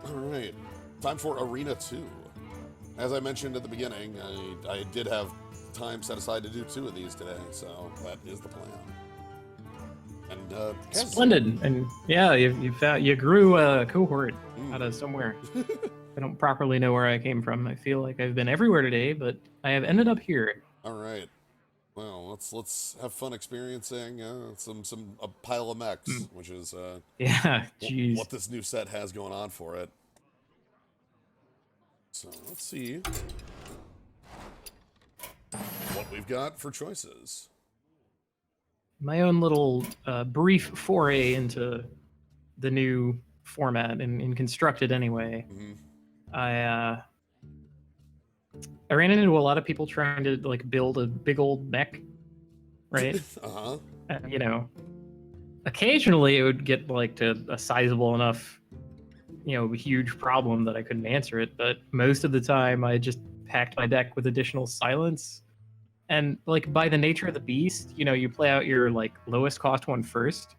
Alright, time for Arena 2. As I mentioned at the beginning, I did have time set aside to do 2 of these today, so that is the plan. And, Splendid. And yeah, you grew a cohort out of somewhere. I don't properly know where I came from. I feel like I've been everywhere today, but I have ended up here. Alright. Well, let's have fun experiencing a pile of mechs, which is Yeah, jeez. what this new set has going on for it. So let's see what we've got for choices. My own little brief foray into the new format and Constructed anyway. I ran into a lot of people trying to like build a big old mech, right? You know, occasionally it would get like to a sizable enough, huge problem that I couldn't answer it. But most of the time, I just packed my deck with additional silence. And like by the nature of the beast, you play out your like lowest cost one first,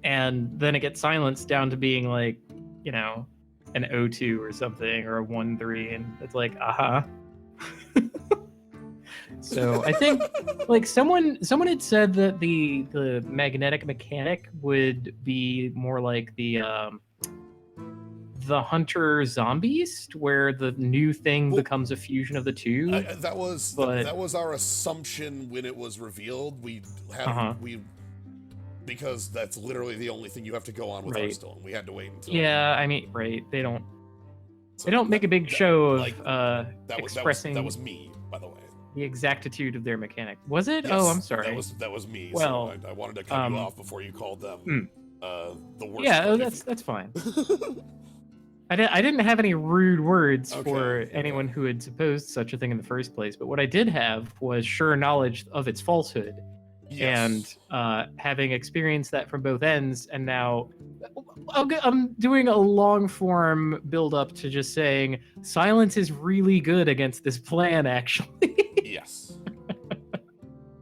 and then it gets silenced down to being like, an O2 or something, or a 1/3, and it's like, So I think like someone had said that the magnetic mechanic would be more like the Hunter Zombies, where the new thing becomes a fusion of the two. That was our assumption when it was revealed. We had because that's literally the only thing you have to go on with Hearthstone. We had to wait until. Yeah, I mean, they don't make a big show of expressing. That was me, by the way. The exactitude of their mechanic. Was it? Yes, oh, I'm sorry. That was me. Well, so I wanted to cut you off before you called them the worst. Yeah, that's fine. I didn't have any rude words for anyone who had supposed such a thing in the first place, but what I did have was sure knowledge of its falsehood. Yes. And having experienced that from both ends, and now I'm doing a long form build up to just saying silence is really good against this plan, actually. Yes.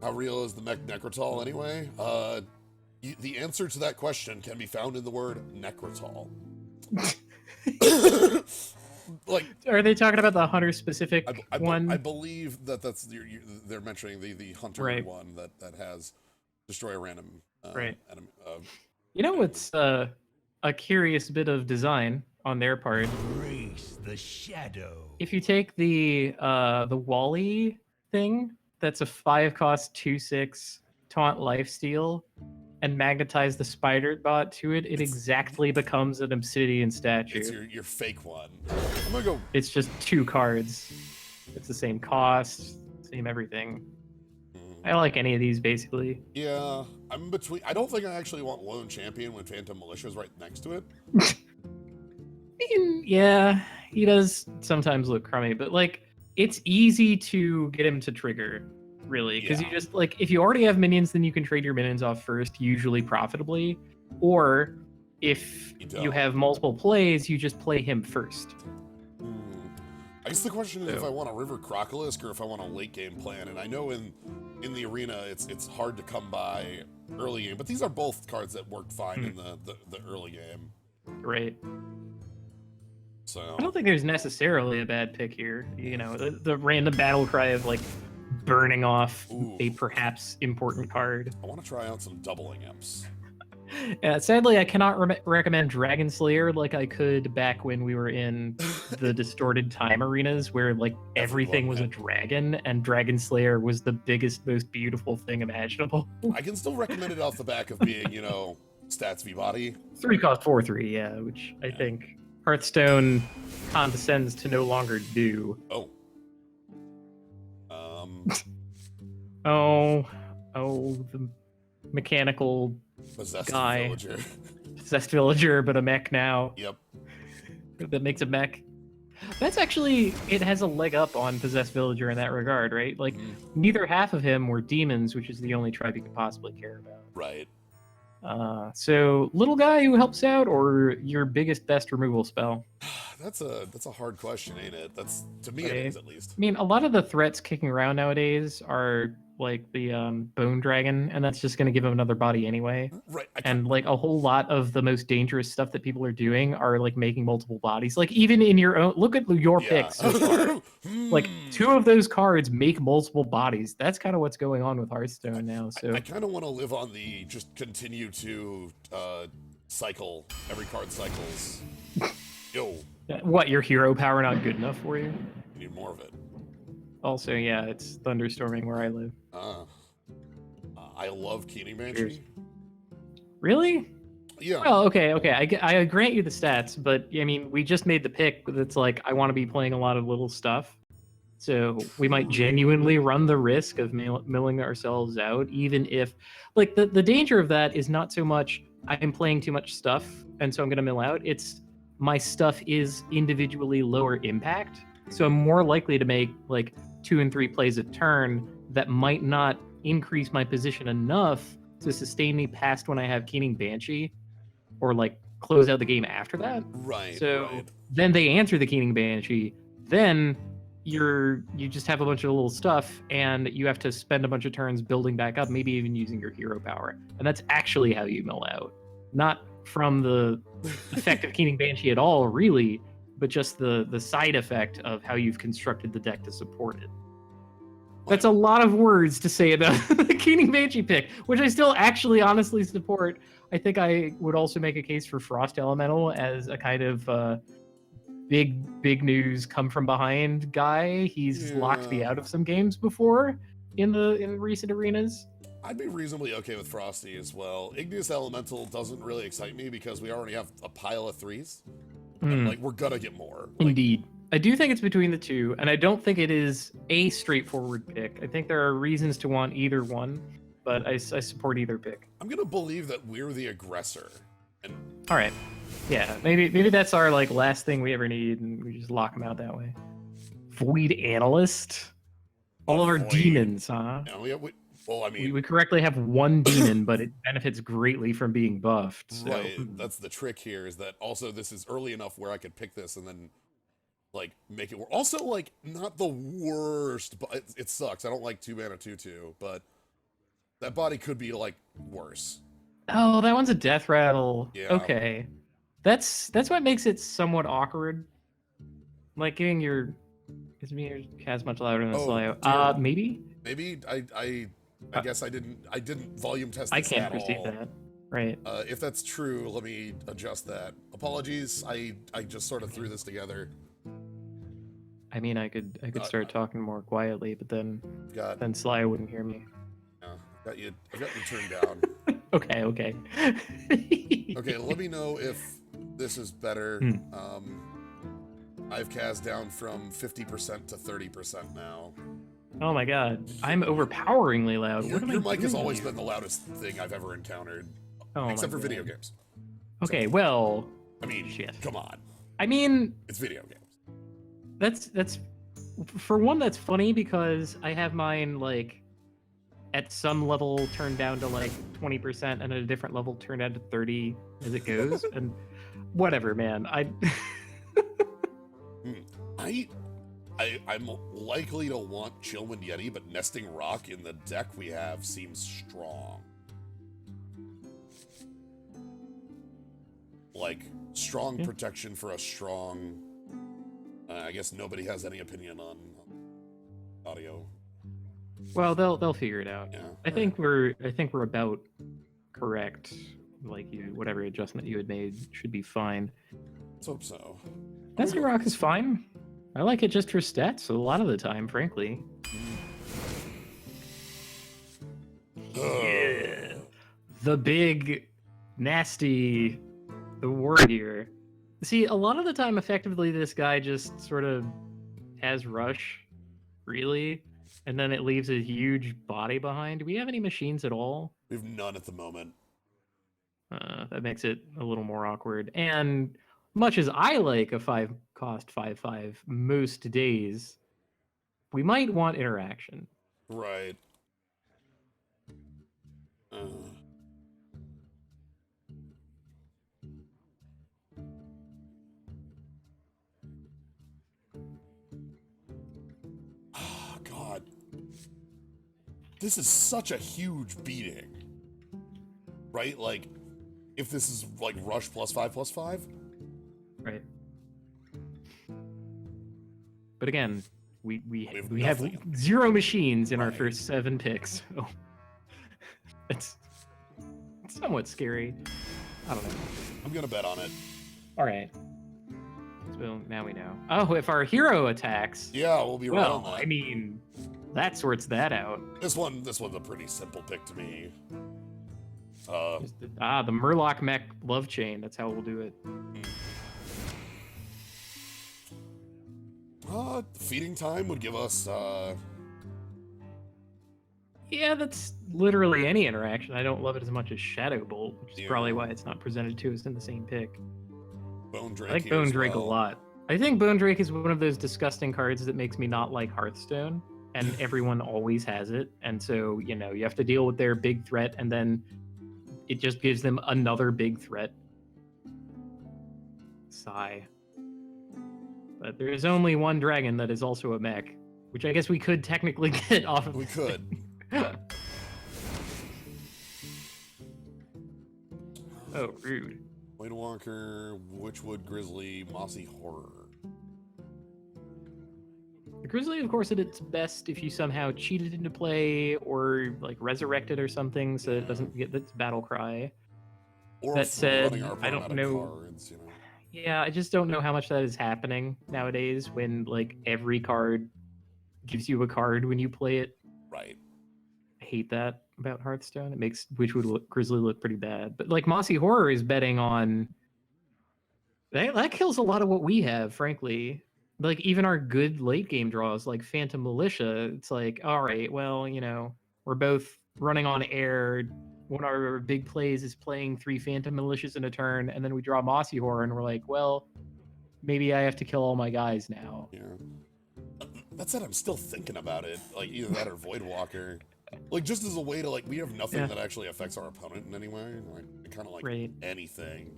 How real is the mech Necrotol anyway? The answer to that question can be found in the word Necrotol. Like, are they talking about the hunter specific one? I believe that's they're mentioning the hunter one that has destroy a random enemy. It's a curious bit of design on their part. Embrace the shadow. If you take the Wally thing, that's a 5-cost 2/6 taunt lifesteal, and magnetize the spider bot to it, it exactly becomes an obsidian statue. It's your fake one. I'm gonna go. It's just 2 cards. It's the same cost, same everything. I like any of these basically. Yeah, I'm between. I don't think I actually want Lone Champion when Phantom Militia's right next to it. Yeah, he does sometimes look crummy, but like it's easy to get him to trigger. Really, because you just like if you already have minions, then you can trade your minions off first, usually profitably. Or if you have multiple plays, you just play him first. I guess the question is if I want a River Crocolisk or if I want a late game plan. And I know in the arena it's hard to come by early game, but these are both cards that work fine in the early game. Right. So I don't think there's necessarily a bad pick here. The random battle cry of like burning off a perhaps important card. I want to try out some doubling imps. Sadly, I cannot recommend Dragon Slayer like I could back when we were in the distorted time arenas where like everything was a dragon and Dragon Slayer was the biggest, most beautiful thing imaginable. I can still recommend it off the back of being, stats v body. 3-cost 4/3, yeah, which I think Hearthstone condescends to no longer do. The mechanical possessed guy. Villager. Possessed villager, but a mech now. Yep. That makes a mech. That's actually, it has a leg up on possessed villager in that regard, right? Like, neither half of him were demons, which is the only tribe you could possibly care about. Right. So, little guy who helps out, or your biggest, best removal spell? That's a hard question, ain't it? That's, to me, it is, at least. I mean, a lot of the threats kicking around nowadays are like the bone dragon, and that's just going to give him another body anyway. Right. And like a whole lot of the most dangerous stuff that people are doing are like making multiple bodies. Like even in your own, look at your picks so far. Like 2 of those cards make multiple bodies. That's kind of what's going on with Hearthstone now. So I kind of want to live on the just continue to cycle. Every card cycles. Yo. What, your hero power not good enough for you? You need more of it. Also, yeah, it's thunderstorming where I live. I love Keening Banshee. Really? Yeah. Well, okay. I grant you the stats, but I mean, we just made the pick that's like, I want to be playing a lot of little stuff. So we might genuinely run the risk of milling ourselves out, even if, like, the danger of that is not so much I'm playing too much stuff, and so I'm going to mill out. It's my stuff is individually lower impact. So I'm more likely to make, like, 2 and 3 plays a turn that might not increase my position enough to sustain me past when I have Keening Banshee, or like close out the game after that. Right. So right. then they answer the Keening Banshee. Then you just have a bunch of little stuff, and you have to spend a bunch of turns building back up, maybe even using your hero power. And that's actually how you mill out, not from the effect of Keening Banshee at all, really, but just the side effect of how you've constructed the deck to support it. That's a lot of words to say about the Keening Banshee pick, which I still actually honestly support. I think I would also make a case for Frost Elemental as a kind of big news come from behind guy. He's locked me out of some games before in recent arenas. I'd be reasonably okay with Frosty as well. Igneous Elemental doesn't really excite me because we already have a pile of 3s. And, like, we're gonna get more. Indeed. I do think it's between the two, and I don't think it is a straightforward pick. I think there are reasons to want either one, but I support either pick. I'm gonna believe that we're the aggressor. And all right, yeah, maybe that's our like last thing we ever need, and we just lock them out that way. Void Analyst, all of our demons, huh? Yeah, well, I mean, we correctly have 1 demon, but it benefits greatly from being buffed. So. Right, that's the trick here. Is that also this is early enough where I could pick this and then. Like, make it work. Also, like, not the worst, but it sucks. I don't like 2-mana 2/2, but that body could be, like, worse. Oh, that one's a death rattle. Yeah. Okay. That's what makes it somewhat awkward. Like, giving your Kaz much louder than the Slayo. Maybe? Maybe I guess I didn't volume test this I can't at perceive all. that. Right. If that's true, let me adjust that. Apologies, I just sort of threw this together. I mean, I could start talking more quietly, but then Slayo wouldn't hear me. Yeah, I got you turned down. Okay. Okay, let me know if this is better. I've Kaz down from 50% to 30% now. Oh my god, I'm overpoweringly loud. Your mic has always been the loudest thing I've ever encountered, except for video games. Okay, well, I mean, shit. Come on. I mean, it's video games. That's for one, that's funny because I have mine like at some level turned down to like 20% and at a different level turned down to 30 as it goes. And whatever, man. I'm likely to want Chillwind Yeti, but Nesting Rock in the deck we have seems strong. Like, strong protection for a strong... I guess nobody has any opinion on audio. Well, they'll figure it out. Yeah. I think we're about correct. Like whatever adjustment you had made should be fine. Let's hope so. Nesting Rock is fine. I like it just for stats a lot of the time, frankly. Yeah. The big, nasty, the word here. See, a lot of the time, effectively, this guy just sort of has rush, really, and then it leaves a huge body behind. Do we have any machines at all? We have none at the moment. That makes it a little more awkward. And much as I like a 5-cost 5/5 most days, we might want interaction. Right. this is such a huge beating. Right? Like, if this is like rush +5/+5. Right. But again, we have nothing. 0 machines in our Right. first 7 picks. So it's somewhat scary. I don't know. I'm gonna bet on it. All right. So now we know. Oh, if our hero attacks, Yeah, we'll be right on well, that. I mean, that sorts that out. This one's a pretty simple pick to me. Just the Murloc Mech love chain. That's how we'll do it. Feeding time would give us Yeah, that's literally any interaction. I don't love it as much as Shadow Bolt, which is Yeah. probably why it's not presented to us in the same pick. Bone Drake. I like here Bone as Drake well. a lot. I think Bone Drake is one of those disgusting cards that makes me not like Hearthstone, and everyone always has it. And so, you know, you have to deal with their big threat, and then it just gives them another big threat. Sigh. But there is only one dragon that is also a mech, which I guess we could technically get off of. We could. Oh, rude. Blade Walker, Witchwood Grizzly, Mossy Horror. The Grizzly, of course, at its best if you somehow cheated into play or like resurrected or something, so it doesn't get its battle cry. Or That if we're said, running our I don't opponent out of know. cards, you know. Yeah, I just don't know how much that is happening nowadays when like every card gives you a card when you play it. Right. I hate that about Hearthstone. It makes Witchwood Grizzly look pretty bad. But like Mossy Horror is betting on that kills a lot of what we have, frankly. Like even our good late game draws like Phantom Militia, it's like, all right, well, you know, we're both running on air. One of our big plays is playing 3 Phantom Militias in a turn, and then we draw Mossy Horror, and we're like, well, maybe I have to kill all my guys now. Yeah. That said, I'm still thinking about it. Like either that or Void Walker. Like just as a way to like, we have nothing that actually affects our opponent in any way. Like kind of like anything.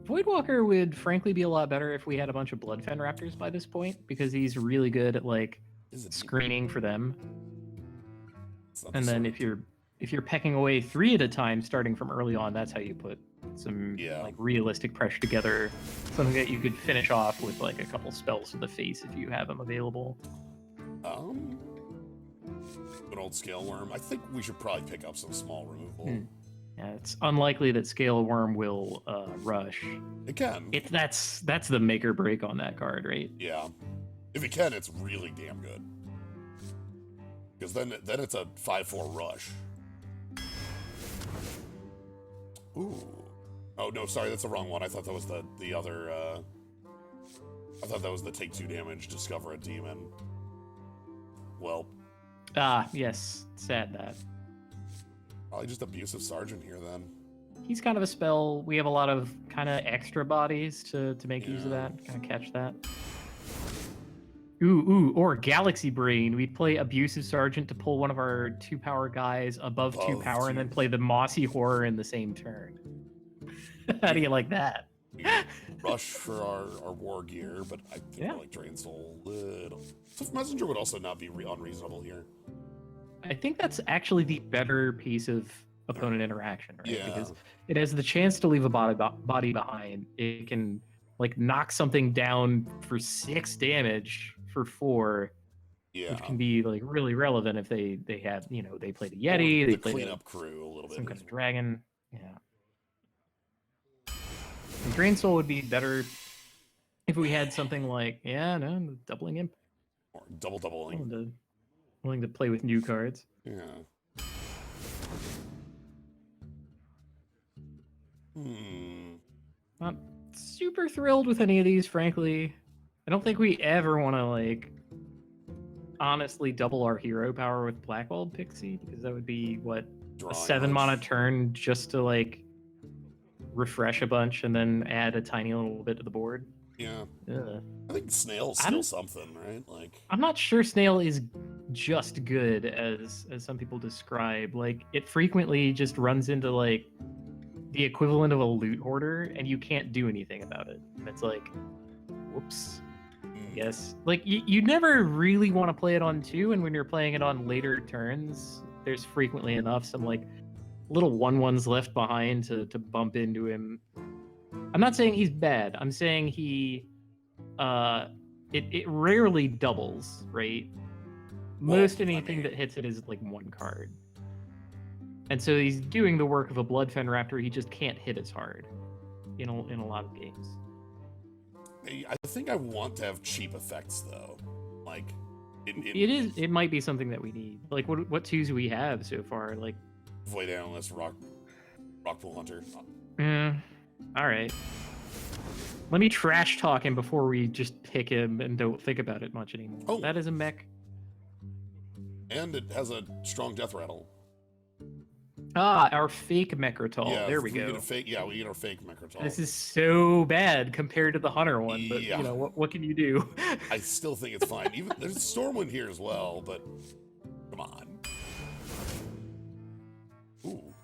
Voidwalker would frankly be a lot better if we had a bunch of Bloodfen Raptors by this point, because he's really good at like screening for them. And then if you're pecking away 3 at a time starting from early on, that's how you put some like realistic pressure together. Something that you could finish off with like a couple spells to the face if you have them available. Good old Scale Worm. I think we should probably pick up some small removal. Yeah, it's unlikely that Scale Worm will rush. It can. That's the make or break on that card, right? Yeah. If it can, it's really damn good. Because then it's a 5/4 rush. Ooh. Oh no, sorry, that's the wrong one. I thought that was the other. I thought that was the take 2 damage. Discover a demon. Well. Ah, yes. Sad that. Probably just Abusive Sergeant here then. He's kind of a spell. We have a lot of kind of extra bodies to make use of that, kind of catch that. Ooh, or Galaxy Brain. We'd play Abusive Sergeant to pull one of our 2-power guys above 2 power and then play the Mossy Horror in the same turn. How do you like that? Rush for our war gear, but I think like Drain Soul a little. Swift Messenger would also not be unreasonable here. I think that's actually the better piece of opponent interaction, right? Yeah. Because it has the chance to leave a body behind. It can like knock something down for 6 damage for 4, which can be like really relevant if they have, you know, they play the Yeti, they play cleanup crew a little bit, some kind of dragon. Yeah. And Drain Soul would be better if we had something like Doubling Imp. Or doubling. Willing to play with new cards. Yeah. Not super thrilled with any of these, frankly. I don't think we ever want to like honestly double our hero power with Blackwalled Pixie, because that would be what a 7 mana turn just to like refresh a bunch and then add a tiny little bit to the board. Yeah. Ugh. I think Snail's still something, right? Like I'm not sure Snail is just good as some people describe. Like it frequently just runs into like the equivalent of a loot hoarder and you can't do anything about it. And it's like, whoops. Yes. Like, you never really want to play it on 2, and when you're playing it on later turns, there's frequently enough some, like, little 1/1s left behind to bump into him. I'm not saying he's bad. I'm saying he... it rarely doubles, right? Most anything that hits it is, like, 1 card. And so he's doing the work of a Bloodfen Raptor, he just can't hit as hard in a lot of games. I think I want to have cheap effects, though. Like, it might be something that we need. Like, what 2s do we have so far? Like, Void Analyst, Rockpool Hunter. All right. Let me trash talk him before we just pick him and don't think about it much anymore. Oh. That is a mech. And it has a strong death rattle. Ah, our fake Mechrotol. Yeah, there we go. Get we get our fake Mechrotol. This is so bad compared to the Hunter one, but you know, what can you do? I still think it's fine. Even there's Stormwind here as well, but come on. Ooh.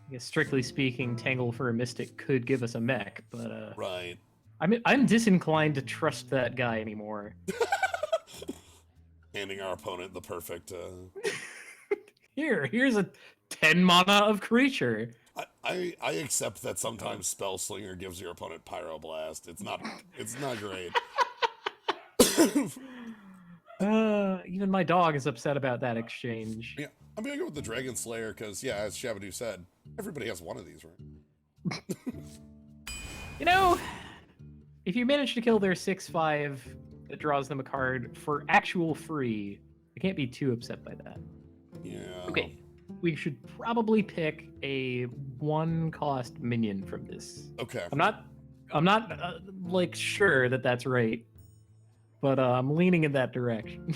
I guess strictly speaking, Tangle for a Mystic could give us a mech, but right. I'm disinclined to trust that guy anymore. Handing our opponent the perfect. Here's a 10 mana of creature. I accept that sometimes Spellslinger gives your opponent Pyroblast. It's not great. Even my dog is upset about that exchange. Yeah, I'm gonna go with the Dragon Slayer because, yeah, as Shabadoo said, everybody has one of these, right? You know, if you manage to kill their 6/5 that draws them a card for actual free, I can't be too upset by that. Yeah. Okay, we should probably pick a 1-cost minion from this. Okay. I'm not like sure that that's right, but I'm leaning in that direction.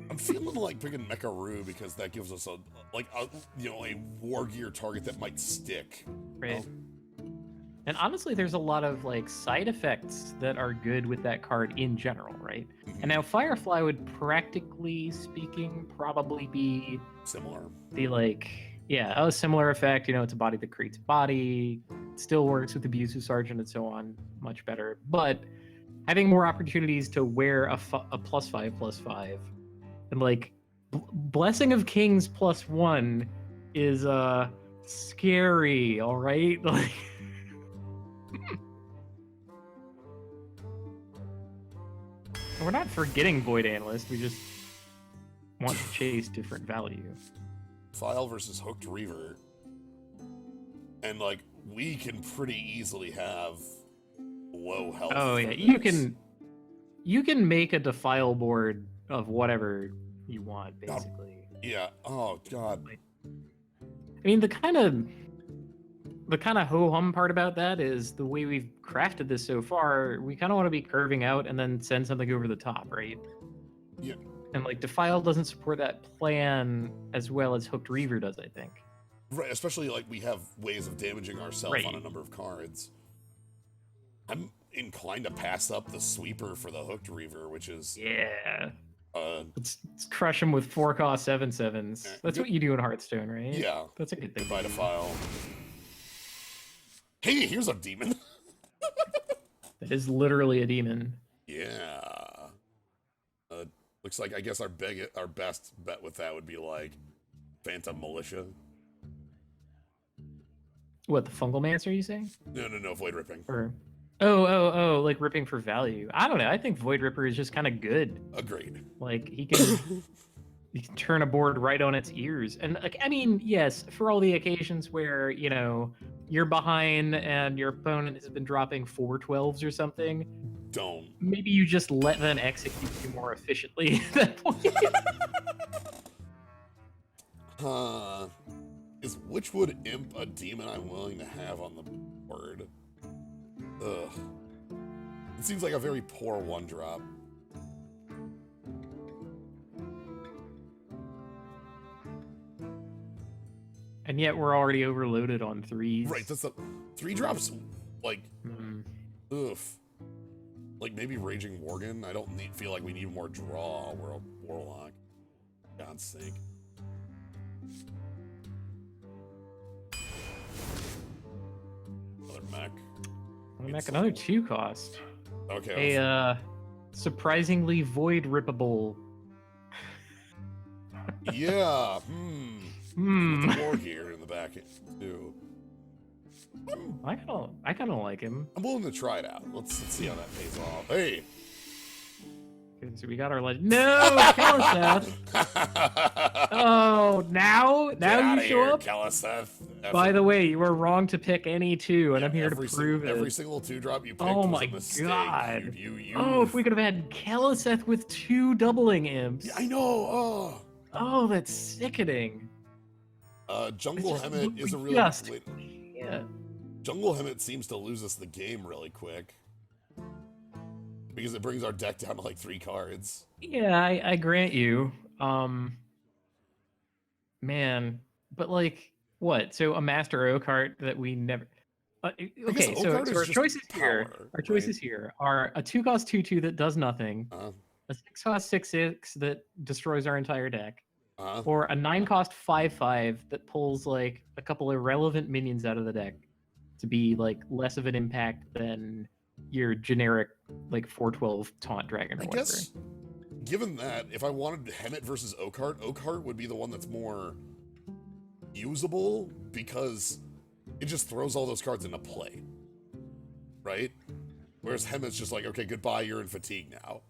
I'm feeling like picking Mecharoo because that gives us a war gear target that might stick. Right. And honestly, there's a lot of like side effects that are good with that card in general, right? And now Firefly would, practically speaking, probably be similar. A similar effect. You know, it's a body that creates body, still works with Abusive Sergeant and so on, much better. But having more opportunities to wear a +5/+5, and like Blessing of Kings +1 is scary. All right, like. We're not forgetting Void Analyst, we just want to chase different value. File versus Hooked Reaver. And, like, we can pretty easily have low health. Oh, yeah, you can make a Defile board of whatever you want, basically. Yeah, oh, God. I mean, the kind of ho-hum part about that is the way we've crafted this so far, we kind of want to be curving out and then send something over the top, right? Yeah. And like Defile doesn't support that plan as well as Hooked Reaver does, I think. Right, especially like we have ways of damaging ourselves on a number of cards. I'm inclined to pass up the Sweeper for the Hooked Reaver, which is... Yeah. Let's crush him with 4-cost 7/7s. That's what you do in Hearthstone, right? Yeah. That's a good thing. Goodbye Defile. Hey, here's a demon. That is literally a demon. Yeah. Looks like, I guess our best bet with that would be like Phantom Militia. What, the Fungal Mancer, are you saying? No, Void Ripping. Or oh, like ripping for value. I don't know. I think Void Ripper is just kind of good. Agreed. Like he can turn a board right on its ears. And like, I mean, yes, for all the occasions where, you know, you're behind and your opponent has been dropping 4 12s or something. Don't. Maybe you just let them execute you more efficiently at that point. Is Witchwood Imp a demon I'm willing to have on the board? Ugh. It seems like a very poor 1-drop. And yet we're already overloaded on 3s. Right, that's the 3-drops, like, oof. Like, maybe Raging Worgen. I don't feel like we need more draw. We're a Warlock. God's sake. Another mech. Another 2-cost. Okay. Hey, surprisingly void rippable. Yeah. The war gear in the back too. I kind of like him. I'm willing to try it out. Let's see how that pays off. Hey. So we got our legend. No, Kaliseth. Oh, now you show up. Kaliseth. By the way, you were wrong to pick any two, and I'm here to prove it. Every single 2-drop you picked oh was my a mistake. god! You, Oh, if we could have had Kaliseth with 2 doubling imps. Yeah, I know. Oh, that's sickening. Jungle Hemet is a real. Yeah. Jungle Hemet seems to lose us the game really quick. Because it brings our deck down to like 3 cards. Yeah, I grant you. Man, but like, what? So a Master O card that we never. Okay, so our choices here. Our choices here are a 2-cost 2/2 that does nothing, a 6-cost 6/6 that destroys our entire deck, or a 9-cost 5/5 that pulls like a couple irrelevant minions out of the deck to be like less of an impact than your generic like 4/12 taunt dragon or whatever. I guess, given that, if I wanted Hemet versus Oakheart would be the one that's more usable because it just throws all those cards into play, right? Whereas Hemet's just like, okay, goodbye, you're in fatigue now.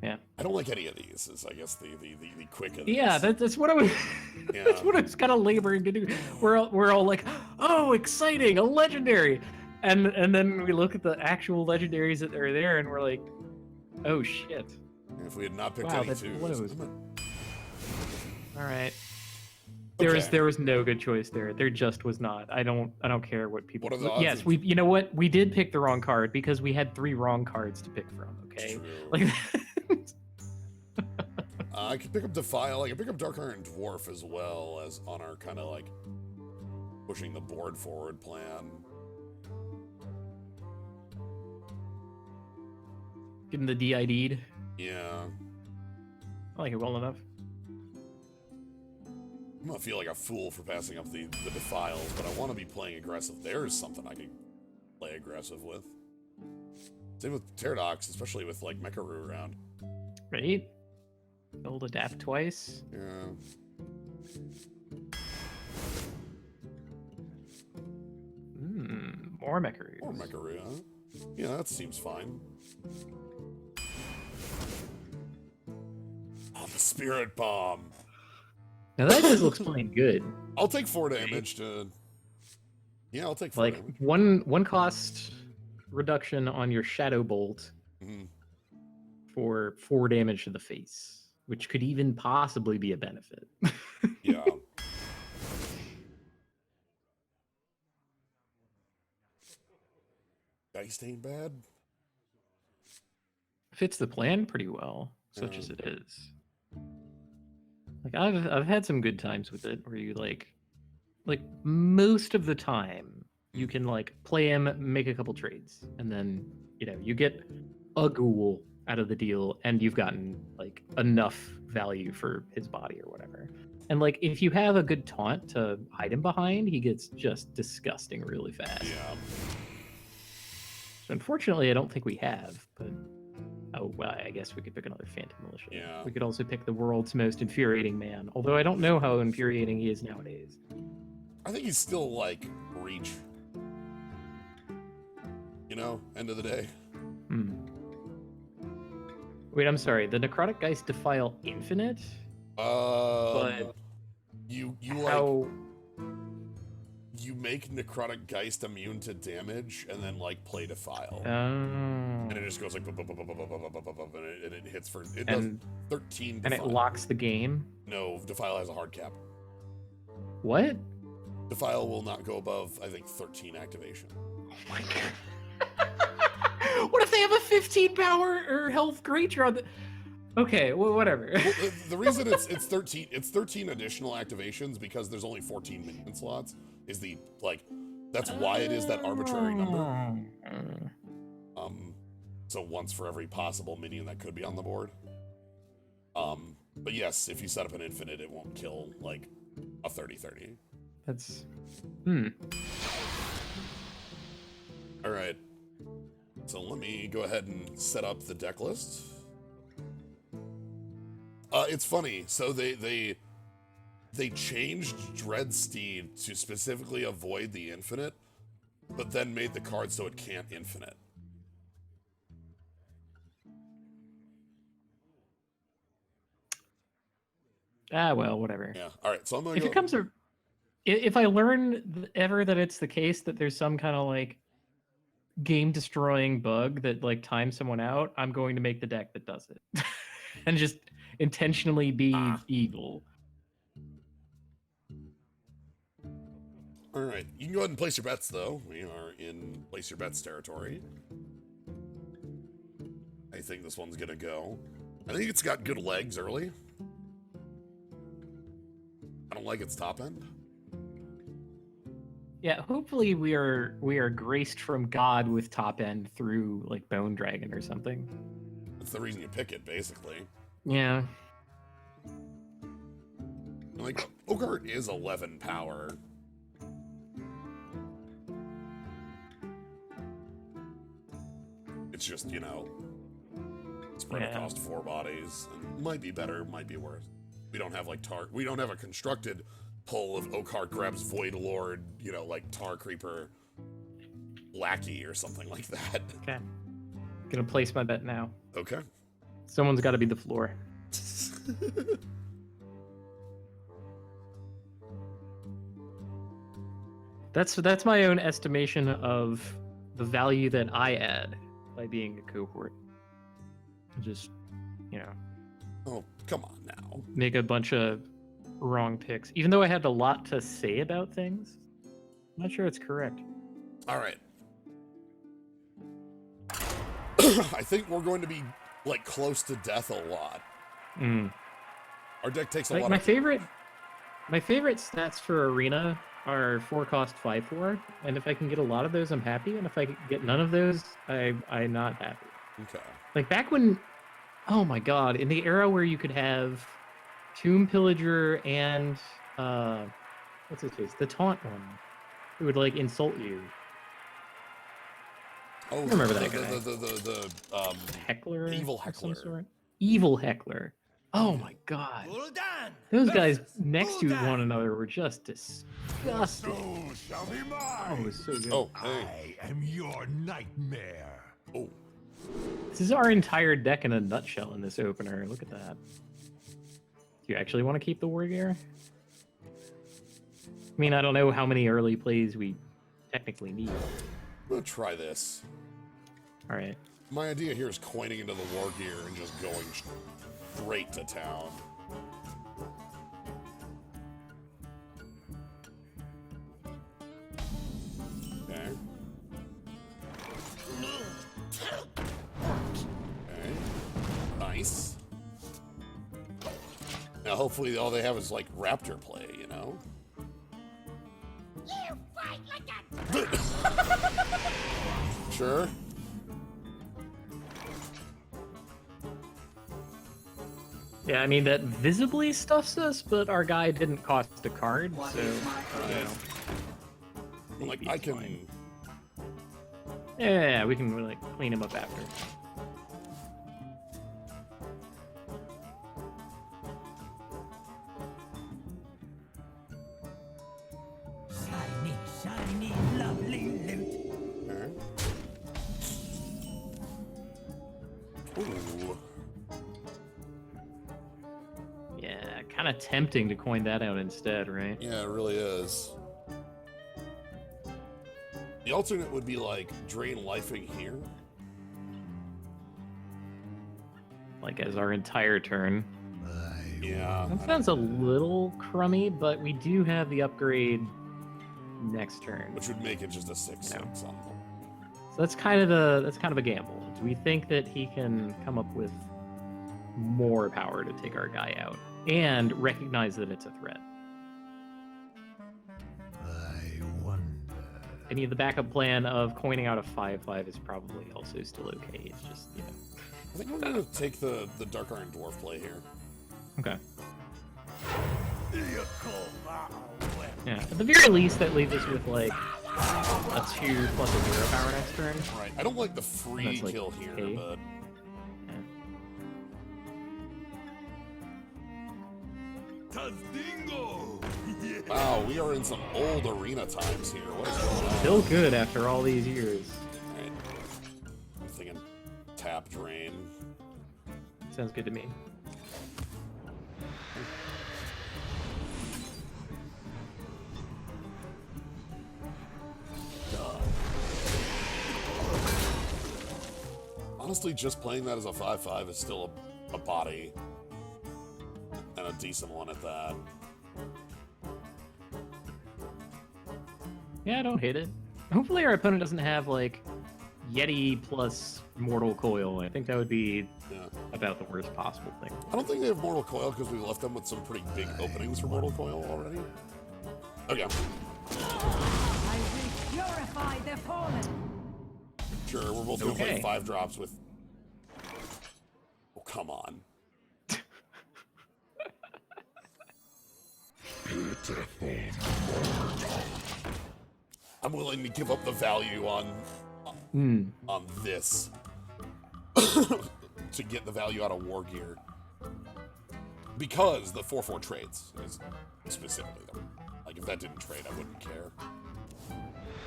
Yeah. I don't like any of these. Is I guess the quick of these. Yeah, that's what I was. Yeah. That's what I was kind of laboring to do. We're all like, oh, exciting, a legendary, and then we look at the actual legendaries that are there, and we're like, oh shit. If we had not picked any twos. All right. There was no good choice there. There just was not. I don't care what people. What are the odds? Yes, you know what? We did pick the wrong card because we had 3 wrong cards to pick from. Okay. True. Like. I could pick up Defile. I could pick up Dark Iron Dwarf as well as on our kind of like pushing the board forward plan. Getting the DID'd. Yeah. I like it well enough. I'm gonna feel like a fool for passing up the Defiles, but I want to be playing aggressive. There's something I can play aggressive with. Same with Pterodox, especially with like Mecharoo around. Right? Build adapt twice. Yeah. More Mecharoo. More Mecharoo, huh? Yeah, that seems fine. Oh, the Spirit Bomb. Now that just looks plain good. I'll take 4 damage to... Yeah, I'll take 4 like damage. one cost reduction on your Shadow Bolt for 4 damage to the face, which could even possibly be a benefit. Yeah. Geist ain't bad. Fits the plan pretty well, such as it is. Like I've had some good times with it, where you like most of the time you can like play him, make a couple trades, and then you get a ghoul out of the deal, and you've gotten like enough value for his body or whatever. And like if you have a good taunt to hide him behind, he gets just disgusting really fast. Yeah. So unfortunately, I don't think we have, but oh, well, I guess we could pick another Phantom Militia. Yeah. We could also pick the world's most infuriating man, although I don't know how infuriating he is nowadays. I think he's still, like, reach. End of the day. Wait, I'm sorry. The Necrotic Geist Defile Infinite? But you how... You make Necrotic Geist immune to damage, and then, like, play Defile. Oh. And it just goes like, and it hits for, it does 13 Defile. And it locks the game? No, Defile has a hard cap. What? Defile will not go above, I think, 13 activation. Oh my god. What if they have a 15 power or health creature on the... Okay, well, whatever. Well, the reason it's 13 additional activations because there's only 14 minion slots is the that's why it is that arbitrary number. So once for every possible minion that could be on the board. But yes, if you set up an infinite, it won't kill like a 30/30. That's All right. So let me go ahead and set up the deck list. It's funny. So they changed Dreadsteed to specifically avoid the infinite, but then made the card so it can't infinite. Well, whatever. Yeah. All right. So I'm gonna If it comes to, if I learn ever that it's the case that there's some kind of like game destroying bug that like times someone out, I'm going to make the deck that does it and just intentionally be evil. All right. You can go ahead and place your bets, though. We are in place your bets territory. I think this one's gonna go. I think it's got good legs early. I don't like its top end. Yeah, hopefully we are graced from God with top end through like Bone Dragon or something. That's the reason you pick it, basically. Yeah. Like, Ogart is 11 power. It's just, you know, spread across 4 bodies. And might be better, might be worse. We don't have like we don't have a constructed pull of Oakheart grabs Void Lord, you know, like Tar Creeper Lackey or something like that. Okay. Gonna place my bet now. Okay. Someone's got to be the floor. That's my own estimation of the value that I add by being a cohort. Just, you know. Oh, come on now. Make a bunch of wrong picks. Even though I had a lot to say about things, I'm not sure it's correct. All right. I think we're going to be like close to death a lot. Our deck takes a lot. My favorite stats for Arena are 4-cost 5/4, and if I can get a lot of those, I'm happy. And if I get none of those, I'm not happy. Okay. Like back when, oh my god, in the era where you could have Tomb Pillager and what's his face, the taunt one, who would like insult you. Oh, I remember that guy. The Heckler, evil of some Heckler. sort? Evil Heckler. Oh my god. Well done. Those guys Versus next to Bullseye. one another were just disgusting. Soul shall be Oh, mine. it was so good. Oh, hey. I am your nightmare. Oh. This is our entire deck in a nutshell in this opener. Look at that. Do you actually want to keep the War Gear? I mean, I don't know how many early plays we technically need. I'm gonna try this. All right. My idea here is coining into the War Gear and just going straight to town. Okay. Okay. Nice. Now, hopefully, all they have is like Raptor play, you know? You fight like a Sure. Yeah, I mean, that visibly stuffs us, but our guy didn't cost a card, so... Like, maybe I it's can... fine. Yeah, we can like clean him up after. Shiny, shiny, lovely loot. Ooh. Yeah, kind of tempting to coin that out instead, right? Yeah, it really is. The alternate would be like drain lifing here. Like as our entire turn. Yeah. That sounds a little crummy, but we do have the upgrade next turn. Which would make it just a 6/6 on So that's kind of a gamble. Do we think that he can come up with more power to take our guy out and recognize that it's a threat? I wonder. Any of the backup plan of coining out a 5/5 is probably also still okay. It's just, you know. I think we're gonna take the Dark Iron Dwarf play here. Okay. You call my weapon. Yeah. At the very least, that leaves us with like a 2 plus a 0 power next turn. Right. I don't like the free That's like kill here, A. but Tazdingo! wow, we are in some old arena times here. What is going on? Still good after all these years. Right. I'm thinking tap drain. Sounds good to me. Honestly, just playing that as a 5/5 is still a body. And a decent one at that. Yeah, I don't hate it. Hopefully our opponent doesn't have, like, Yeti plus Mortal Coil. I think that would be Yeah. about the worst possible thing. I don't think they have Mortal Coil because we left them with some pretty big openings for Mortal Coil already. Okay. I will purify the fallen. Sure, we're both gonna play Okay. 5 drops with... Oh, come on. I'm willing to give up the value on this to get the value out of War Gear. Because the 4/4 trades is specifically them. Like, if that didn't trade, I wouldn't care.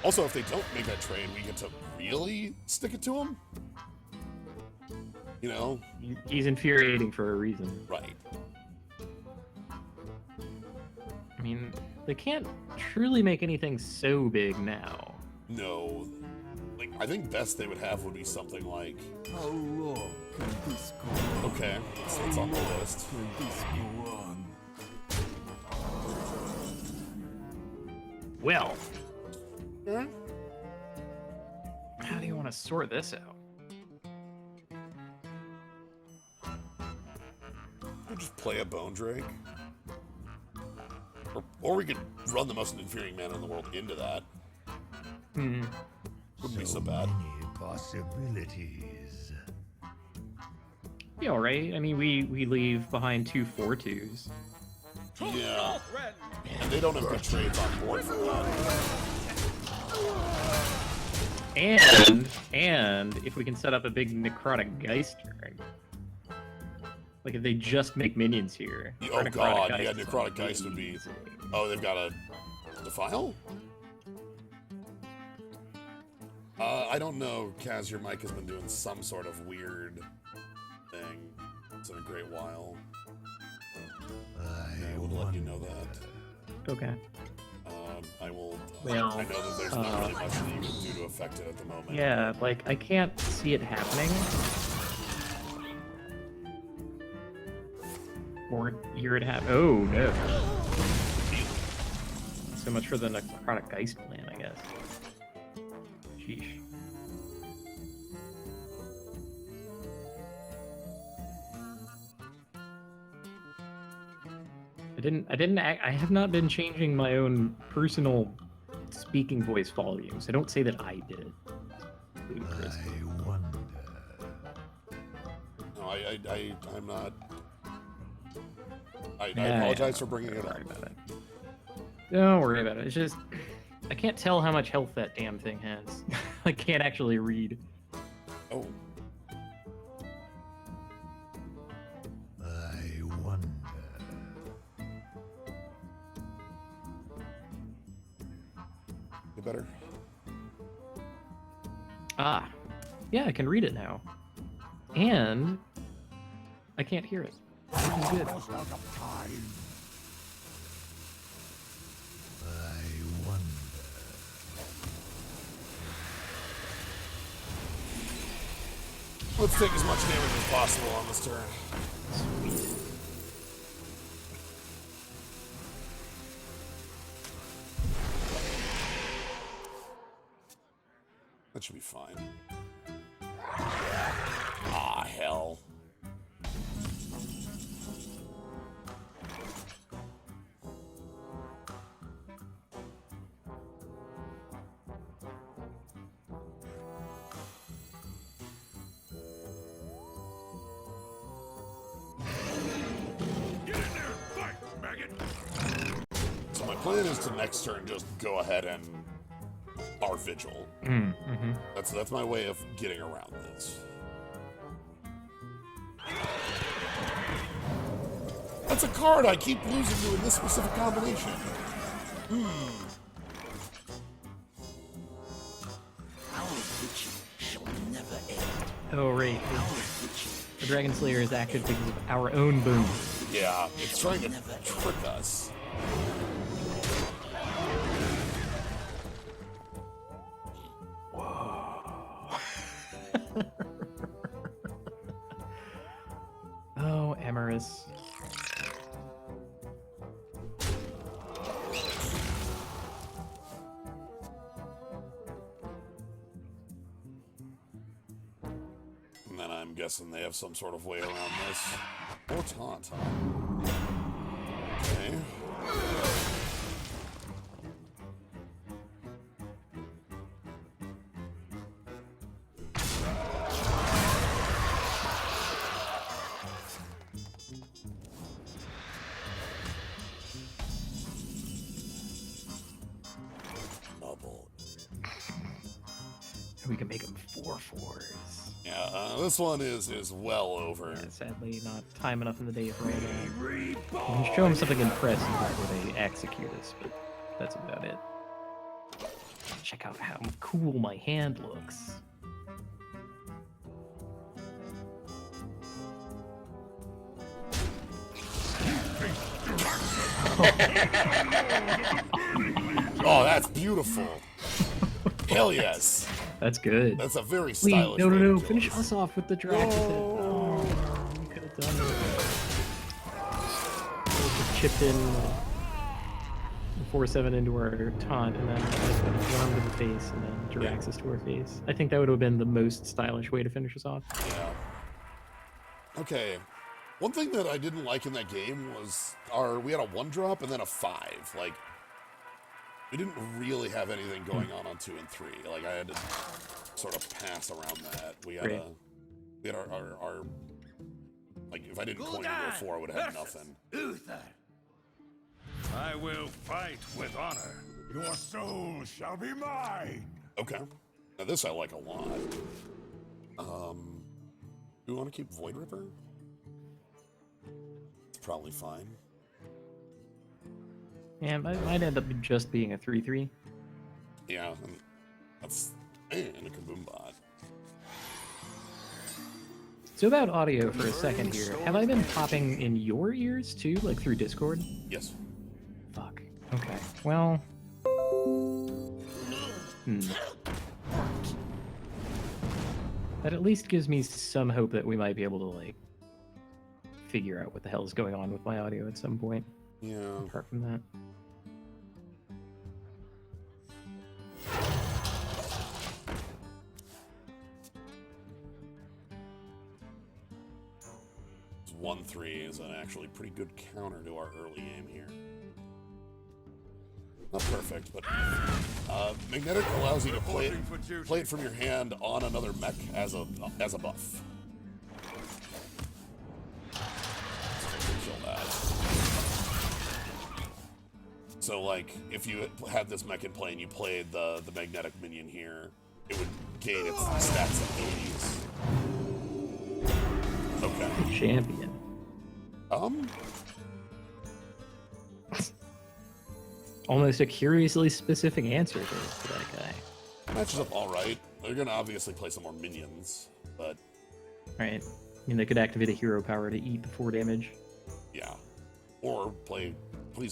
Also, if they don't make that trade, we get to really stick it to them? You know? He's infuriating for a reason. Right. I mean, they can't truly make anything so big now. No. Like, I think best they would have would be something like... How long can this go on? Okay, so it's on the list. Can this go on? Well, how do you want to sort this out? We'll just play a Bone Drake. Or we could run the most infuriating mana in the world into that. Wouldn't be so bad. Many possibilities. Be alright. I mean, we leave behind 2 4/2s. Yeah. And they don't have good trades on board for that. And if we can set up a big Necrotic Geist turn. Like if they just make minions here. Oh our Necrotic god, Geist yeah, is Necrotic Geist would be... amazing. Oh, they've got a... Defile? I don't know, Kaz, your mic has been doing some sort of weird thing. It's in a great while. I will let you know that. Okay. I will... Well, I know that there's not really much that you can do to affect it at the moment. Yeah, like I can't see it happening. Or hear it happen. Oh no. So much for the Necrotic Geist plan, I guess. Sheesh. I have not been changing my own personal speaking voice volume, so don't say that I did it. Ludicrous. I wonder. No, I'm not... I Yeah, apologize for bringing it don't up. worry about it. Don't worry about it. It's just I can't tell how much health that damn thing has. I can't actually read. Oh. I wonder. You better. Ah, yeah, I can read it now, and I can't hear it. Which is good. Almost out of time. I wonder. Let's take as much damage as possible on this turn. That should be fine. Ah, hell. Get in there and fight, maggot! So my plan is to next turn just go ahead and our vigil. Mm-hmm. That's my way of getting around this. That's a card I keep losing to in this specific combination. Oh, right. The Dragon Slayer is active because of our own boom. Yeah, it's trying to trick us. Oh, Emerus. And then I'm guessing they have some sort of way around this. Or taunt, huh? Okay. Bubble. We can make them 4/4s. Yeah, this one is well over. Yeah, sadly, not time enough in the day for it. We can show them something impressive before they execute us, but that's about it. Check out how cool my hand looks. Oh, that's beautiful. Hell yes. That's good. That's a very Wait, stylish no, way to kill finish us. us off with the Drax. Oh, we could have done it. We could've chipped in 4/7 into our taunt, and then just put a worm to the face, and then Jiraxis to our face. I think that would have been the most stylish way to finish us off. Yeah. Okay. One thing that I didn't like in that game was we had a 1-drop and then a 5. Like, we didn't really have anything going on 2 and 3. Like, I had to sort of pass around that. We had our like, if I didn't coin into a 4, I would have had nothing. Uther. I will fight with honor. Your soul shall be mine. Okay. Now this I like a lot. Do we want to keep Void Ripper? It's probably fine. Yeah, it might end up just being a 3/3. Yeah, and that's and a Kaboom bot. So about audio for a second here. Have I been popping in your ears too, like through Discord? Yes. Fuck. Okay. Well. That at least gives me some hope that we might be able to, like, figure out what the hell is going on with my audio at some point. Yeah. Apart from that. This 1-3 is an actually pretty good counter to our early game here. Not perfect, but Magnetic allows you to play it from your hand on another mech as a buff. Kill that. So, like, if you had this mech in play and you played the magnetic minion here, it would gain its stats at 80s. Okay. Champion. Almost a curiously specific answer to that guy. Matches up all right. They're gonna obviously play some more minions, but Right. I mean, they could activate a hero power to eat the 4 damage. yeah. Or please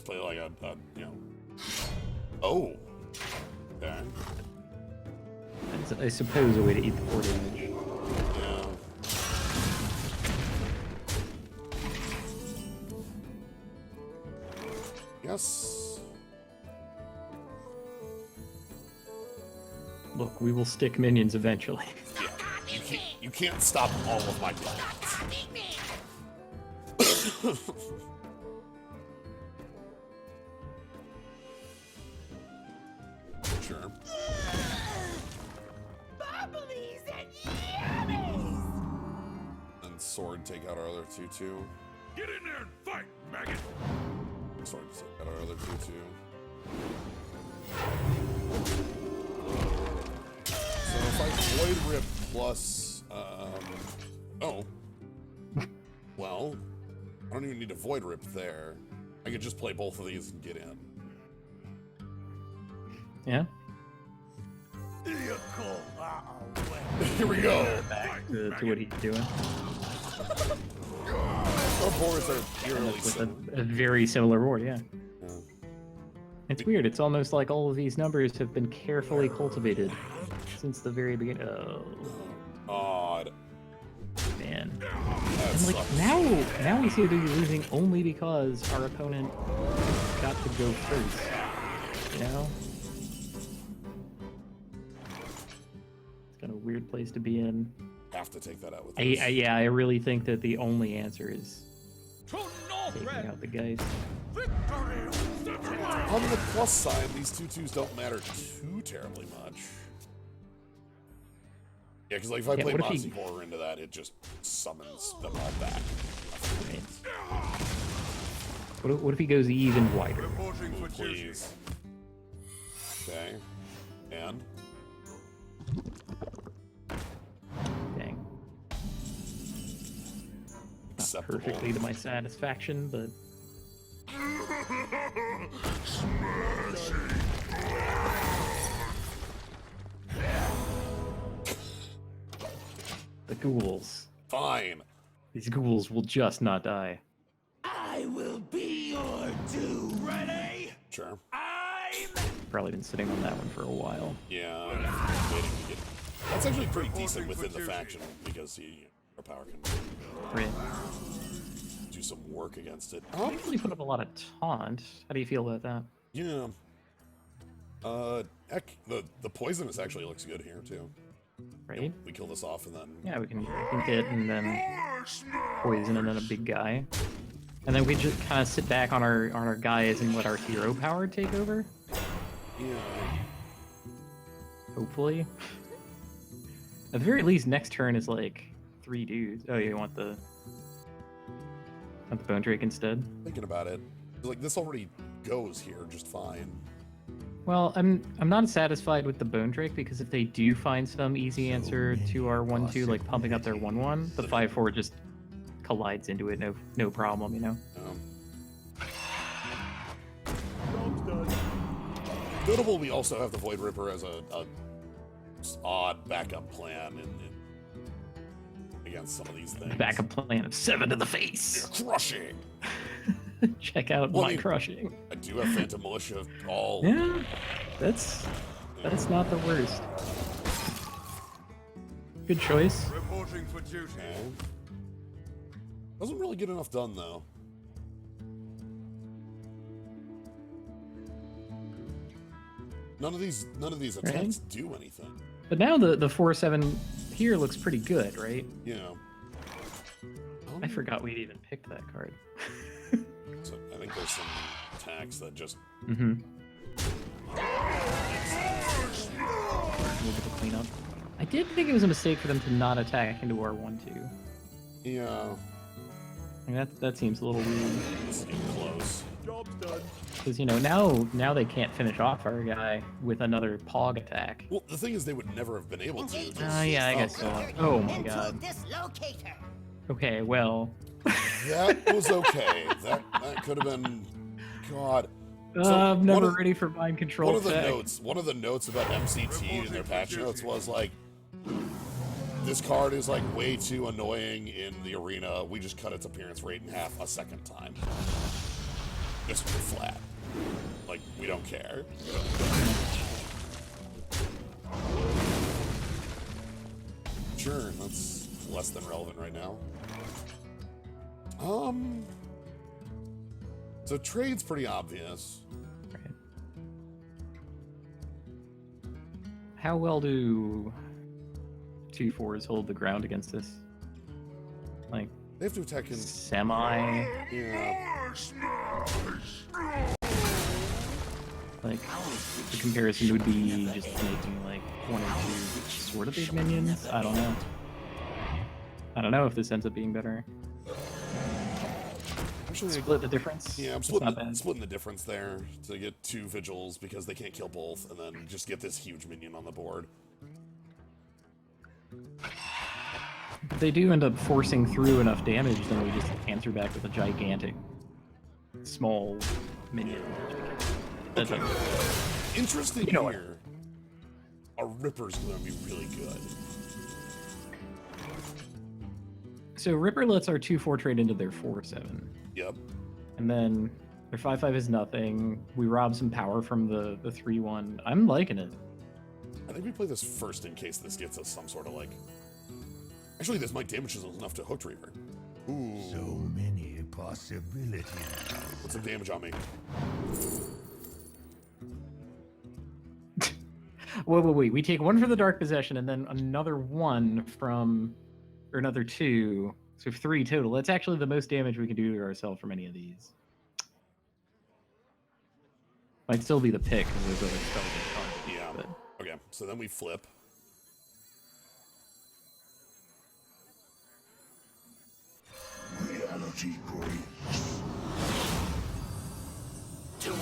play like a you know. Oh. Okay. That's, I suppose, a way to eat the 4 damage. Yeah. Yes. Look, we will stick minions eventually. Yeah. You can't stop all of my plans. Sure. Bubblies and yummies! And sword take out our other 2/2. Get in there and fight, maggot. Sword take out our other 2/2. plus, oh. Well, I don't even need to Void Rip there. I could just play both of these and get in. Yeah. You call that a weapon? Here we go. Back to what he's doing. Our boards are eerily With similar. a very similar board, yeah. Yeah. It's weird. It's almost like all of these numbers have been carefully cultivated since the very beginning. Oh, Odd. man. That And like sucks. now we seem to be losing only because our opponent got to go first. You know? It's kind of a weird place to be in. Have to take that out with I, this. yeah, I really think that the only answer is To taking Northrend! out the Geist. Victory! On the plus side, these 2/2s don't matter too terribly much. Yeah, because like if I Yeah, play what if he- Moxie Horror into that, it just summons them all back. Right. What if he goes even wider? Reporting for duty. Please. Okay. And Dang. Not acceptable. perfectly to my satisfaction, but the ghouls. Fine. These ghouls will just not die. I will be your doom. Ready? Sure. I'm Probably been sitting on that one for a while. Yeah. I'm waiting to get. That's actually pretty decent within the faction because our power can Right. do some work against it. I usually put up a lot of taunt. How do you feel about that? Yeah. Heck, the poisonous actually looks good here too. Right? We kill this off and then Yeah, we can hit and then poison and then a big guy. And then we just kind of sit back on our guys and let our hero power take over. yeah. Hopefully. At the very least, next turn is like 3 dudes. Oh, you want the Bone Drake instead? Thinking about it, like this already goes here just fine. Well, I'm not satisfied with the Bone Drake because if they do find some easy answer to our 1/2, like pumping up their 1/1, the 5/4 just collides into it, no problem, you know. Notable, we also have the Void Ripper as a odd backup plan against some of these things. Backup plan of 7 to the face. Crushing. Check out Well, I my mean- crushing. I do have Phantom Militia all. Yeah, that's not the worst. Good choice. Reporting for duty. Okay. Doesn't really get enough done though. None of these attacks do anything. But now the 4/7 here looks pretty good, right? You know. I forgot we'd even picked that card. So I think there's some attacks that just Mm-hmm. A little bit of cleanup. I did think it was a mistake for them to not attack into our 1/2. yeah. I mean, that seems a little weird. This is getting close. Job's done. Because, you know, now they can't finish off our guy with another Pog attack. Well, the thing is, they would never have been able to. Yeah, I guess so. Oh my god. Dislocator. Okay, well. That was okay. That could have been. God. So, I'm one never of- ready for mind control. One of the tech. notes. One of the notes about MCT in their patch notes was like, this card is like way too annoying in the arena. We just cut its appearance rate in half a second time. Just flat. Like, we don't care. Sure, that's less than relevant right now. So trade's pretty obvious. Right. How well do 2/4s hold the ground against this? Like, They have to attack in. semi. Yeah. Like, the comparison would be just making like 1 or 2 sort of big minions. I don't know. I don't know if this ends up being better. Actually, Split the difference. yeah, I'm It's splitting not the, bad. splitting the difference there to get 2 vigils because they can't kill both, and then just get this huge minion on the board. If they do end up forcing through enough damage, then we just answer back with a gigantic, small minion. That's Okay. Interesting You know what? here. A Ripper's gonna be really good. So Ripper lets our 2/4 trade into their 4/7. Yep. And then their 5/5 is nothing. We rob some power from the 3/1. I'm liking it. I think we play this first in case this gets us some sort of like. Actually, this might damage us enough to Hooked Reaver. Ooh. So many possibilities. Put some damage on me. Wait. We take one for the Dark Possession and then another one from, or another two. So 3 total. That's actually the most damage we can do to ourselves from any of these. Might still be the pick because there's other spells in front. Yeah. But Okay, so then we flip. Reality breaks. And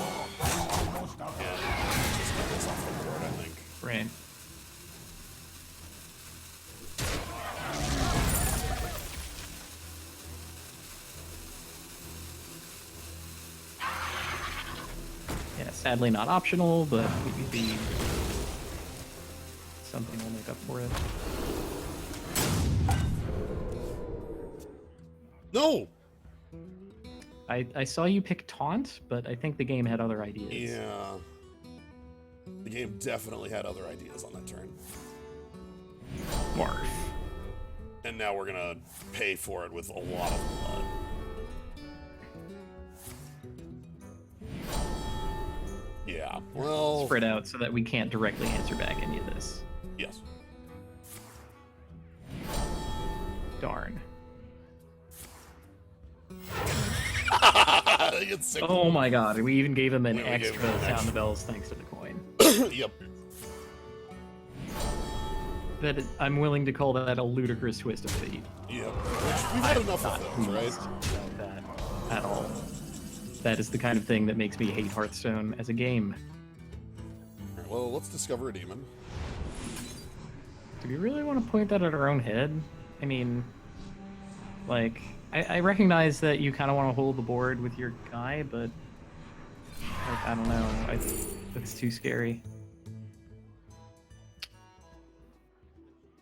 just get this off the board, I think. right. Yeah, sadly not optional, but maybe something will make up for it. No! I saw you pick Taunt, but I think the game had other ideas. Yeah. The game definitely had other ideas on that turn. Barf. And now we're gonna pay for it with a lot of blood. Yeah, well... Spread out so that we can't directly answer back any of this. Yes. Darn. I get sick. Oh my god, we even gave him an Yeah, we gave extra him an sound extra. the bells thanks to the coin. Yep. That I'm willing to call that a ludicrous twist of fate. Yep. Which we've had enough Not of those, right? pleased about that at all. That is the kind of thing that makes me hate Hearthstone as a game. Alright, well, let's discover a demon. Do we really want to point that at our own head? I mean, like, I recognize that you kind of want to hold the board with your guy, but like, I don't know. That's too scary.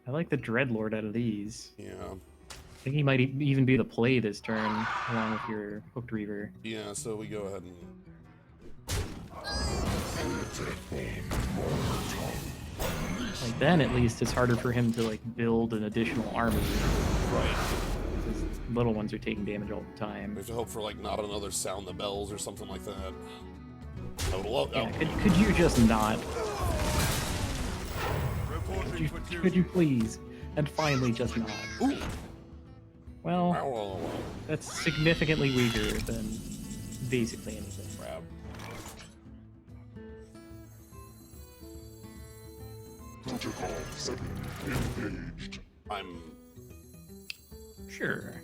I like the Dreadlord out of these. Yeah. I think he might even be the play this turn, along with your Hooked Reaver. Yeah, so we go ahead and... Like, then at least it's harder for him to, like, build an additional army. Right. Because little ones are taking damage all the time. We have to hope for, like, not another Sound the Bells or something like that. Total up. Yeah, could you just not? Could you please? And finally just not. Ooh. Well, Wow. that's significantly weaker than basically anything. Crap. Protocol 7 engaged. I'm... Sure.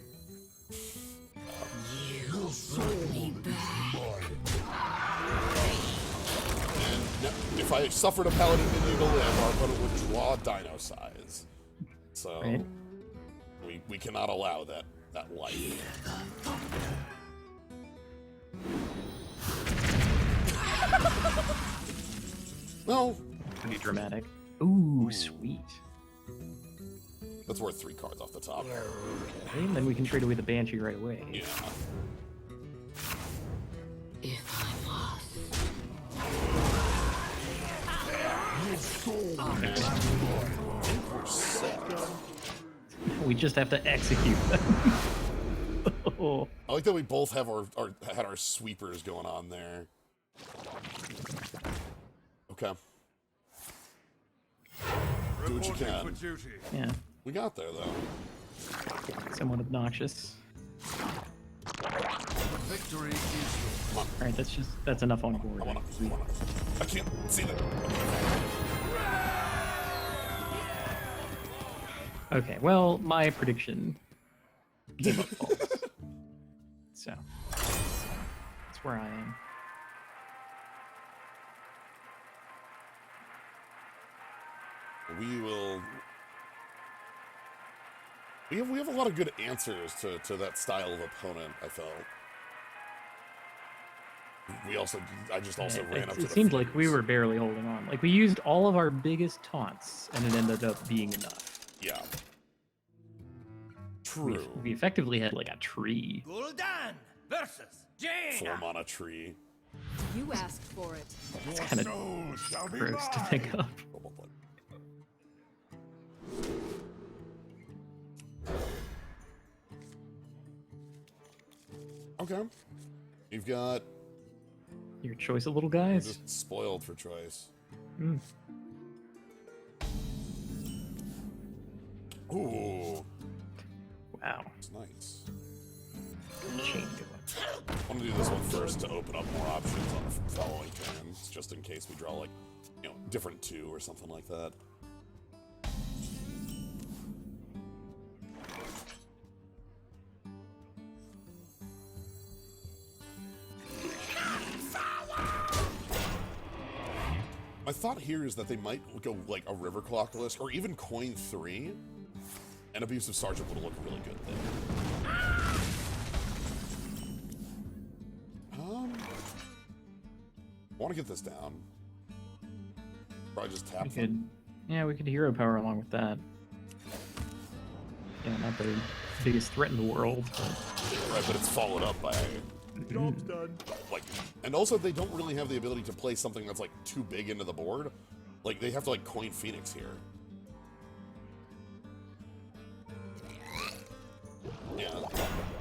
You brought me back. And if I suffered a Paladin minion to live, our opponent would draw Dino Size. So... Right. We cannot allow that life. No. Pretty dramatic. Ooh, sweet. That's worth 3 cards off the top. Okay, and then we can trade away the Banshee right away. Yeah. If I lost, We're set. We just have to execute them. Oh. I like that we both have had our sweepers going on there. Okay. Do what you can. Yeah, We got there though. somewhat obnoxious. Victory is All right, that's enough on board. I can't see that. Okay, well, my prediction came up false. So, that's where I am. We will We have a lot of good answers to that style of opponent, I felt. I just also ran up to the It seemed like we fuse. were barely holding on. Like, we used all of our biggest taunts, and it ended up being enough. Yeah. True. We effectively had, like, a tree. Gul'dan versus Jaina. 4 mana tree. You asked for it. It's Your kind of soul shall be gross to mine. think of. Okay. You've got Your choice of little guys. just spoiled for choice. Mm. Ooh, Wow. it's nice. Change it. I want to do this one first to open up more options on the following turns, just in case we draw, like, different 2 or something like that. My thought here is that they might go like a River Clockalist or even Coin 3. An Abusive Sergeant would look really good there. I want to get this down. Probably just tap them. We could hero power along with that. Yeah, not the biggest threat in the world, but Right, but it's followed up by Job's done. like, and also they don't really have the ability to play something that's like too big into the board. Like they have to like coin Phoenix here. Yeah,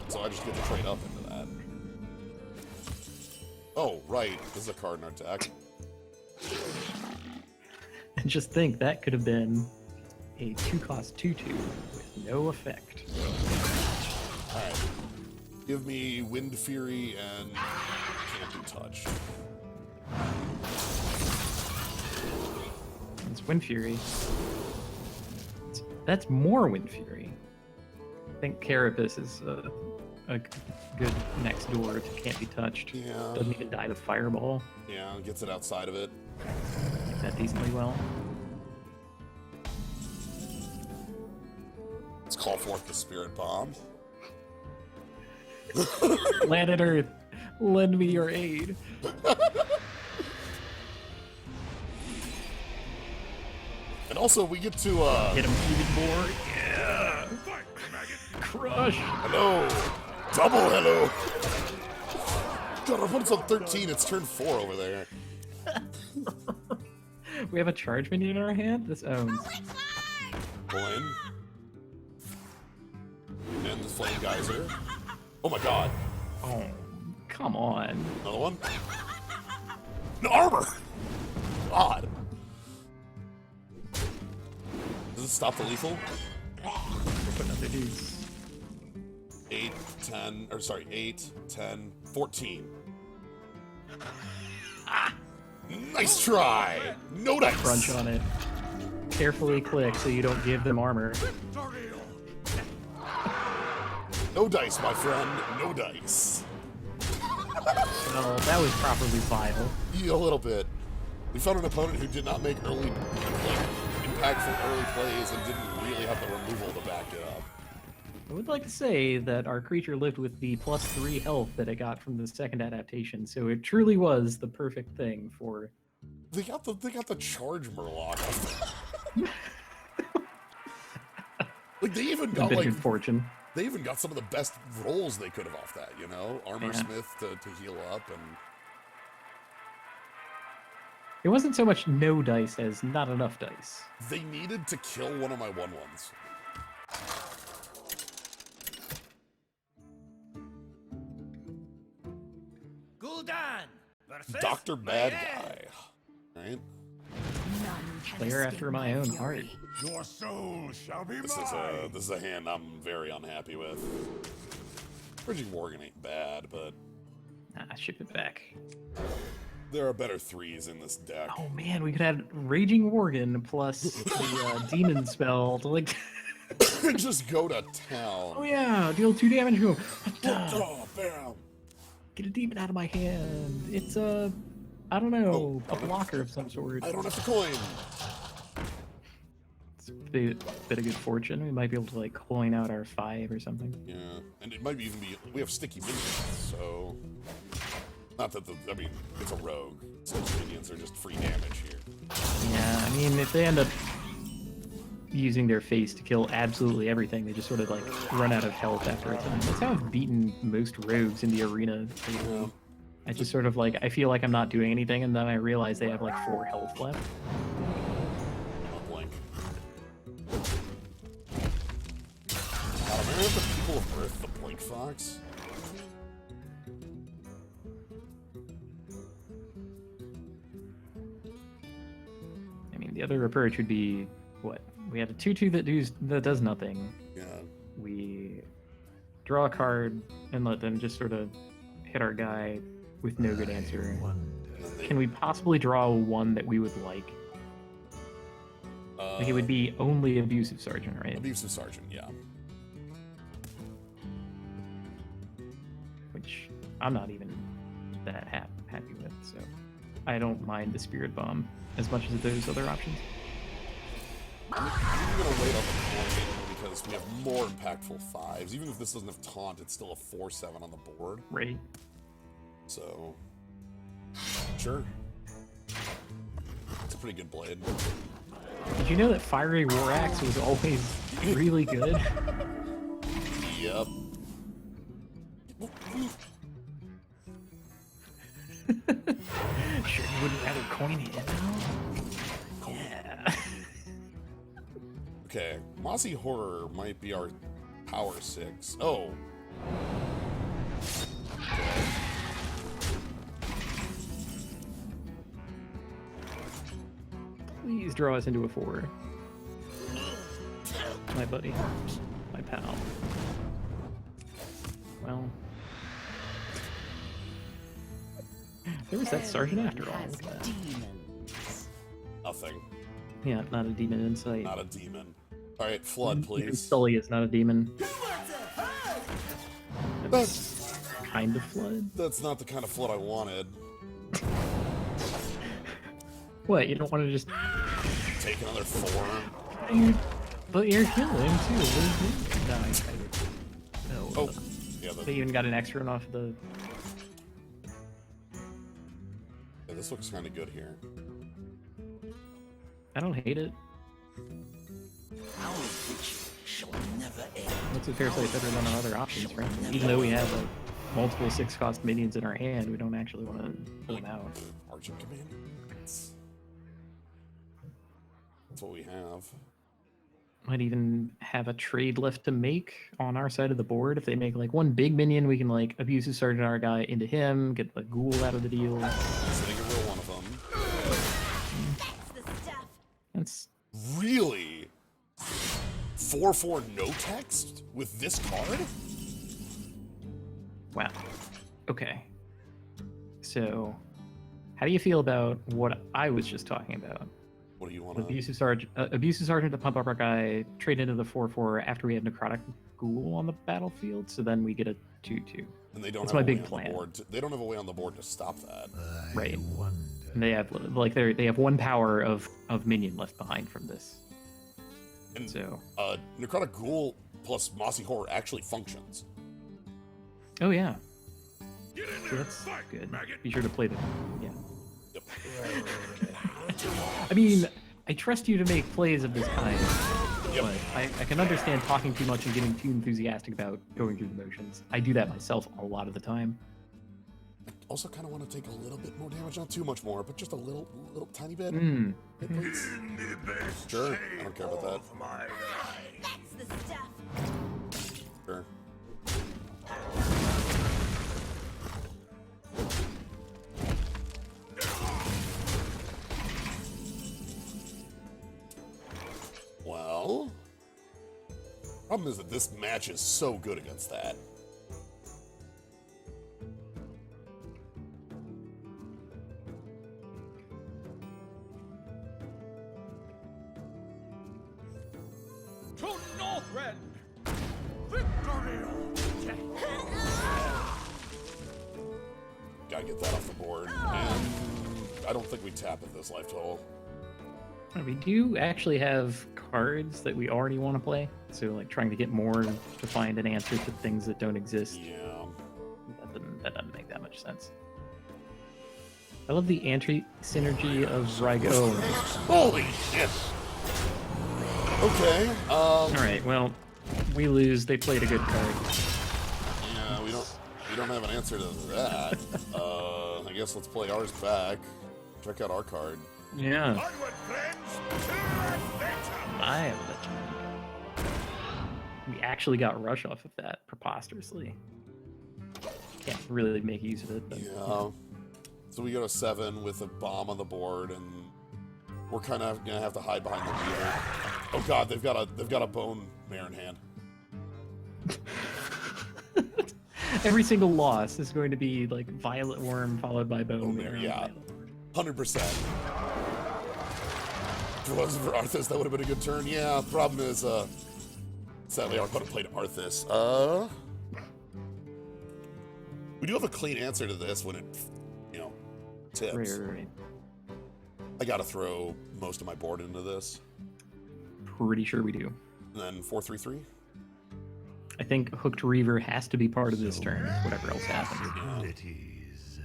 so I just get to trade up into that. Oh, right, this is a card in our deck. and just think that could have been a 2-cost 2/2 with no effect. Alright. Give me Wind Fury and can't be touched. It's Wind Fury. That's more Wind Fury. I think Carapace is a good next door to Can't Be Touched. Yeah. Doesn't even die to Fireball. Yeah, gets it outside of it. Did that decently well. Let's call forth the Spirit Bomb. Planet Earth, lend me your aid. And also we get to Hit him even more. Yeah. Crush. hello! Double hello! God, our opponent's on 13, it's turn 4 over there. We have a charge minion in our hand? This owns. Pull in. And the Flame Geyser. Oh my god. Oh, come on. Another one? No armor! God. Does it stop the lethal? Put another dudes. 8, 10, or sorry, 8, 10, 14. Nice try! No dice! Crunch on it. Carefully click so you don't give them armor. No dice, my friend. No dice. Well, that was properly vile. Yeah, a little bit. We found an opponent who did not make early, like, impactful early plays and didn't really have the removal to back it up. I would like to say that our creature lived with the +3 health that it got from the second adaptation, so it truly was the perfect thing for... They got the charge Murloc. Like they even a got bit of like good fortune. they even got some of the best rolls they could have off that, you know? Armor Yeah. Smith to heal up and It wasn't so much no dice as not enough dice. they needed to kill one of my 1/1s. Gul'dan versus Dr. Bad Mayan. Guy. Right? None can Player escape after my own fury. heart. Your soul shall be This mine. is a hand I'm very unhappy with. Bridging Worgen ain't bad, but Ship it back. there are better 3s in this deck. Oh man, we could have Raging Worgen plus the demon spell to like... Just go to town. Oh yeah, deal 2 damage to him. Oh, bam. Get a demon out of my hand. It's a... I don't know, Oh, a blocker of some sort. I don't have to coin. It's bit of good fortune, we might be able to like coin out our 5 or something. Yeah, and it might even be we have sticky minions, so not that I mean it's a rogue. Sticky minions are just free damage here. Yeah, I mean if they end up using their face to kill absolutely everything, they just sort of like run out of health after a time. That's how I've beaten most rogues in the arena. Yeah. I just sort of like I feel like I'm not doing anything, and then I realize they have like 4 health left. I'll blink. God, am I the people of Earth the Blink Fox? I mean, the other approach would be what? We had a 2/2 that does nothing. Yeah. We draw a card and let them just sort of hit our guy with no good answer. Can we possibly draw one that we would like? Like it would be only Abusive Sergeant, right? Abusive Sergeant, yeah. Which I'm not even that happy with, so I don't mind the Spirit Bomb as much as those other options. I'm gonna wait on the coin because we have more impactful 5s. Even if this doesn't have taunt, it's still a 4/7 on the board. Right. So, sure. It's a pretty good blade. Did you know that Fiery War Axe was always really good? Yep. Sure, you wouldn't rather coin it now? Yeah. Okay, Mossy Horror might be our power 6. Oh. Okay. Please draw us into a 4. My buddy. My pal. Well. There was that sergeant after all. Look at that. Nothing. Yeah, not a demon in sight. Not a demon. Alright, Flood, Even please. Sully is not a demon. That's, Kind of flood. that's not the kind of Flood I wanted. What, you don't want to just... Take another 4. But you're killing too. What are you doing? No, Oh, yeah, they even got an extra one off the... yeah, this looks kind of good here. I don't hate it. Our witch shall never end. What's a fair sight better than our other options, right? Even though we have like multiple 6-cost minions in our hand, we don't actually want to pull them out. Argent Command. That's what we have. Might even have a trade left to make on our side of the board. If they make like one big minion, we can like Abusive Sergeant our guy into him, get the ghoul out of the deal. So they can roll one of them. That's the stuff. That's Really? 4/4 no text with this card? wow. Okay. So, how do you feel about what I was just talking about? What do you want to... Abusive Sergeant to pump up our guy, trade into the 4/4 after we have Necrotic Ghoul on the battlefield, so then we get a 2/2. And they don't That's have my a way big on the plan. board they don't have a way on the board to stop that. Right. And they have like they have 1 power of minion left behind from this. And So Necrotic Ghoul plus Mossy Horror actually functions. oh yeah. Get in So there, that's fight, good. maggot. Be sure to play them. Yeah. Yep. I mean, I trust you to make plays of this kind, Yep. but I can understand talking too much and getting too enthusiastic about going through the motions. I do that myself a lot of the time. Also kind of want to take a little bit more damage, not too much more, but just a little tiny bit. Hmm. Hit points. In the best Sure, I don't care about that. of my That's the stuff. Sure. Well, problem is that this match is so good against that. To Northrend! Victory! Gotta get that off the board. And I don't think we tap at this life total. We do actually have cards that we already want to play, so like trying to get more to find an answer to things that don't exist. Yeah. That doesn't make that much sense. I love the anti-synergy of Rygo. Holy shit! Okay, Alright, well, we lose. They played a good card. yeah, we don't have an answer to that. I guess let's play ours back. Check out our card. Yeah. Onward, friends, to adventure! I am legend. We actually got Rush off of that preposterously. Can't really make use of it. But, Yeah. So we go to 7 with a bomb on the board, and we're kind of gonna have to hide behind the meter. Oh god, they've got a bone mare in hand. Every single loss is going to be like Violet Worm followed by Bone Mare. Yeah, 100%. If it wasn't for Arthas, that would have been a good turn. Yeah. Problem is, sadly, our opponent played Arthas. We do have a clean answer to this when it, tips. Right. I gotta throw most of my board into this. Pretty sure we do. And then 4-3-3. I think Hooked Reaver has to be part of this turn, whatever else happens. Abilities.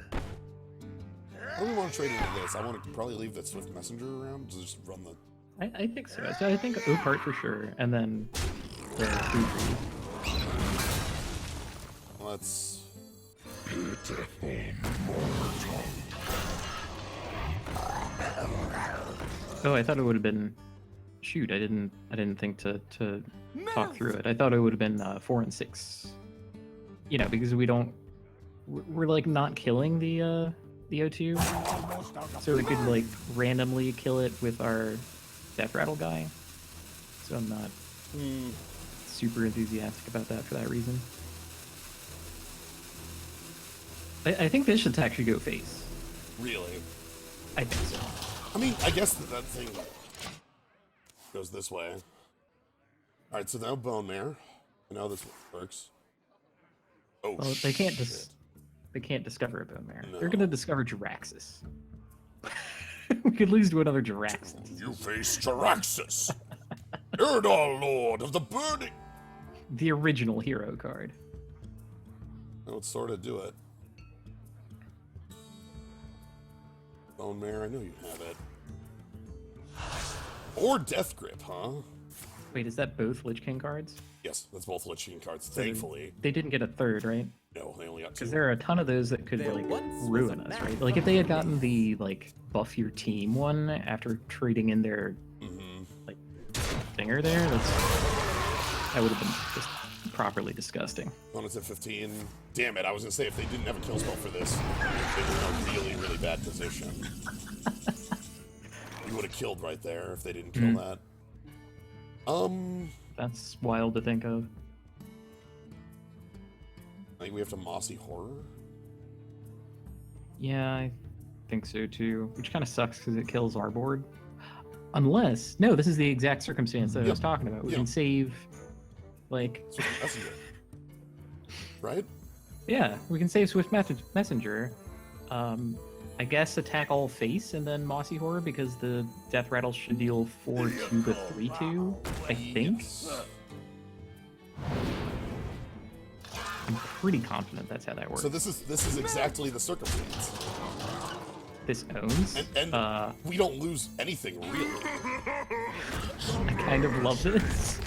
I don't want to trade into this. I want to probably leave that Swift Messenger around to just run the. I think so. So I think Oakheart for sure, and then the Food. Let's. Oh, I thought it would have been. Shoot, I didn't think to talk through it. I thought it would have been 4 and 6. Because we don't. We're like not killing the O2, so we could like randomly kill it with our Death Rattle guy. So I'm not super enthusiastic about that for that reason. I think this should actually go face. Really? I think so. I mean, I guess that thing goes this way. Alright, so now Bone Mare. I know this works. Oh, Well, they can't they can't discover a Bone Mare. No. They're gonna discover Jiraxis. We could lose to another Jiraxis. You face Jiraxis, Erdal Lord of the Burning. The original hero card. That would sort of do it. Bone Mare, I know you have it. Or Death Grip, huh? Wait, is that both Lich King cards? Yes, that's both Lich King cards, So thankfully. They didn't get a third, right? No, they only got 2. Because there are a ton of those that could like ruin us, right? Like if they had gotten the like buff your team one after trading in their like stinger there, that would have been just properly disgusting. Opponents at 15. Damn it, I was gonna say if they didn't have a kill spell for this, they were in a really, really bad position. You would have killed right there if they didn't kill that. That's wild to think of. I think we have to Mossy Horror. Yeah, I think so too. Which kind of sucks because it kills our board. Unless, no, this is the exact circumstance that I was talking about. We can save, like, Messenger. Right? yeah, we can save Swift Messenger. I guess attack all face and then Mossy Horror because the Death Rattle should deal 4-2 to 3-2. I think. I'm pretty confident that's how that works. So this is exactly the circumstance. This owns. And we don't lose anything really. I kind of love this.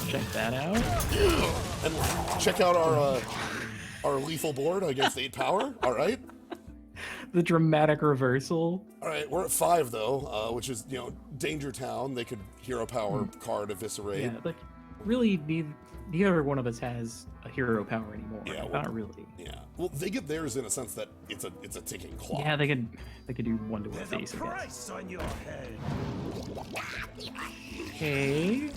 Check that out. And check out our lethal board against 8 power. All right. The dramatic reversal. All right, we're at 5 though, which is Danger Town. They could hero power card eviscerate. Yeah, like really, neither one of us has a hero power anymore. Yeah, Not really. Yeah. Well, they get theirs in a sense that it's a ticking clock. Yeah, they could do 1 to a There's face, a I guess. price on your head. Okay.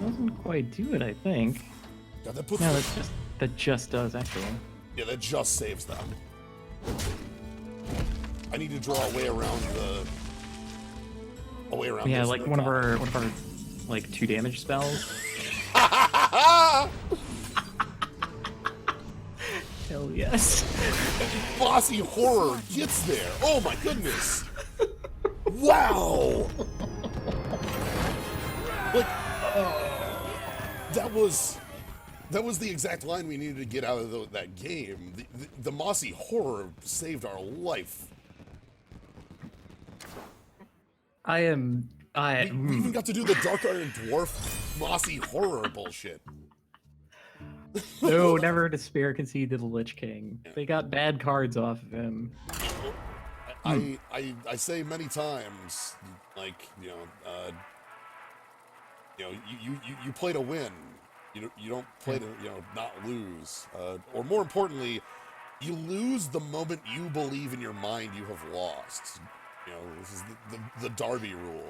Doesn't quite do it, I think. Yeah, that puts No, that just does actually. yeah, that just saves them. I need to draw a way around Yeah, this like no one of problem. our like 2 damage spells. Yeah, Hell yes. Bossy horror gets there. Oh my goodness. Wow. Like, that was the exact line we needed to get out of that game. The mossy horror saved our life. We We even got to do the Dark Iron Dwarf mossy horror bullshit. No, never despair concede to the Lich King. They got bad cards off of him. I say many times, like, you play to win. You don't play to not lose. Or more importantly, you lose the moment you believe in your mind you have lost. This is the Darby rule.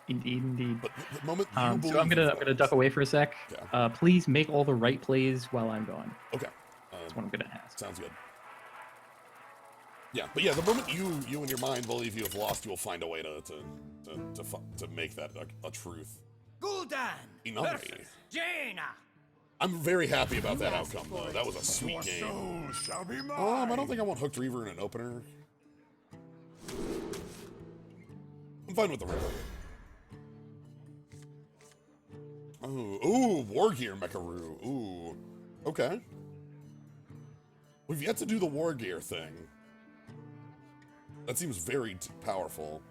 Indeed. But the moment you believe. So I'm gonna duck away for a sec. Yeah. Please make all the right plays while I'm gone. Okay. That's what I'm gonna ask. Sounds good. Yeah, but yeah, the moment you in your mind believe you have lost, you will find a way to make that a truth. Gul'dan Inari. versus Jaina. I'm very happy about that outcome, though. That was a sweet game. Soul shall be mine. I don't think I want Hooked Reaver in an opener. I'm fine with the river. Ooh, War Gear Mecharoo. Ooh, okay. We've yet to do the War Gear thing. That seems very powerful.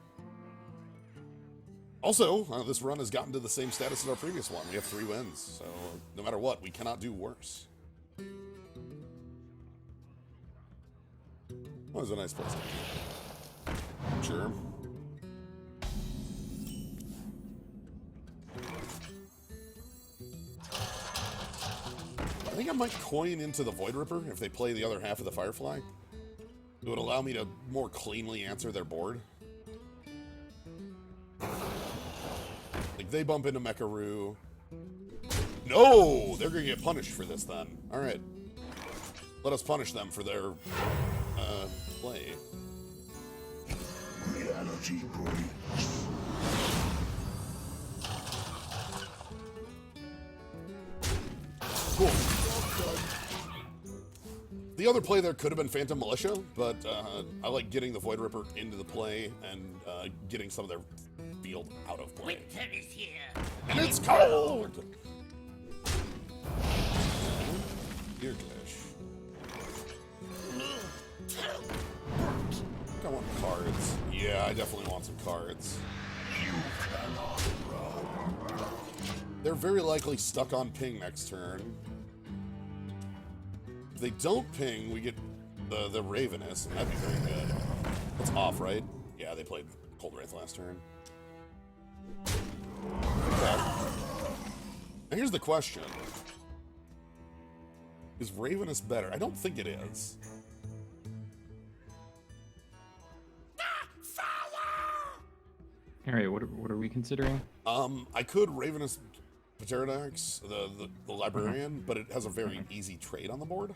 Also, this run has gotten to the same status as our previous one. We have 3 wins, so no matter what, we cannot do worse. That was a nice place. Sure. I think I might coin into the Void Ripper if they play the other half of the Firefly. It would allow me to more cleanly answer their board. Like, they bump into Mecharoo. No! They're gonna get punished for this then. Alright. Let us punish them for their, play. Reality breaks. Cool. The other play there could have been Phantom Militia, but I like getting the Void Ripper into the play and getting some of their field out of play. Winter is here. And it's cold! Dear Dish. I want cards. Yeah, I definitely want some cards. They're very likely stuck on ping next turn. If they don't ping, we get the Ravenous, and that'd be very good. That's off, right? Yeah, they played Cold Wraith last turn. Okay. Now here's the question. Is Ravenous better? I don't think it is. All right, what are we considering? I could Ravenous Pterodax, the Librarian, but it has a very easy trade on the board.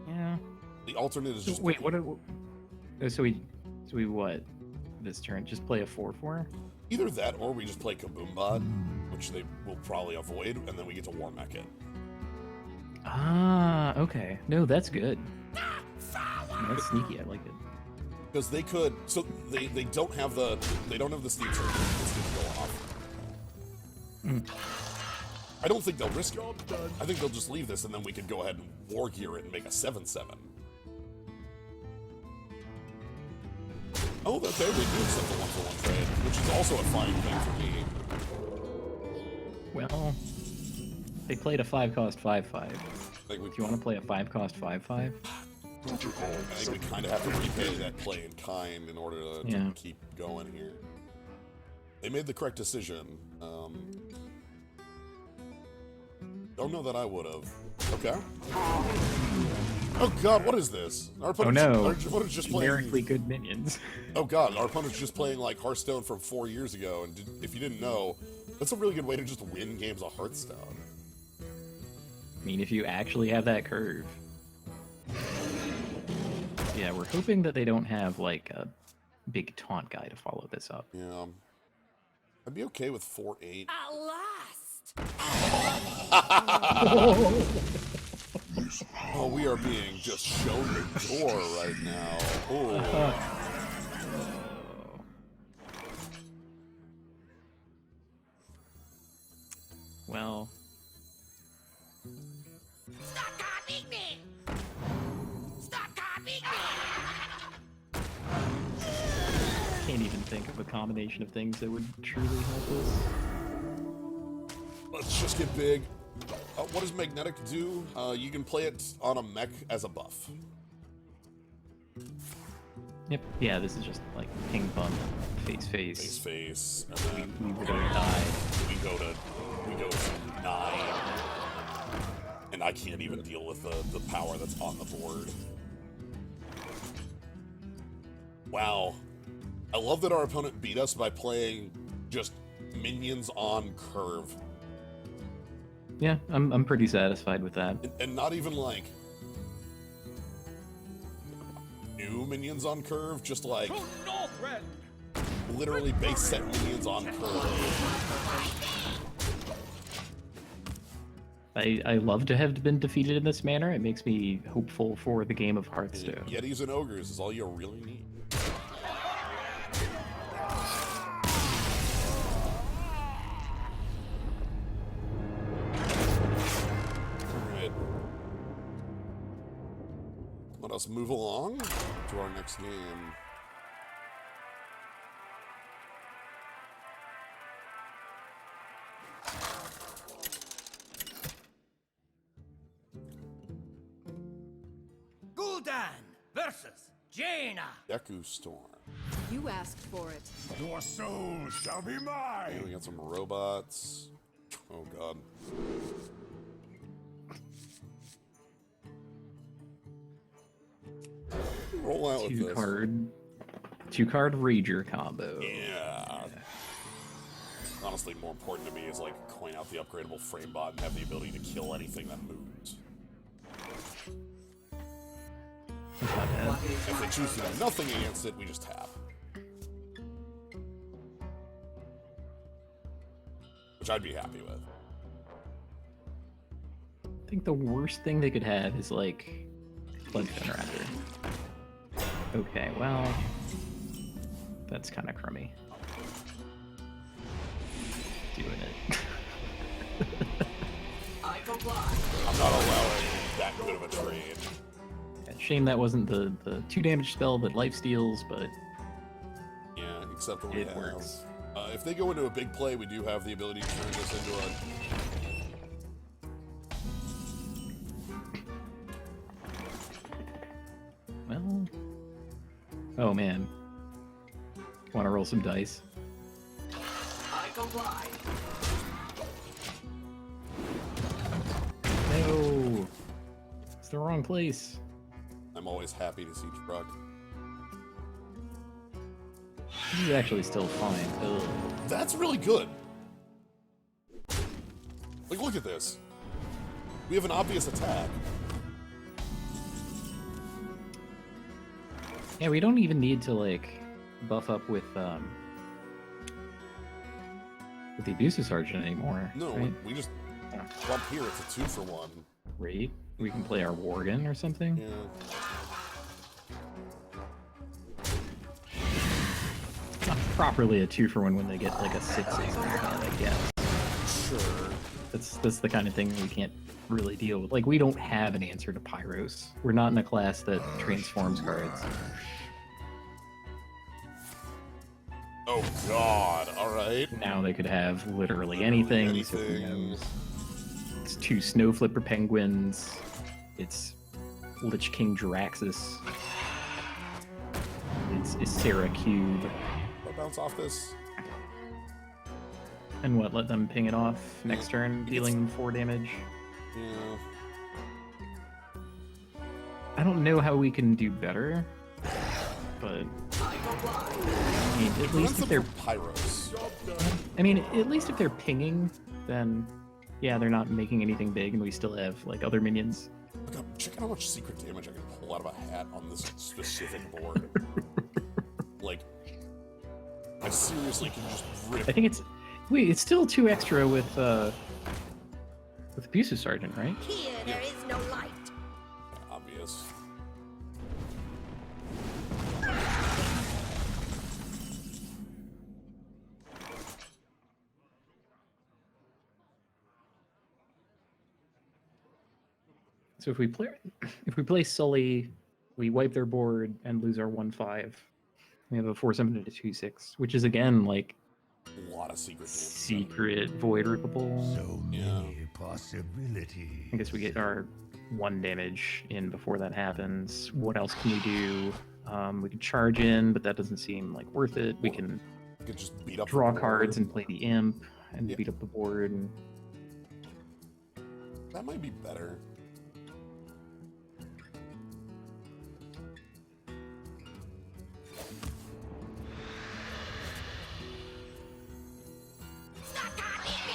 Yeah. The alternate is just... Wait, so we what? This turn, just play a 4/4? Either that, or we just play Kaboombot, which they will probably avoid, and then we get to War Mech it. Ah, okay. No, that's good. That's sneaky. I like it. Because they could... So they don't have the... They don't have the Steam Surge. It's going to go off. I don't think they'll risk it. I think they'll just leave this, and then we could go ahead and War Gear it and make a 7/7. Oh, okay, they do accept the 1-for-1 trade, which is also a fine thing for me. Well, they played a 5-cost 5/5. Like Do you want to play a 5-cost 5/5? I think we kind of have to repay that play in kind in order to keep going here. They made the correct decision. Don't know that I would have. Okay. Oh god, what is this? Our opponent's, our opponent's just playing... Numerically good minions. Oh god, our opponent's just playing like Hearthstone from 4 years ago, and if you didn't know, that's a really good way to just win games of Hearthstone. I mean, if you actually have that curve. Yeah, we're hoping that they don't have like a big taunt guy to follow this up. Yeah. I'd be okay with 4/8. At last! we are being just shown the door right now. Oh. Well. Stop copying me! Stop copying me! Can't even think of a combination of things that would truly help us. Let's just get big. What does Magnetic do? You can play it on a mech as a buff. Yep. Yeah, this is just like ping pong, face. Face, and then We would die. we go to 9, and I can't even deal with the power that's on the board. Wow, I love that our opponent beat us by playing just minions on curve, Yeah, I'm pretty satisfied with that. and not even like new minions on curve, just like literally base set minions on curve. I love to have been defeated in this manner. It makes me hopeful for the game of Hearthstone. Yetis and ogres is all you really need. Alright. Let us move along to our next game. Gul'dan versus Jaina. Deku Storm. You asked for it. Your soul shall be Okay, mine. we got some robots. Oh god. Roll out with this. Two card Rager combo. Yeah. Honestly, more important to me is like coin out the upgradable frame bot and have the ability to kill anything that moves. That's not bad. If they choose to do nothing against it, we just tap. Which I'd be happy with. I think the worst thing they could have is like Blood Generator. Okay, well, that's kind of crummy. Doing it. I comply. I'm not allowing that good of a trade. Yeah, shame that wasn't the 2 damage spell that life steals, but Yeah, except for we It have. works. If they go into a big play, we do have the ability to turn this into a. well. Oh man. Want to roll some dice? I comply. No, it's the wrong place. I'm always happy to see truck. This is actually still fine. Ugh. That's really good. Like, look at this. We have an obvious attack. Yeah, we don't even need to like buff up with the abusive sergeant anymore. No, right? we just bump here. It's a 2-for-1. Right? We can play our Worgen or something. Yeah. Not properly a 2-for-1 when they get like a 6/6 in their hand, I guess. Sure. That's the kind of thing we can't really deal with. Like, we don't have an answer to Pyros. We're not in a class that transforms cards. Oh god. All right. Now they could have literally anything. So who anything. knows? It's 2 Snow Flipper Penguins. It's Lich King Jiraxis. It's Issera Cube. I'll bounce off this. And what, let them ping it off next turn, It's- dealing them 4 damage? Yeah. I don't know how we can do better, but I comply. I mean, at least Prevents if them they're, from Pyros. at least if they're pinging, then yeah, they're not making anything big, and we still have like other minions. Look, check out how much secret damage I can pull out of a hat on this specific board. Like, I seriously can just rip. I think it's it's still 2 extra with abusive sergeant, right? Here there is no light. obvious. So if we play Sully, we wipe their board and lose our 1/5. We have a 4/7 and a 2/6, which is again like A lot of secret damage. secret void rippable. So many possibilities. I guess we get our 1 damage in before that happens. What else can we do? We can charge in, but that doesn't seem like worth it. We can You could just beat up draw the board. cards and play the imp and Yeah. beat up the board. And That might be better. Stop copying me!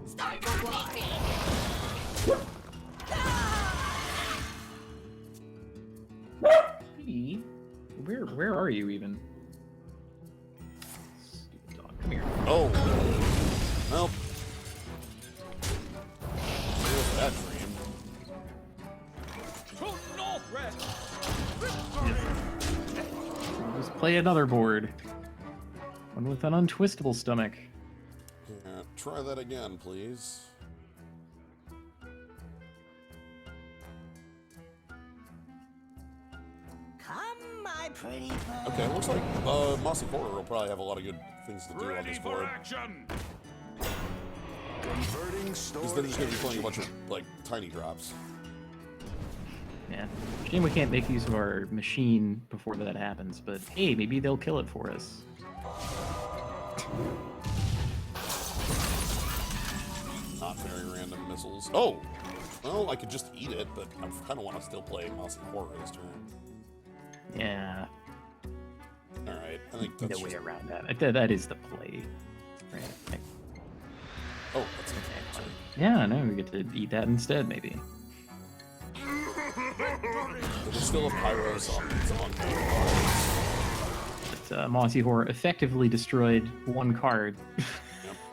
Stop copying me! Hey, where are you even? Stupid dog, come here. Oh. Well. There's that dream. We'll just play another board. One with an untwistable stomach. Yeah, try that again, please. Come, my pretty bird. Okay, looks like Mossy Horror will probably have a lot of good things to do on Ready this for board. action. Converting Because story. they're just going to be playing a bunch of, like, tiny drops. Yeah. Shame we can't make use of our machine before that happens, but hey, maybe they'll kill it for us. Not very random missiles. Oh! Well, I could just eat it, but I kind of want to still play Mossy Horror this turn. Yeah, Alright, I think that's no way just... around that. That is the play. Right. Oh, that's okay. Sorry. Yeah, no, we get to eat that instead, maybe. There's still a Pyros on But Mossy Horror effectively destroyed 1 card.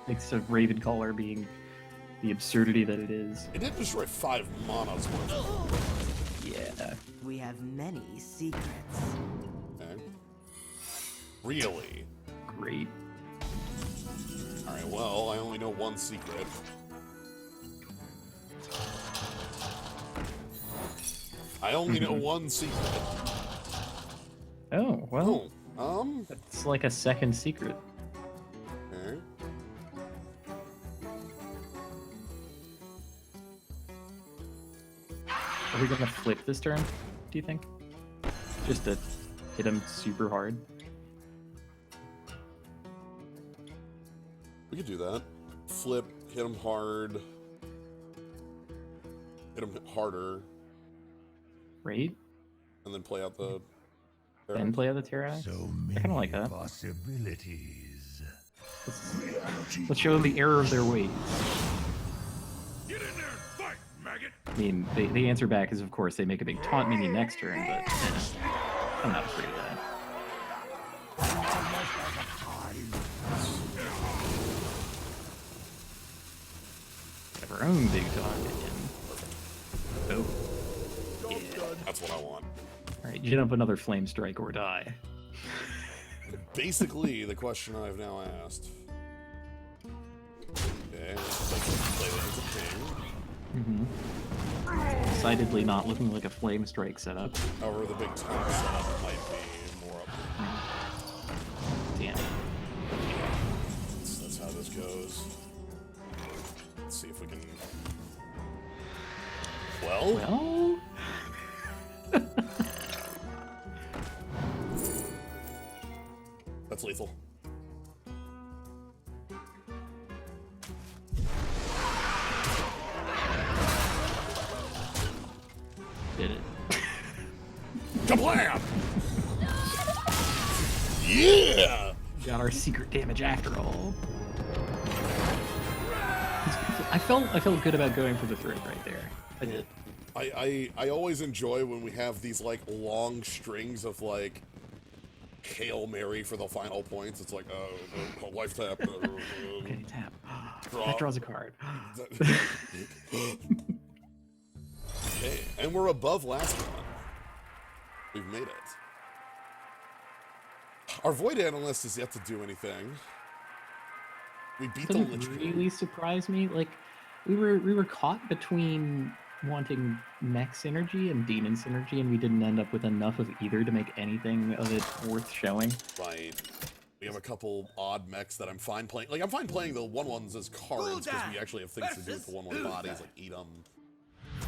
Thanks to Ravencaller being the absurdity that it is. It did destroy 5 mana's worth. Yeah. We have many secrets. Okay. Really? Great. Alright, well, I only know 1 secret. I only know 1 secret. Oh, well, Oh, it's like a second secret. okay. Are we gonna flip this turn, do you think? Just to hit him super hard? We could do that. Flip, hit him hard. Hit him harder, Right? and then play out the... Then play out the Terra? So I kinda like many that. possibilities. Let's show them the error of their ways. Get in there and fight, maggot. I mean, the answer back is, of course, they make a big taunt minion next turn, but I'm not afraid of that. Have our own big taunt minion. Oh. Yeah. That's what I want. Alright, gin up another Flame Strike or die. Basically, the question I've now asked. Okay, play that as a king. Decidedly not looking like a Flame Strike setup. However, the big tank setup might be more up. Damn. That's how this goes. Let's see if we can... Well? Well... That's lethal. Did it. Kablam! Yeah! Got our secret damage after all. I felt good about going for the threat right there. I did. I always enjoy when we have these, like, long strings of, like, Hail Mary for the final points. It's like, a life tap. Okay, tap. Draw. That draws a card. Okay, And we're above last one. We've made it. Our Void Analyst is yet to do anything. We beat the Doesn't Lich King. really surprise me. Like, we were caught between wanting mech synergy and demon synergy, and we didn't end up with enough of either to make anything of it worth showing. Right. We have a couple odd mechs that I'm fine playing. Like, I'm fine playing the 1/1s as cards because we actually have things to do with the 1/1 bodies, like eat 'em.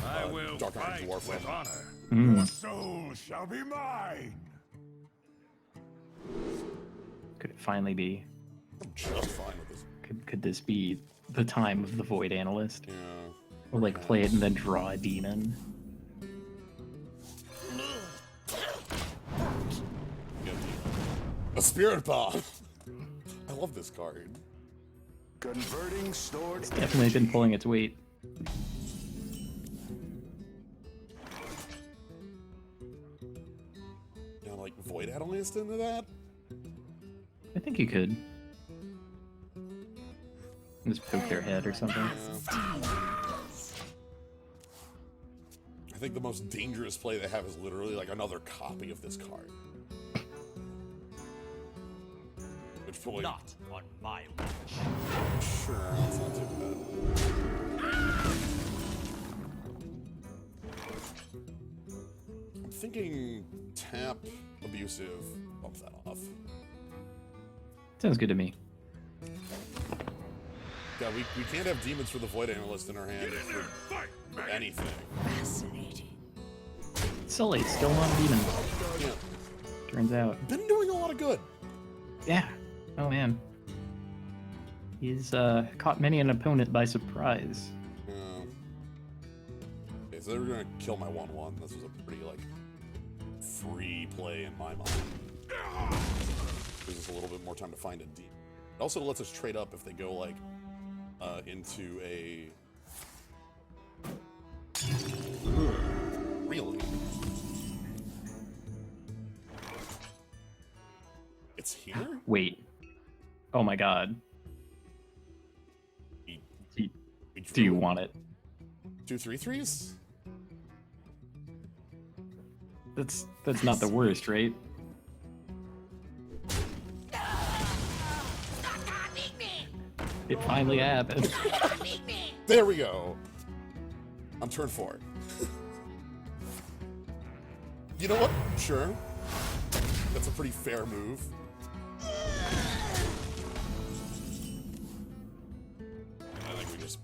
I will Dark Iron fight Dwarf with one. honor. Mm. Your soul shall be mine. Could it finally be? I'm just fine with this. Could this be the time of the Void Analyst? Yeah. Or like play it and then draw a demon? A Spirit Bomb! I love this card. Converting stored. It's definitely been pulling its weight. Now, like, Void Analyst into that? I think you could. Just poke their head or something. I think the most dangerous play they have is literally like another copy of this card. Which probably Not on my watch. sure, that's not too bad. I'm thinking tap abusive, bump that off. Sounds good to me. Yeah, we can't have demons for the Void Analyst in our hand for anything. Fascinating. Sully's still not a demon, Yeah. turns out. Been doing a lot of good. Yeah. Oh man. He's caught many an opponent by surprise. Yeah. Okay, so they were gonna kill my 1/1. This was a pretty like free play in my mind. Gives us a little bit more time to find a demon. It also lets us trade up if they go like into a really. It's here? Wait. Oh my god. We Do you want it? 2 3/3s? That's not the worst, right? It finally happened. There we go. On turn 4. You know what? Sure. That's a pretty fair move. I think we just...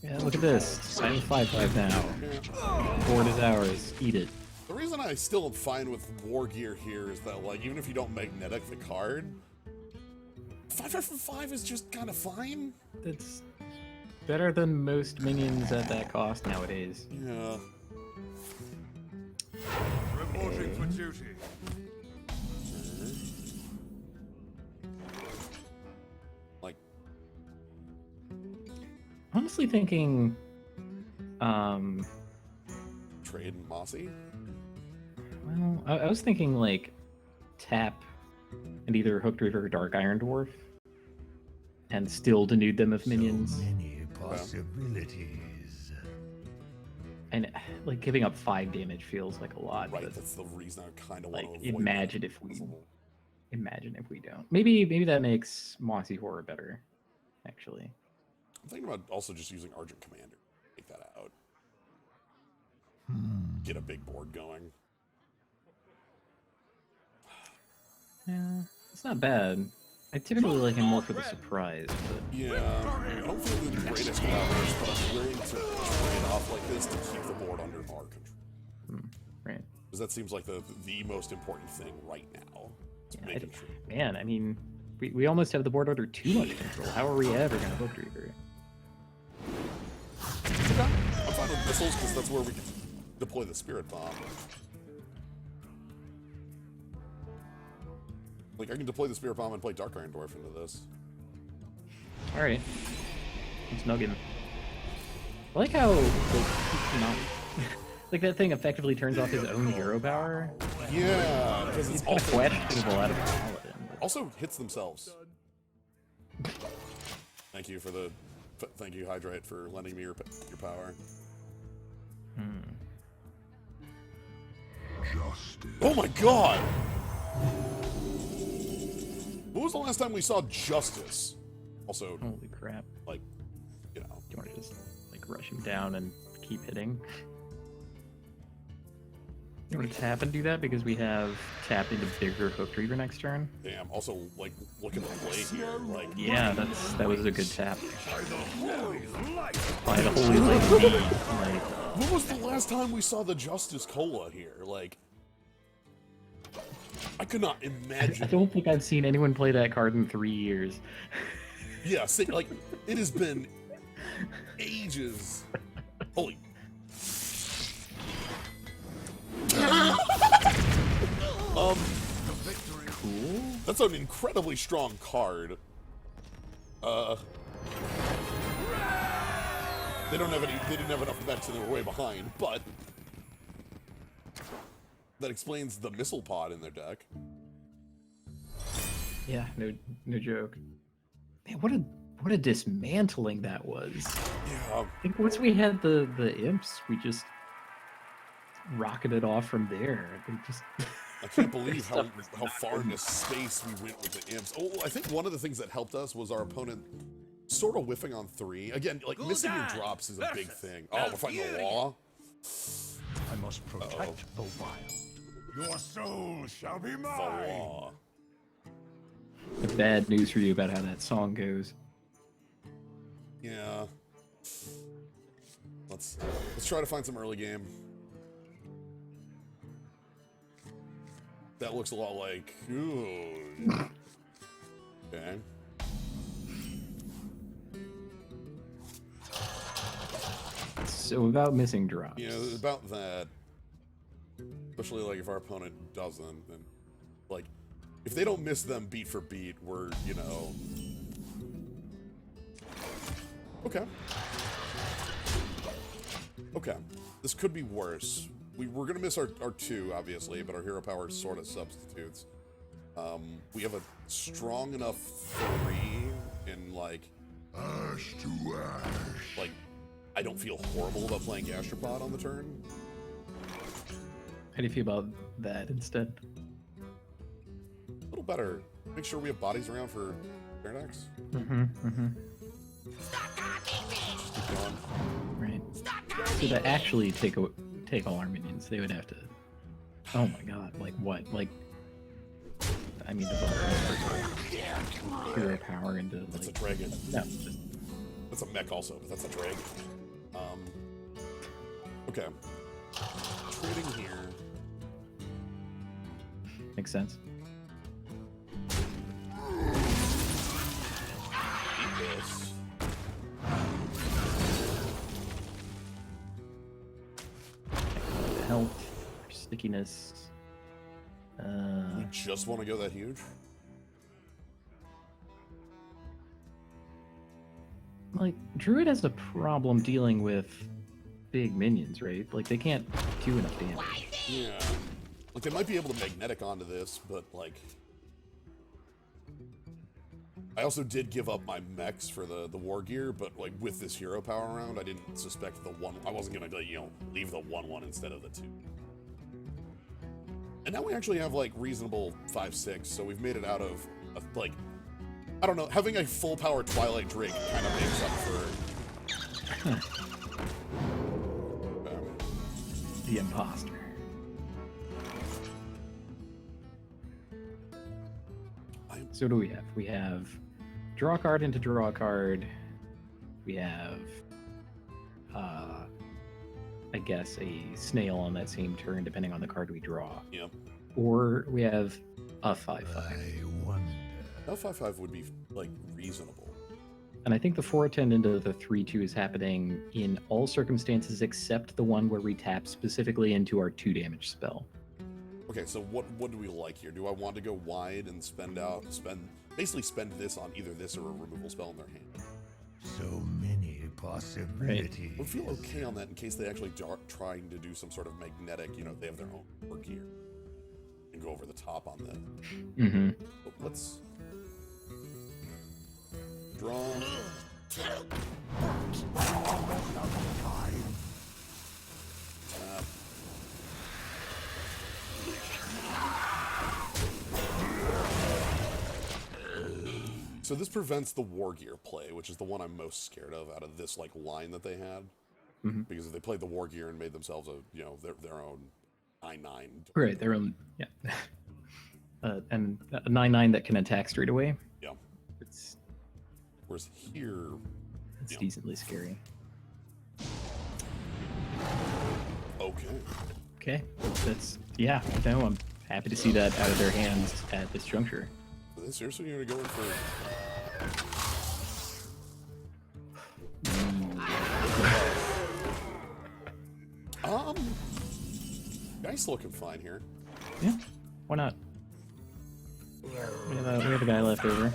Yeah, look at this. I'm 5/5 now. Board is ours. Eat it. The reason I still am fine with War Gear here is that, like, even if you don't magnetic the card, 5/5 is just kind of fine. That's better than most minions at that cost nowadays. Yeah. Reporting for duty. Like, Honestly thinking, trade Mossy? well, I was thinking like tap and either Hooked River or Dark Iron Dwarf and still denude them of minions. So many possibilities. And like giving up 5 damage feels like a lot. Right, But, that's the reason I kind of like want to avoid imagine that. if we don't. Maybe that makes Mossy Horror better, actually. I'm thinking about also just using Argent Commander. Take that out. Get a big board going. Yeah, it's not bad. I typically like him more for the surprise, but Yeah, I don't feel the greatest powers, but I'm willing to trade off like this to keep the board under our control. right. Because that seems like the most important thing right now. Is Yeah, making sure. Man, I mean, we almost have the board under too much control. How are we ever going to Hooked Reaver? Okay. I'm fine with missiles because that's where we can deploy the Spirit Bomb. Like, I can deploy the Spirit Bomb and play Dark Iron Dwarf into this. Alright. Let's nug him. I like how, like, not, like that thing effectively turns off his own hero power. Yeah, because it's It's kind of also, questionable out of the Paladin. also hits themselves. Thank you for the... Thank you, Hydrate, for lending me your power. Oh my god! When was the last time we saw Justice? Also, Holy crap. like, you know. Do you want to just, like, rush him down and keep hitting? You want to tap and do that because we have tapped into bigger Hook Reaver next turn? Damn, also, like, look at the play here. Like, Yeah, that was a good tap. By the Holy Lady. Like, when was the last time we saw the Justice Cola here? Like, I could not imagine. I don't think I've seen anyone play that card in 3 years. Yeah, see, like, it has been ages. Holy. Cool. That's an incredibly strong card. They didn't have enough mechs and they were way behind, but that explains the missile pod in their deck. Yeah, no joke. Man, what a dismantling that was. Yeah. I think once we had the imps, we just rocketed off from there. They just I can't believe how far into space we went with the imps. Oh, I think one of the things that helped us was our opponent sort of whiffing on 3. Again, like, missing your drops is a big thing. Oh, we're fighting the law? I must protect the wild. Your soul shall be The mine. law. bad news for you about how that song goes. Yeah. Let's try to find some early game. That looks a lot like. Ooh. Okay. So about missing drops. Yeah, about that. Especially like if our opponent doesn't, and like if they don't miss them beat for beat, we're, you know. Okay. Okay. This could be worse. We're gonna miss our 2, obviously, but our hero power sort of substitutes. We have a strong enough 3 in like Ash to ash. like I don't feel horrible about playing Gastropod on the turn. How do you feel about that instead? A little better. Make sure we have bodies around for Paradox. Keep going. Right. So to actually take all our minions, they would have to. Oh my god! Like what? Like, I mean, hero power into like. That's a dragon. No, just That's a mech also, but that's a drag. Okay. Trading here. makes sense. Eat this. Health, stickiness. We just want to go that huge? Like, Druid has a problem dealing with big minions, right? Like, they can't do enough damage. Yeah. Like, they might be able to magnetic onto this, but, like... I also did give up my mechs for the war gear, but, like, with this hero power around, I didn't suspect the 1... I wasn't gonna, you know, leave the 1/1 instead of the 2. And now we actually have, like, reasonable 5/6, so we've made it out of, like... I don't know, having a full power Twilight Drake kind of makes up for... The imposter. So what do we have? We have draw a card into draw a card. We have, I guess, a snail on that same turn, depending on the card we draw. Yep. Or we have a 5/5. I wonder. That 5/5 would be, like, reasonable. And I think the 4/10 into the 3/2 is happening in all circumstances except the one where we tap specifically into our 2 damage spell. Okay, so what do we like here? Do I want to go wide and basically spend this on either this or a removal spell in their hand? So many possibilities. I would feel okay on that in case they actually are trying to do some sort of magnetic, you know, they have their own work gear. And go over the top on that. Mm-hmm. But let's draw. Tap. So this prevents the War Gear play, which is the one I'm most scared of out of this like line that they had. Because if they played the War Gear and made themselves a their own 9/9. Right, their own and a 9/9 that can attack straight away. Yeah. It's Whereas here, decently scary. okay. Okay, no, I'm happy to see that out of their hands at this juncture. Are they seriously going to go in for? Guy's looking fine here. Yeah, why not? We have a guy left over.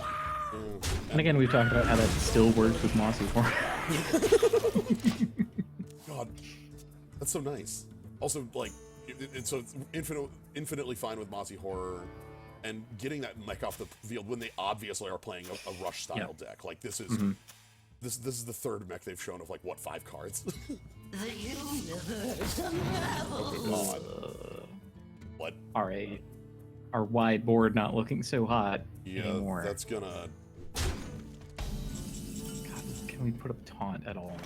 And again, we've talked about how that still works with Mossy Horror. God, that's so nice. Also, like, it's infinitely fine with Mossy Horror, and getting that mech off the field when they obviously are playing a rush style deck. Like this is this is the third mech they've shown of like what 5 cards. The universe unravels. What? Our wide board not looking so hot anymore. That's gonna. God, can we put up taunt at all?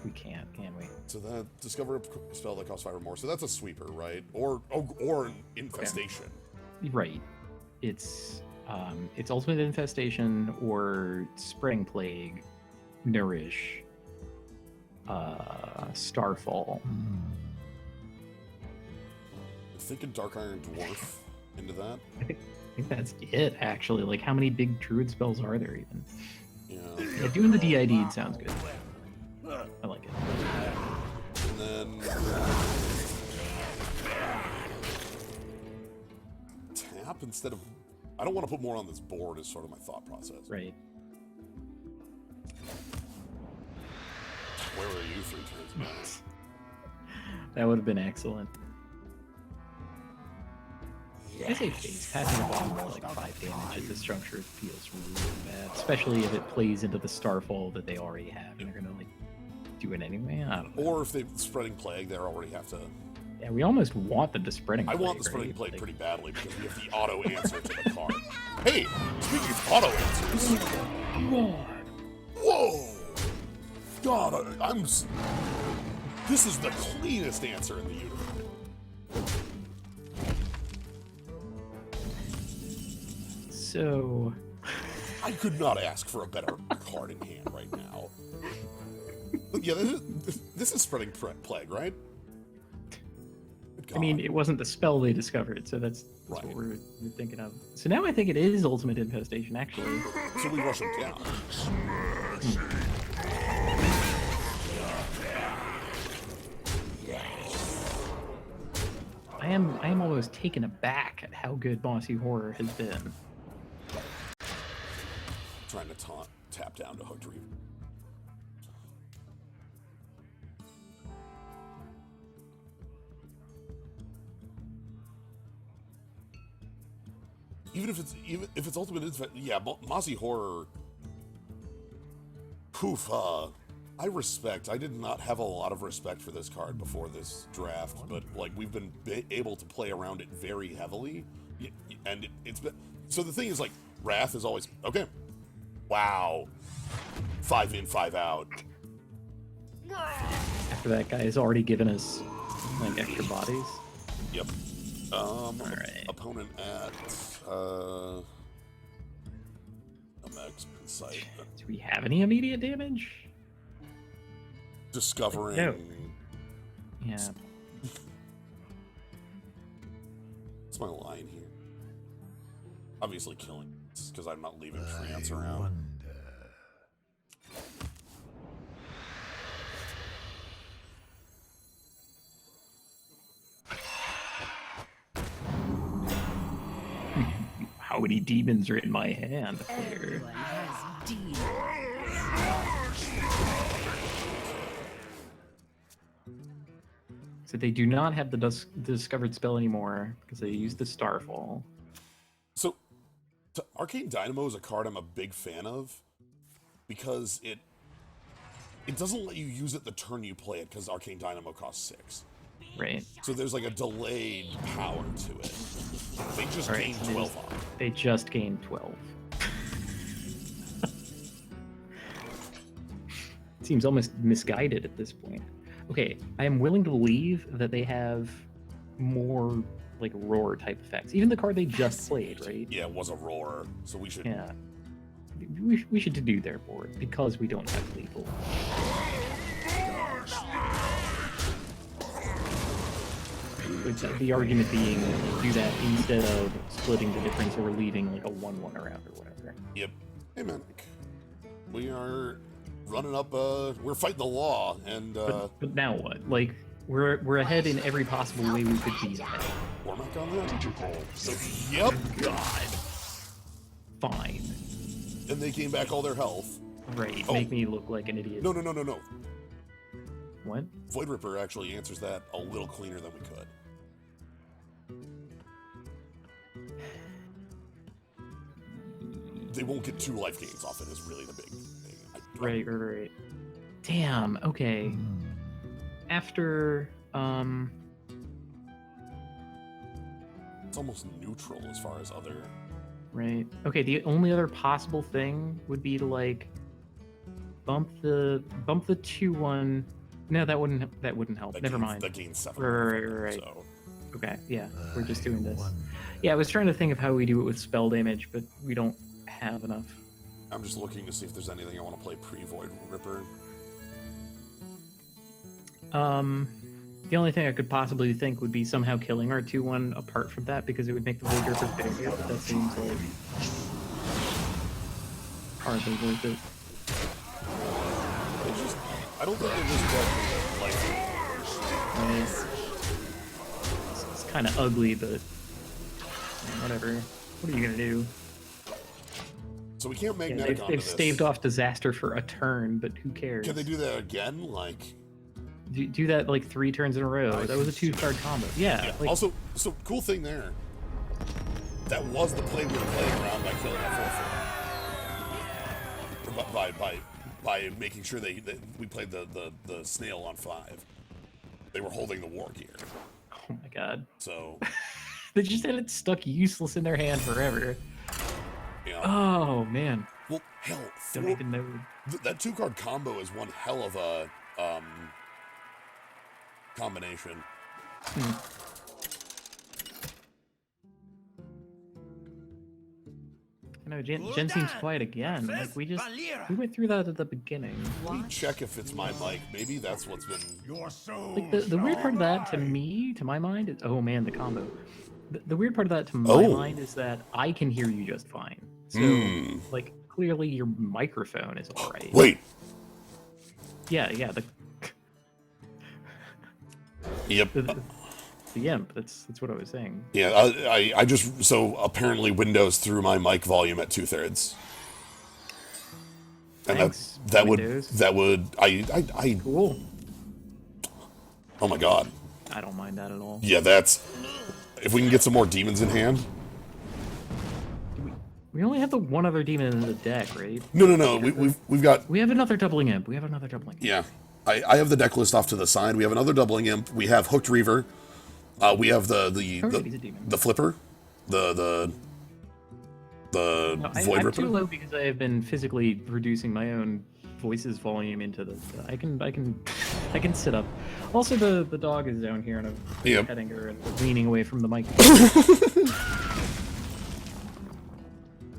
We can't, can we? So that discover a spell that costs 5 or more. So that's a sweeper, right? Or an infestation. Right. It's ultimate infestation or spreading plague, nourish, starfall. I'm thinking Dark Iron Dwarf into that. I think that's it actually. Like, how many big druid spells are there even? Yeah. Doing the DID sounds good. I like it. And then tap instead of. I don't want to put more on this board. Is sort of my thought process. Right. Where were you 3 turns ago? That would have been excellent. I say phase passing the ball for like 5 damage at this juncture feels really bad, especially if it plays into the starfall that they already have, and they're gonna like do it anyway. I don't know. Or if they're spreading plague, they already have to. Yeah, we almost want them to spreading. I want the spreading plague pretty badly because we have the auto answer to the card. Hey, speaking of auto answers. Whoa! God, this is the cleanest answer in the universe. So, I could not ask for a better card in hand right now. Yeah, this is spreading plague, right? I mean, it wasn't the spell they discovered, so that's Right. what we're thinking of. So now I think it is ultimate infestation, actually. So we rush him down. I am almost taken aback at how good Mossy Horror has been. Trying to tap down to Hooked Reaver. Even if it's ultimate infect, yeah, Mossy Horror. Poof. I did not have a lot of respect for this card before this draft, but like we've been able to play around it very heavily, and it's been. So the thing is, like, Wrath is always okay. Wow, 5 in, 5 out. After that guy has already given us like extra bodies. Yep. Alright. Opponent at a max insight. Do we have any immediate damage? Discovering. No. Yeah. What's my line here? Obviously killing, because I'm not leaving France around. How many demons are in my hand? Player. Everyone has demons. So they do not have the discovered spell anymore because they used the Starfall. So, Arcane Dynamo is a card I'm a big fan of because it doesn't let you use it the turn you play it because Arcane Dynamo costs 6. Right. So there's like a delayed power to it. They just gained 12 on it. They just gained 12. seems almost misguided at this point. Okay, I am willing to believe that they have more like roar type effects. Even the card they just played, right? Yeah, it was a roar, so we should. Yeah. We should do their board because we don't have lethal. With the argument being do that instead of splitting the difference or leaving like a 1-1 around or whatever. Yep. Hey, man. We are running up. We're fighting the law, and But now what? Like we're ahead in every possible way we could be ahead. Cormac on that. So, yep. God. Fine. And they came back all their health. Right. Oh. Make me look like an idiot. No. What? Void Ripper actually answers that a little cleaner than we could. They won't get 2 life gains off it is really the big thing. Right. Damn, okay. After, It's almost neutral as far as other... right. Okay, the only other possible thing would be to, like, bump the 2-1. No, that wouldn't help. Never mind. That gains 7. Right. So. Okay, yeah, we're just doing this. Yeah, I was trying to think of how we do it with spell damage, but we don't have enough. I'm just looking to see if there's anything I want to play pre-Void Ripper. The only thing I could possibly think would be somehow killing our 2-1 apart from that, because it would make the Void Ripper bigger, but that seems like hardly worth it. I don't think they're just like... It's kind of ugly, but whatever. What are you gonna do? So we can't magnetic they've onto this. staved off disaster for a turn, but who cares? Can they do that again? Like... Do that like 3 turns in a row. That was a 2-card combo. Yeah. Like, also, so cool thing there. That was the play we were playing around by killing that 4/4. By making sure that we played the snail on 5. They were holding the war gear. oh my god. So... They just had it stuck useless in their hand forever. Yeah. Oh man. Well, hell, Don't even know. that 2-card combo is one hell of a combination. I know Jen seems quiet again. Like we went through that at the beginning. Let me check if it's my mic. Maybe that's what's been... Your soul Like the weird part of that to my mind is, oh man, the combo. The weird part of that to my Oh. mind is that I can hear you just fine. So like clearly your microphone is all right. Wait. Yeah. Yep. The imp. That's what I was saying. Yeah, I just... So apparently Windows threw my mic volume at 2/3. And Thanks, that Windows. would... I... Cool. Oh my god. I don't mind that at all. Yeah, that's... If we can get some more demons in hand... We only have the one other demon in the deck, right? No. We've got... We have another doubling imp. Yeah. I have the deck list off to the side. We have another doubling imp. We have Hooked Reaver. We have the he's a demon. Flipper. The No, Void I'm Ripper. too low because I have been physically reducing my own voice's volume into the. I can sit up. Also, the dog is down here and I'm Yep. petting her and leaning away from the mic.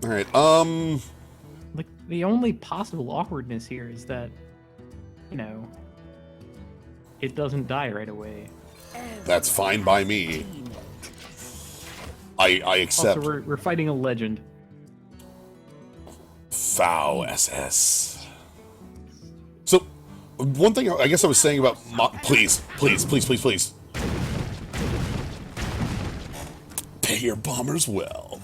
All right. Like the only possible awkwardness here is that, you know, it doesn't die right away. That's fine by me. I accept. Also, we're fighting a legend. Foul SS. So, one thing I guess I was saying about... Please. Pay your bombers well.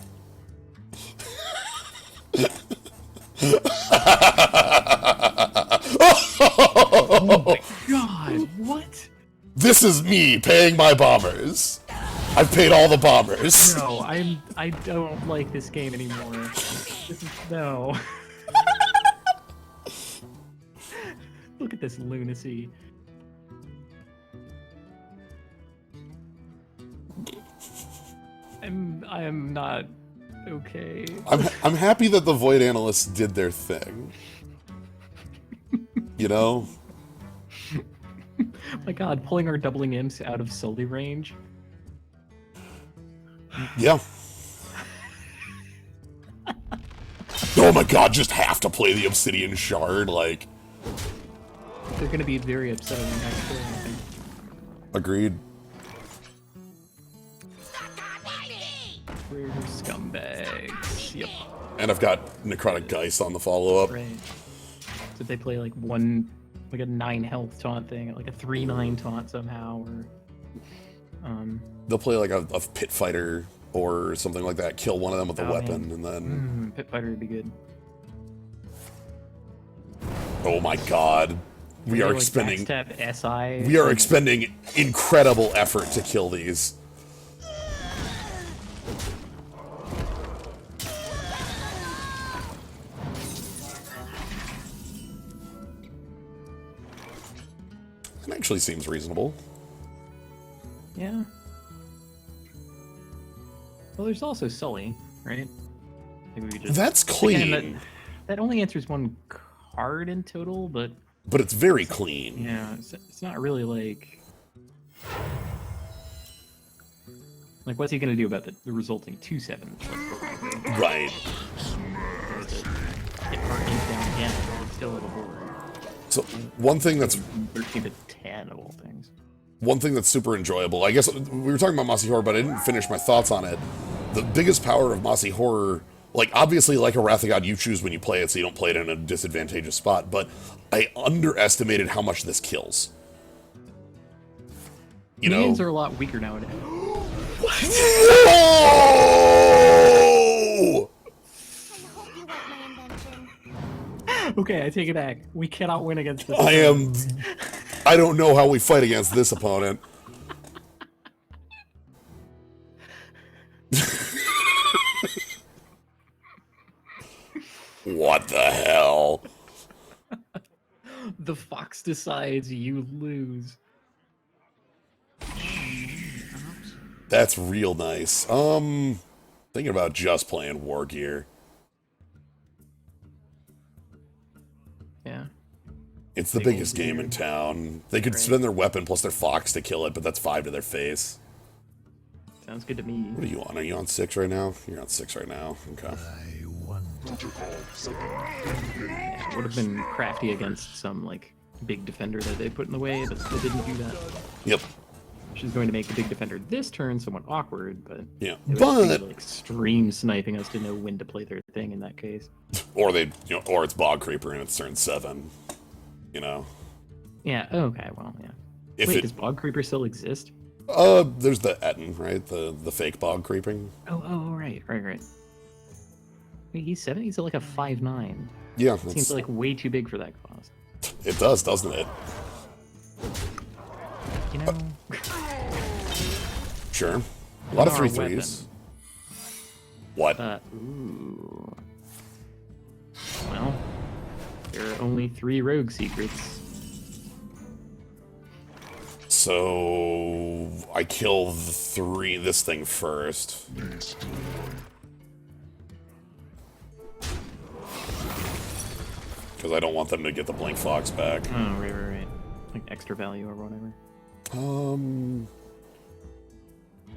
Oh my god, what? This is me paying my bombers. I've paid all the bombers. No, I don't like this game anymore. No. Look at this lunacy. I am not okay. I'm happy that the Void Analysts did their thing. You know? My god, pulling our doubling imps out of Sully range. Yeah. Oh my god, just have to play the Obsidian Shard, like... They're gonna be very upset when I think. Agreed. We're scumbags. Yep. And I've got Necrotic Geist on the follow-up. Right. So they play like like a 9 health taunt thing, like a 3/9 taunt somehow, or They'll play like a Pit Fighter or something like that, kill one of them with a weapon, man. and then... Pit Fighter would be good. Oh my god. We are Like expending... backstab SI. We are expending incredible effort to kill these. It actually seems reasonable. Yeah. Well, there's also Sully, right? Maybe we just... That's Again, clean. that only answers one card in total, but But it's very clean. yeah, it's not really like... Like, what's he gonna do about the resulting 2/7? Right. Get our ink down again, it's still at a board. So one thing that's 13 to 10 of all things. one thing that's super enjoyable, I guess we were talking about Mossy Horror, but I didn't finish my thoughts on it. The biggest power of Mossy Horror, like obviously like a Wrath of God, you choose when you play it, so you don't play it in a disadvantageous spot, but I underestimated how much this kills. You know? Minions are a lot weaker nowadays. Whoa! Okay, I take it back. We cannot win against this. I don't know how we fight against this opponent. What the hell? The fox decides, you lose. That's real nice. Thinking about just playing War Gear. Yeah. It's the biggest game in town. They could spend their weapon plus their fox to kill it, but that's 5 to their face. Sounds good to me. What are you on? Are you on 6 right now? You're on 6 right now. Okay. Yeah, would have been crafty against some like big defender that they put in the way, but they didn't do that. Yep. Which is going to make the big defender this turn somewhat awkward, but Yeah. it would be like stream sniping us to know when to play their thing in that case. Or they, or it's Bog Creeper and it's turn 7. You know. Yeah. Okay. Well, yeah. If Wait, it, does Bog Creeper still exist? there's the Etten, right? The fake Bog Creeping. Oh, right. Wait, he's 7. He's like a 5/9. Yeah. Seems like way too big for that cost. It does, doesn't it? You know. Sure. A lot of Our 3/3s. What? Ooh. Well, there are only 3 rogue secrets. So I kill this thing first. Because I don't want them to get the Blink Fox back. Oh, right. Like extra value or whatever.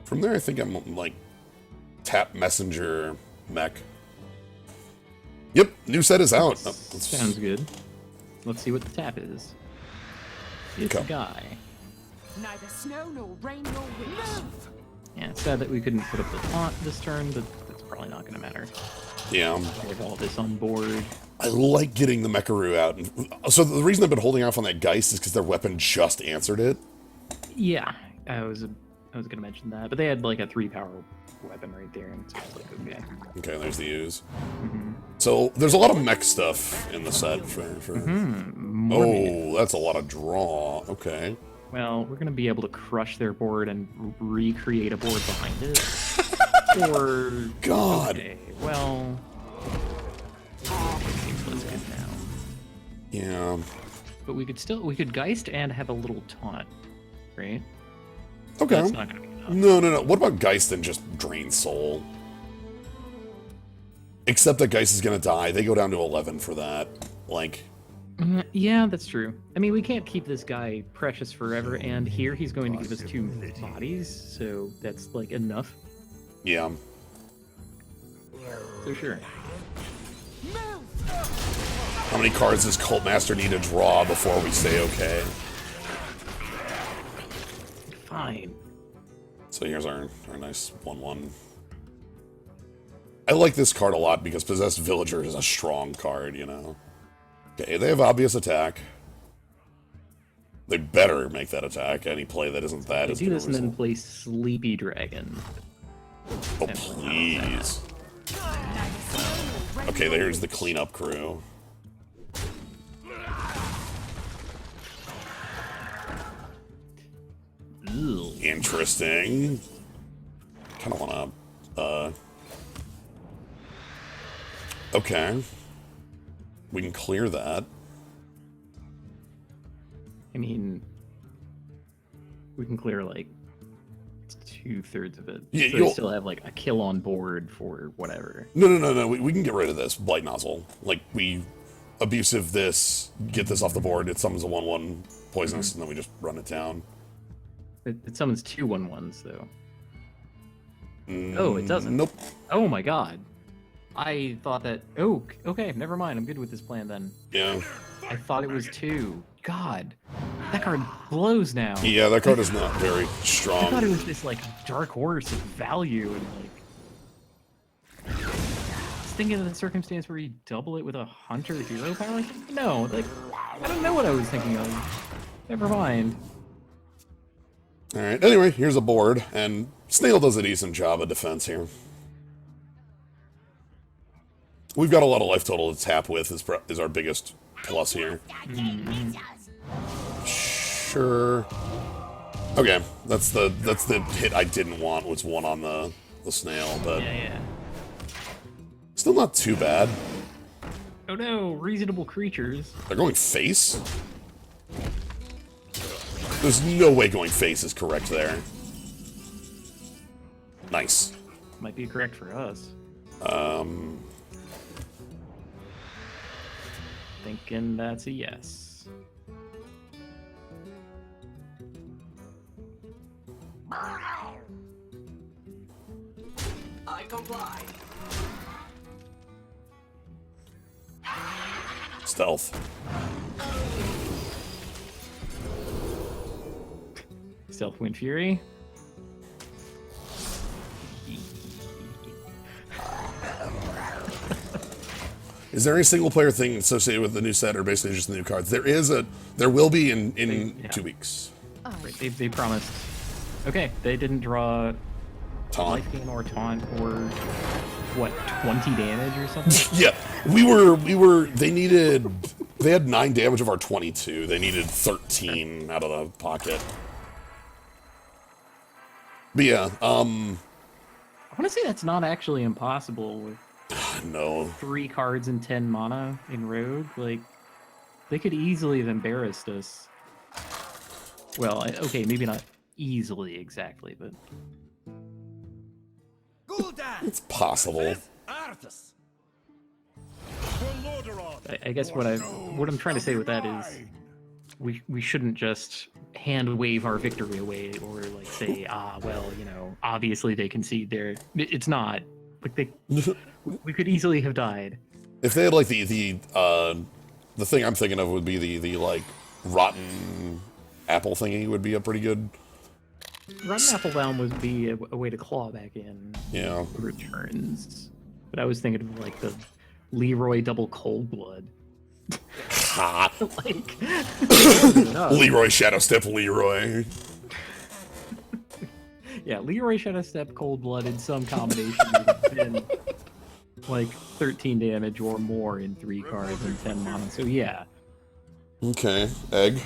From there I think I'm like tap messenger mech. Yep, new set is out. Sounds good. Let's see what the tap is. It's a guy. Neither snow nor rain nor wind. Yeah, it's sad that we couldn't put up the taunt this turn, but that's probably not going to matter. Yeah. With all this on board. I like getting the Mecharoo out. So the reason I've been holding off on that Geist is because their weapon just answered it. Yeah, I was gonna mention that, but they had like a 3-power weapon right there, and it's like okay. Okay, there's the use. So there's a lot of mech stuff in the set for. Oh, that's a lot of draw. Okay. Well, we're gonna be able to crush their board and recreate a board behind it. Or God. Okay, well, it seems less good now. Yeah. But we could Geist and have a little taunt, right? Okay. That's not gonna be enough. No. What about Geist and just Drain Soul? Except that Geist is gonna die. They go down to 11 for that. Like, Yeah, that's true. I mean, we can't keep this guy precious forever, and here he's going to give us 2 bodies, so that's like enough. Yeah. So sure. How many cards does Cult Master need to draw before we say okay? Fine. So here's our nice 1/1. I like this card a lot because Possessed Villager is a strong card, you know. Okay, they have obvious attack. They better make that attack. Any play that isn't that They is do gonna this and then result. play Sleepy Dragon. Oh, please. Okay, there's the cleanup crew. Ew. Interesting. Kind of want to, okay. We can clear that. I mean, we can clear like 2/3 of it. Yeah, so you'll- we still have like a kill on board for whatever. No. We can get rid of this Blight Nozzle. Like, we abusive this, get this off the board. It summons a 1/1 poisonous, and then we just run it down. It summons 2 1/1s though. Oh, it doesn't. Nope. Oh my god. I thought that. Oh, okay. Never mind. I'm good with this plan then. Yeah. I thought it was 2. God, that card blows now. Yeah, that card is not very I thought it strong. was this like dark horse of value and like. I was thinking of the circumstance where you double it with a hunter hero power. No, like I don't know what I was thinking of. Never mind. Alright, anyway, here's a board, and Snail does a decent job of defense here. We've got a lot of life total to tap with, is our biggest plus here. Sure. Okay, that's the hit I didn't want, was 1 on the snail, but Yeah. still not too bad. Oh no, reasonable creatures. They're going face? There's no way going face is correct there. Nice. Might be correct for us. Thinking that's a yes. I comply. Stealth. Stealth Wind Fury. Is there any single player thing associated with the new set, or basically just the new cards? There will be in Yeah. 2 weeks. Right, they promised. Okay, they didn't draw Taunt. life gain or taunt or what 20 damage or something. Yeah, they had 9 damage of our 22. They needed 13 out of the pocket. But yeah, I want to say that's not actually impossible with no. 3 cards and 10 mana in Rogue. Like, they could easily have embarrassed us. Well, okay, maybe not easily exactly, but It's possible. Arthas. I guess what I'm trying to say with that is we shouldn't just hand wave our victory away or like say, well, you know, obviously they concede there. It's not like we could easily have died. If they had like the thing I'm thinking of would be the like rotten apple thingy would be a pretty good. Rotten Apple Down would be a way to claw back in Yeah. returns. But I was thinking of like the Leroy double cold blood. Ha! Like Leroy Shadow Step Leroy. yeah, Leroy Shadow Step cold blood in some combination would have been like 13 damage or more in 3 cards and 10 mana. So yeah, Okay, egg.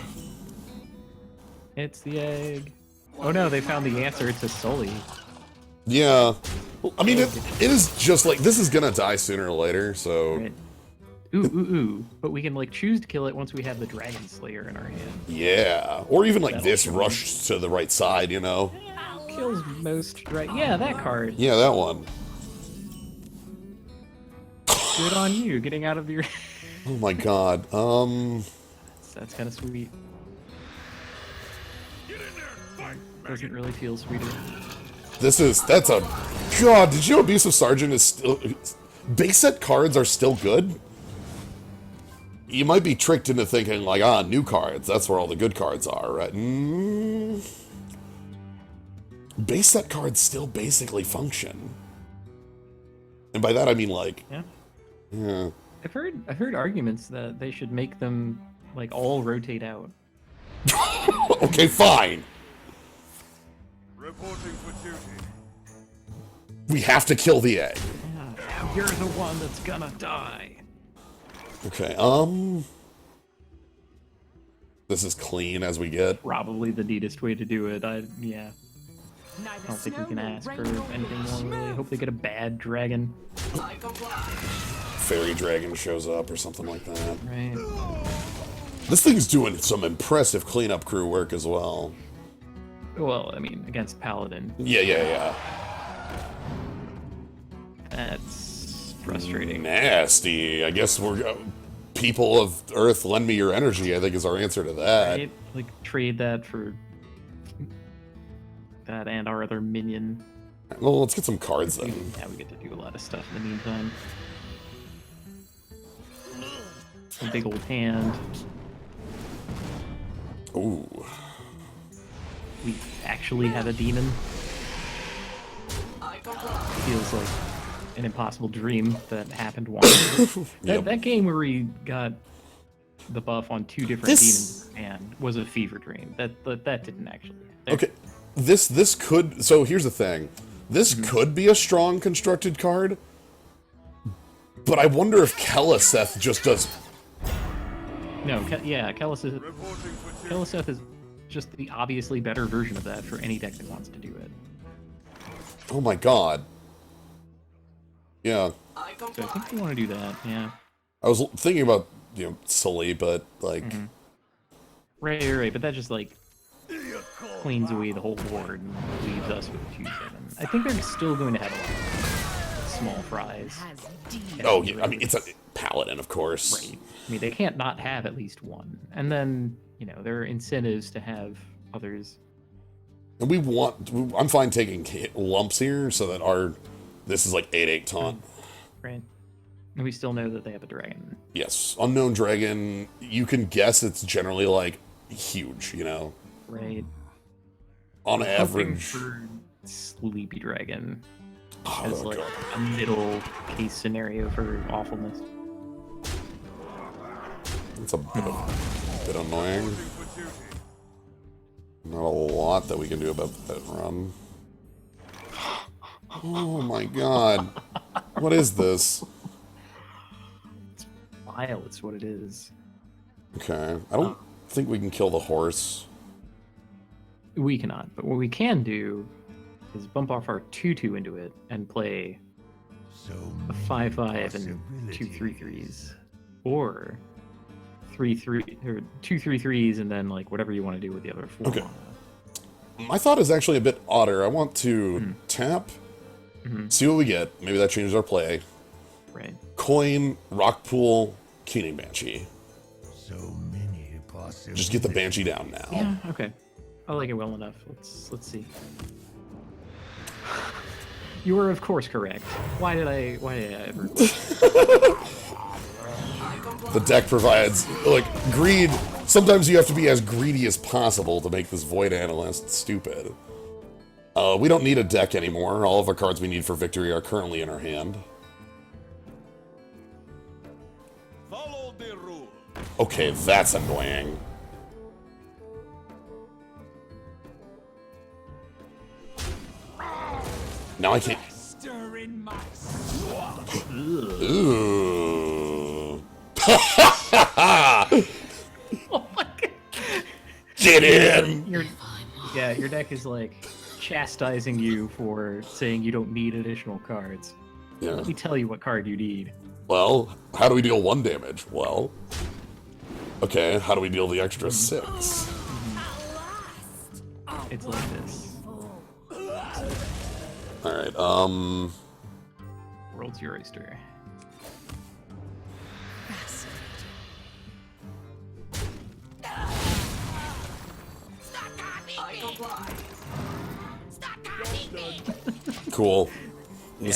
it's the egg. Oh no, they found the answer to Sully. Yeah. I mean, it is just like, this is gonna die sooner or later, so Right. Ooh. But we can like choose to kill it once we have the Dragon Slayer in our hand. yeah. Or even like That'll this kill rush to the right side, you know? Kills most dragon. Yeah, that card. Yeah, that one. Good on you, getting out of your Oh my god. That's kind of sweet. Get in there and fight, Doesn't really feel sweeter. That's a... God, did you know Abusive Sergeant is still... Base set cards are still good? You might be tricked into thinking, like, new cards. That's where all the good cards are, right? Base set cards still basically function. And by that I mean, like... Yeah. I've heard arguments that they should make them, like, all rotate out. Okay, fine. Reporting for duty. We have to kill the egg. Yeah, now you're the one that's gonna die. Okay, this is clean as we get. Probably the neatest way to do it. Yeah. Neither I don't think we snow can nor ask for rain nor anything wind. more, really. I hope they get a bad dragon. Fairy Dragon shows up or something like that. Right. This thing's doing some impressive cleanup crew work as well. Well, I mean, against Paladin. Yeah. That's frustrating. Nasty. I guess we're... people of Earth, lend me your energy, I think is our answer to that. Right? Like, trade that for... that and our other minion. Well, let's get some cards then. Yeah, we get to do a lot of stuff in the meantime. A big old hand. Ooh. We actually have a demon. Feels like an impossible dream that happened once. That game where we got the buff on 2 different demons and was a fever dream. That didn't actually happen. Okay, this could... So here's the thing. This could be a strong constructed card, but I wonder if Keliseth just does... No, Keliseth is just the obviously better version of that for any deck that wants to do it. Oh my god. Yeah. So I think we want to do that, yeah. I was thinking about, Sully, but, like... Right, but that just, like, cleans away the whole board and leaves us with 2/7. I think they're still going to have a lot of small fries. Oh, yeah, I mean, it's a Paladin, of course. Right. I mean, they can't not have at least one. And then, there are incentives to have others. And I'm fine taking lumps here so that this is like 8/8 taunt. Right. And we still know that they have a dragon. Yes. Unknown dragon, you can guess it's generally, like, huge, Right. On Hoping average. for Sleepy Dragon Oh, as, like, God. a middle case scenario for awfulness. It's a bit annoying. Not a lot that we can do about that run. Oh my god. What is this? It's vile, it's what it is. Okay. I don't think we can kill the horse. We cannot, but what we can do is bump off our 2/2 into it and play a 5/5 and 2 3/3s. Or 3/3 or 2 3/3s and then, like, whatever you want to do with the other 4. Okay. My thought is actually a bit odder. I want to tap, see what we get. Maybe that changes our play. Right. Coin, Rock Pool, Keening Banshee. So many possibilities. Just get the Banshee down now. Yeah, okay. I like it well enough. Let's see. You were, of course, correct. Why did I ever... The deck provides, like, greed. Sometimes you have to be as greedy as possible to make this Void Analyst stupid. We don't need a deck anymore. All of our cards we need for victory are currently in our hand. Follow the rule. Okay, that's annoying. Now I can't... Stir in my Ooh. Oh my god. Get in! Your deck is, like, chastising you for saying you don't need additional cards. Yeah. Let me tell you what card you need. Well, how do we deal 1 damage? Well... Okay, how do we deal the extra 6? It's like this. Alright, World's your oyster. Cool. Yeah,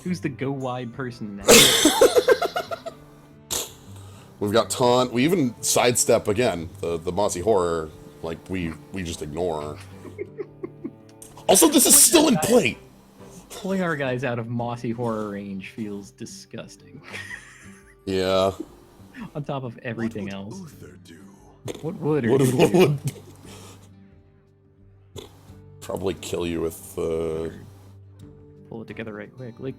who's the go wide person now? We've got taunt. We even sidestep again the Mossy Horror. Like we just ignore. Also, this is still in play. Pulling our guys out of Mossy Horror range feels disgusting. Yeah. On top of everything else. Uther do? What would? What would probably kill you with Pull it together right quick. Like,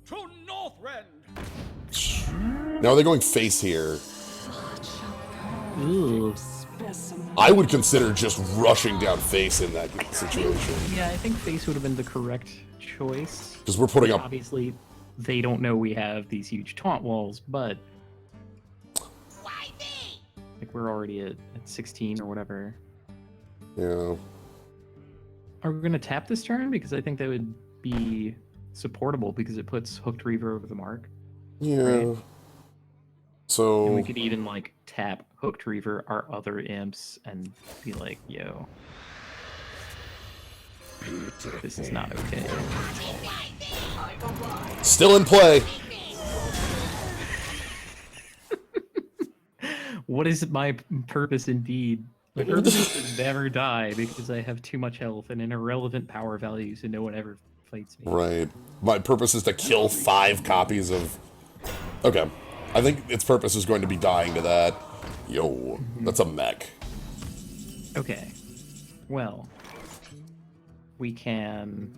To Northrend! Now they're going face here. ooh. I would consider just rushing down face in that situation. Yeah, I think face would have been the correct choice. Because we're putting up. Obviously, they don't know we have these huge taunt walls, but like we're already at 16 or whatever. Yeah. Are we gonna tap this turn? Because I think that would be supportable because it puts Hooked Reaver over the mark. Yeah. Right. So. And we could even like tap Hooked Reaver our other imps and be like, yo, this is not okay. Still in play. What is my purpose indeed? My purpose is to never die because I have too much health and an irrelevant power value, so no one ever fights me. Right. My purpose is to kill 5 copies of. Okay. I think its purpose is going to be dying to that. Yo, that's a mech. Okay. Well, we can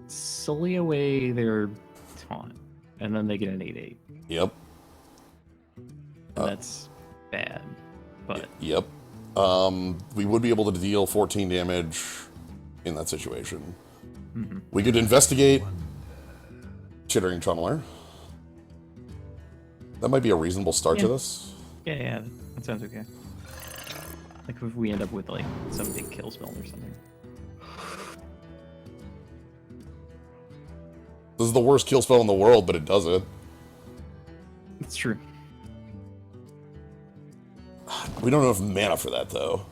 sully away their taunt, and then they get an 8/8. Yep. And that's bad, but Yep. We would be able to deal 14 damage in that situation. We could investigate Chittering Tunneler. That might be a reasonable start to Yeah. this. yeah, that sounds okay. Like if we end up with like some big kill spell or something. This is the worst kill spell in the world, but it does it. It's true. We don't have enough mana for that, though.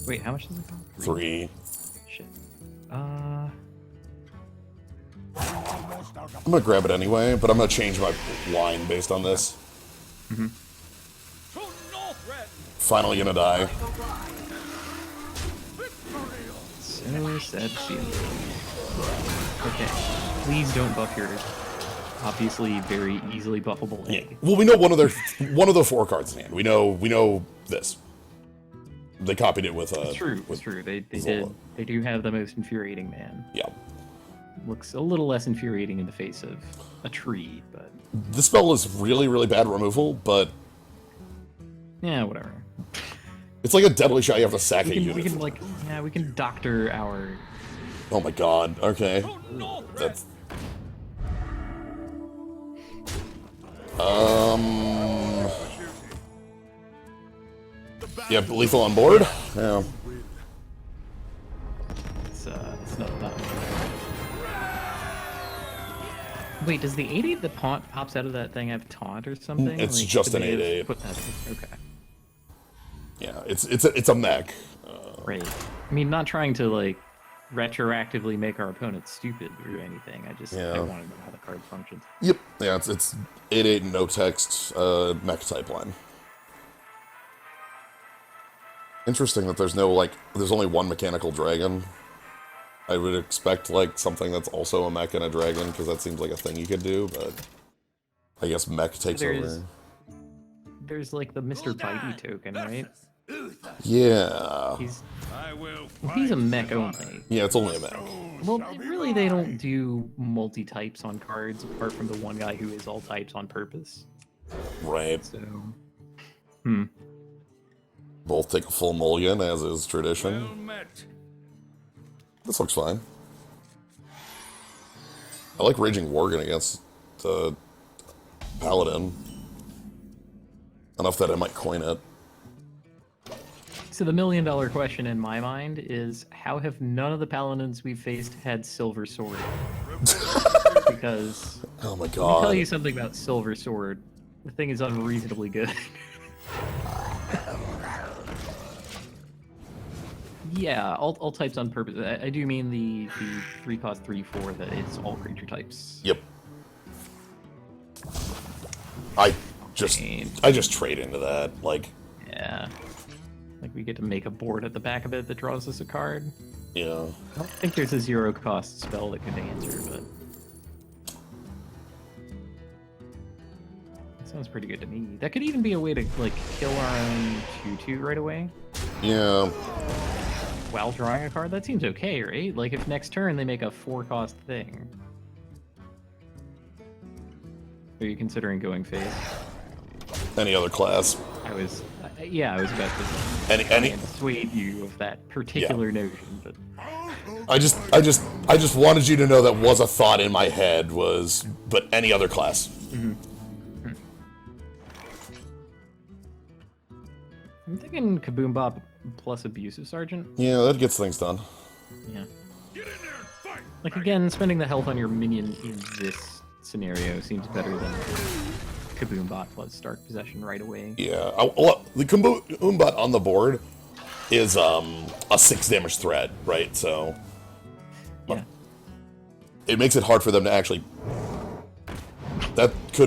Wait, how much does it cost? 3. Shit. I'm gonna grab it anyway, but I'm gonna change my line based on this. To Northrend! Finally gonna die. So sad to see him. Okay. Please don't buff your obviously very easily buffable egg. Well, we know one of the 4 cards in hand. We know this. They copied it with It's true. with It's true. They Zola. did. They do have the most infuriating man. Yeah. Looks a little less infuriating in the face of a tree, but This spell is really, really bad removal, but yeah, whatever. it's like a deadly shot you have to sack a We unit. can like we can doctor our. Oh my god, okay. To Northrend! That's... Yeah, lethal on board? Yeah. It's not. Wait, does the 8/8 that pops out of that thing have taunt or something? It's Like, just could an they have 8/8. put that- Okay. Yeah, it's a mech. Right. I mean, not trying to like retroactively make our opponents stupid or anything. I just Yeah. I want to know how the card functions. Yep. Yeah, it's 8/8 no text mech type line. Interesting that there's only one mechanical dragon. I would expect like something that's also a mech and a dragon because that seems like a thing you could do, but I guess mech takes over. There's like the Mr. Bitey token, right? Yeah. He's I will he's a fight mech with honor. only. Yeah, it's only a mech. Well, really, they don't do multi-types on cards apart from the one guy who is all types on purpose. Right. So, Both take a full mulligan as is tradition. Well met. This looks fine. I like Raging Worgen against the Paladin. Enough that I might coin it. So the $1 million question in my mind is, how have none of the paladins we've faced had Silver Sword? Because Oh my let me tell god. you something about Silver Sword. The thing is unreasonably good. Yeah, all types on purpose. I do mean the 3-cost 3/4 that it's all creature types. Yep. I just trade into that. Like, Yeah. Like we get to make a board at the back of it that draws us a card. yeah. I don't think there's a 0-cost spell that could answer, but that sounds pretty good to me. That could even be a way to like kill our own 2/2 right away Yeah. while drawing a card. That seems okay, right? Like if next turn they make a 4-cost thing. Are you considering going face? Any other class? I was about to Any dissuade you of that particular notion, but I just wanted you to know that was a thought in my head but any other class. I'm thinking Kaboom Bop plus Abusive Sergeant. Yeah, that gets things done. Yeah. Get in there and fight! Like again, spending the health on your minion in this scenario seems better than Kaboom Bot plus Stark Possession right away. Yeah. Well, the Umbot on the board is a 6 damage threat, right? So Yeah. it makes it hard for them to actually. That is a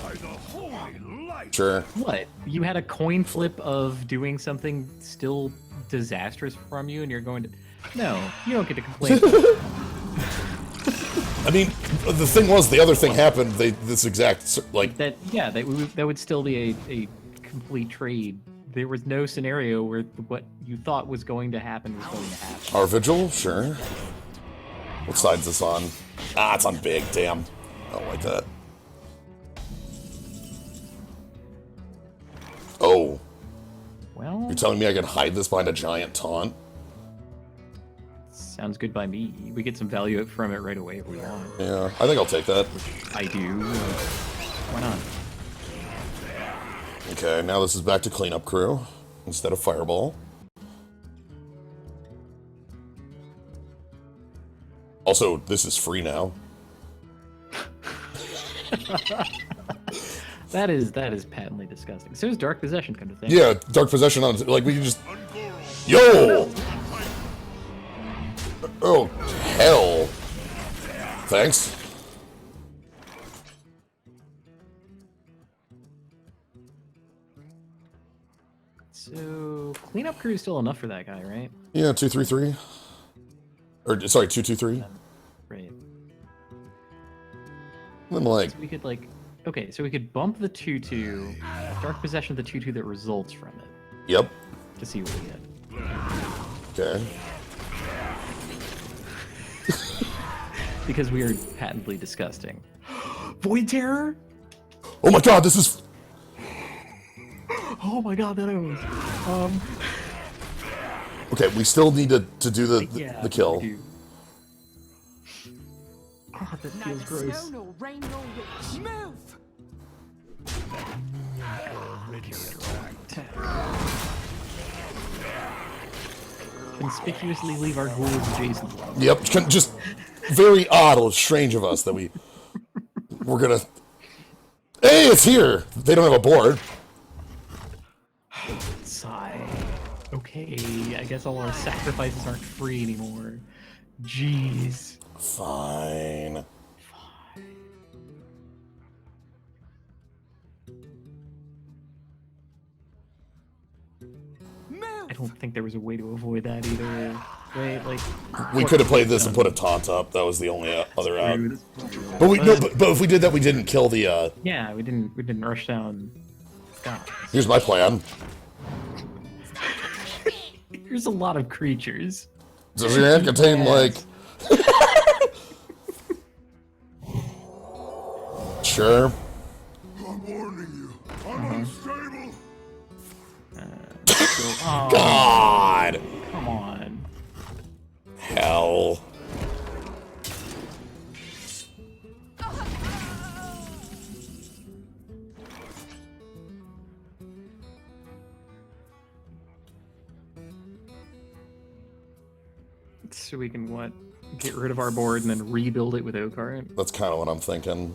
By the holy light! sure. What? You had a coin flip of doing something still disastrous from you, and you're going to. No, you don't get to complain. I mean, the thing was, the other thing happened. This exact like that. Yeah, that would still be a complete trade. There was no scenario where what you thought was going to happen was going to happen. our vigil. Sure. What side's this on? Ah, it's on big. Damn. I don't like that. Oh, Well, you're telling me I can hide this behind a giant taunt? sounds good by me. We get some value from it right away if we want. Yeah, I think I'll take that. I do. Why not? Okay, now this is back to cleanup crew instead of fireball. Also, this is free now. That is patently disgusting. So is Dark Possession, come to think. Yeah, dark possession on like we can just. Yo! Oh hell! Thanks. So cleanup crew is still enough for that guy, right? Yeah, 2-3-3. Or sorry, 2-2-3. Right. Then like, So we could like, okay, so we could bump the 2/2, Dark Possession the 2/2 that results from it yep. to see what we get. Okay. Because we are patently disgusting. Void Terror? Oh my god, this is. Oh my god, that owns. Okay, we still need to do the Yeah, the kill. we do. God, that feels Neither gross. snow nor rain nor wind. Move! Conspicuously leave our ghouls adjacent. Yep, just very odd or strange of us that we're gonna. Hey, it's here. They don't have a board. Sigh. Okay, I guess all our sacrifices aren't free anymore. Jeez. Fine. I don't think there was a way to avoid that either. Right? Like We could have played this and put a taunt up. That was the only other out. But but if we did that, we didn't kill the. Yeah, we didn't rush down. God. Here's my plan. There's a lot of creatures. Does your hand contain like? Sure. I'm warning you. I'm unstable. Oh, God. come on. Hell. So we can what? Get rid of our board and then rebuild it with Okart? That's kind of what I'm thinking.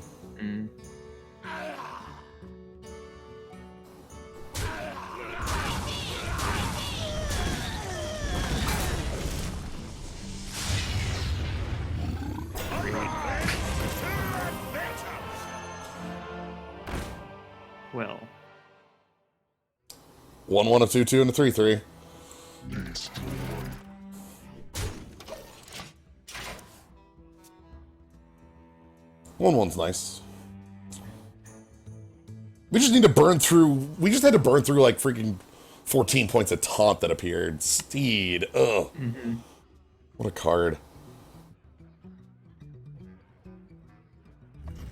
Well, 1-1, a 2-2, and a 3-3. One's nice. We just need to burn through. We just had to burn through like freaking 14 points of taunt that appeared. Steed. Ugh. What a card.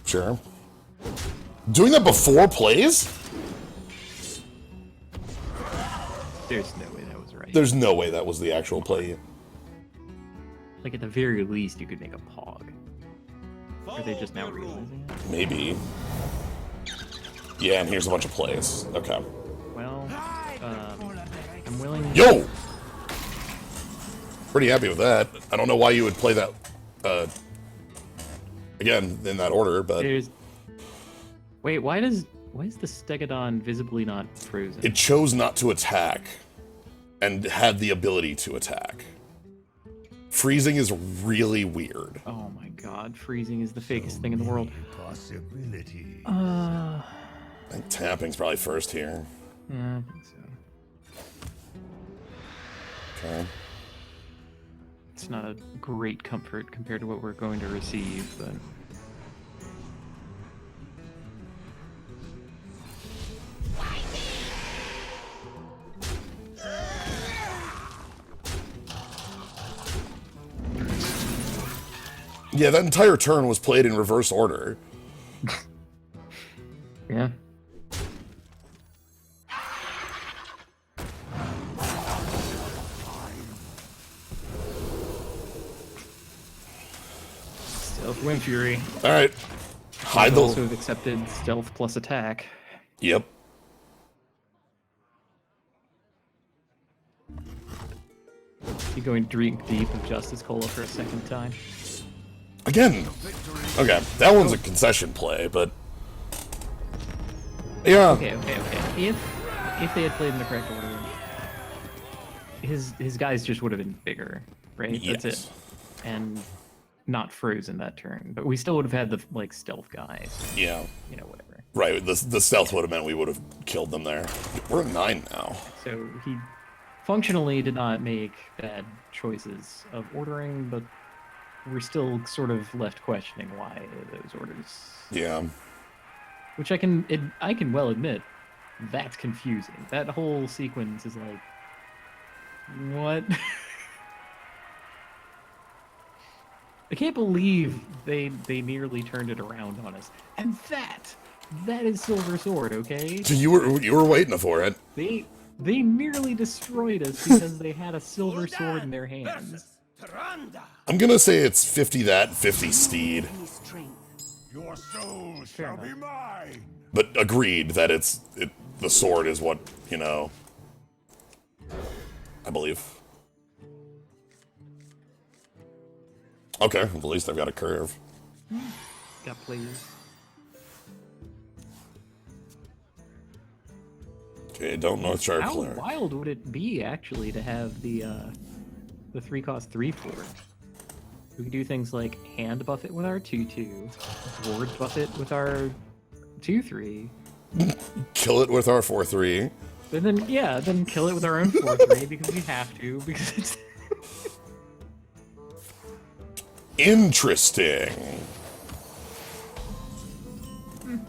Sure. Doing that before plays? there's no way that was right. There's no way that was the actual play. Like, at the very least, you could make a pog. Are they just now realizing it? Maybe. Yeah, and here's a bunch of plays. Okay. Well, I'm willing... Yo! Pretty happy with that. I don't know why you would play that, again, in that order, but... There's... Wait, why is the Stegodon visibly not frozen? It chose not to attack, and had the ability to attack. Freezing is really weird. Oh my god, freezing is the fakest thing in the world. Possibility. I think tapping's probably first here. Yeah, I think so. Okay. It's not a great comfort compared to what we're going to receive, but... Yeah, that entire turn was played in reverse order. Yeah. Stealth Wind Fury. Alright. Hide I the... also have accepted stealth plus attack. Yep. You going drink deep of Justice Cola for a second time? Again. Okay, that one's a concession play, but... Yeah. Okay. If they had played in the correct order, his guys just would have been bigger, right? Yes. That's it. And not frozen that turn, but we still would have had the like stealth guys. Yeah. You know, whatever. Right, the stealth would have meant we would have killed them there. We're at 9 now. So he functionally did not make bad choices of ordering, but we're still sort of left questioning why those orders. Yeah. Which I can well admit, that's confusing. That whole sequence is like, what? I can't believe they nearly turned it around on us. And that is Silver Sword, okay? So you were waiting for it. They nearly destroyed us because they had a Silver Sword in their hands. I'm gonna say it's 50 that, 50 Steed. Your soul shall be mine. But agreed that the sword is what, you know, I believe. Okay, at least I've got a curve. Got players. Okay, don't North Shard How clear. wild would it be actually to have the 3-cost 3/4? We could do things like hand buff it with our 2/2, board buff it with our 2/3, Kill it with our 4-3. and then kill it with our own 4/3 because we have to, because it's Interesting. I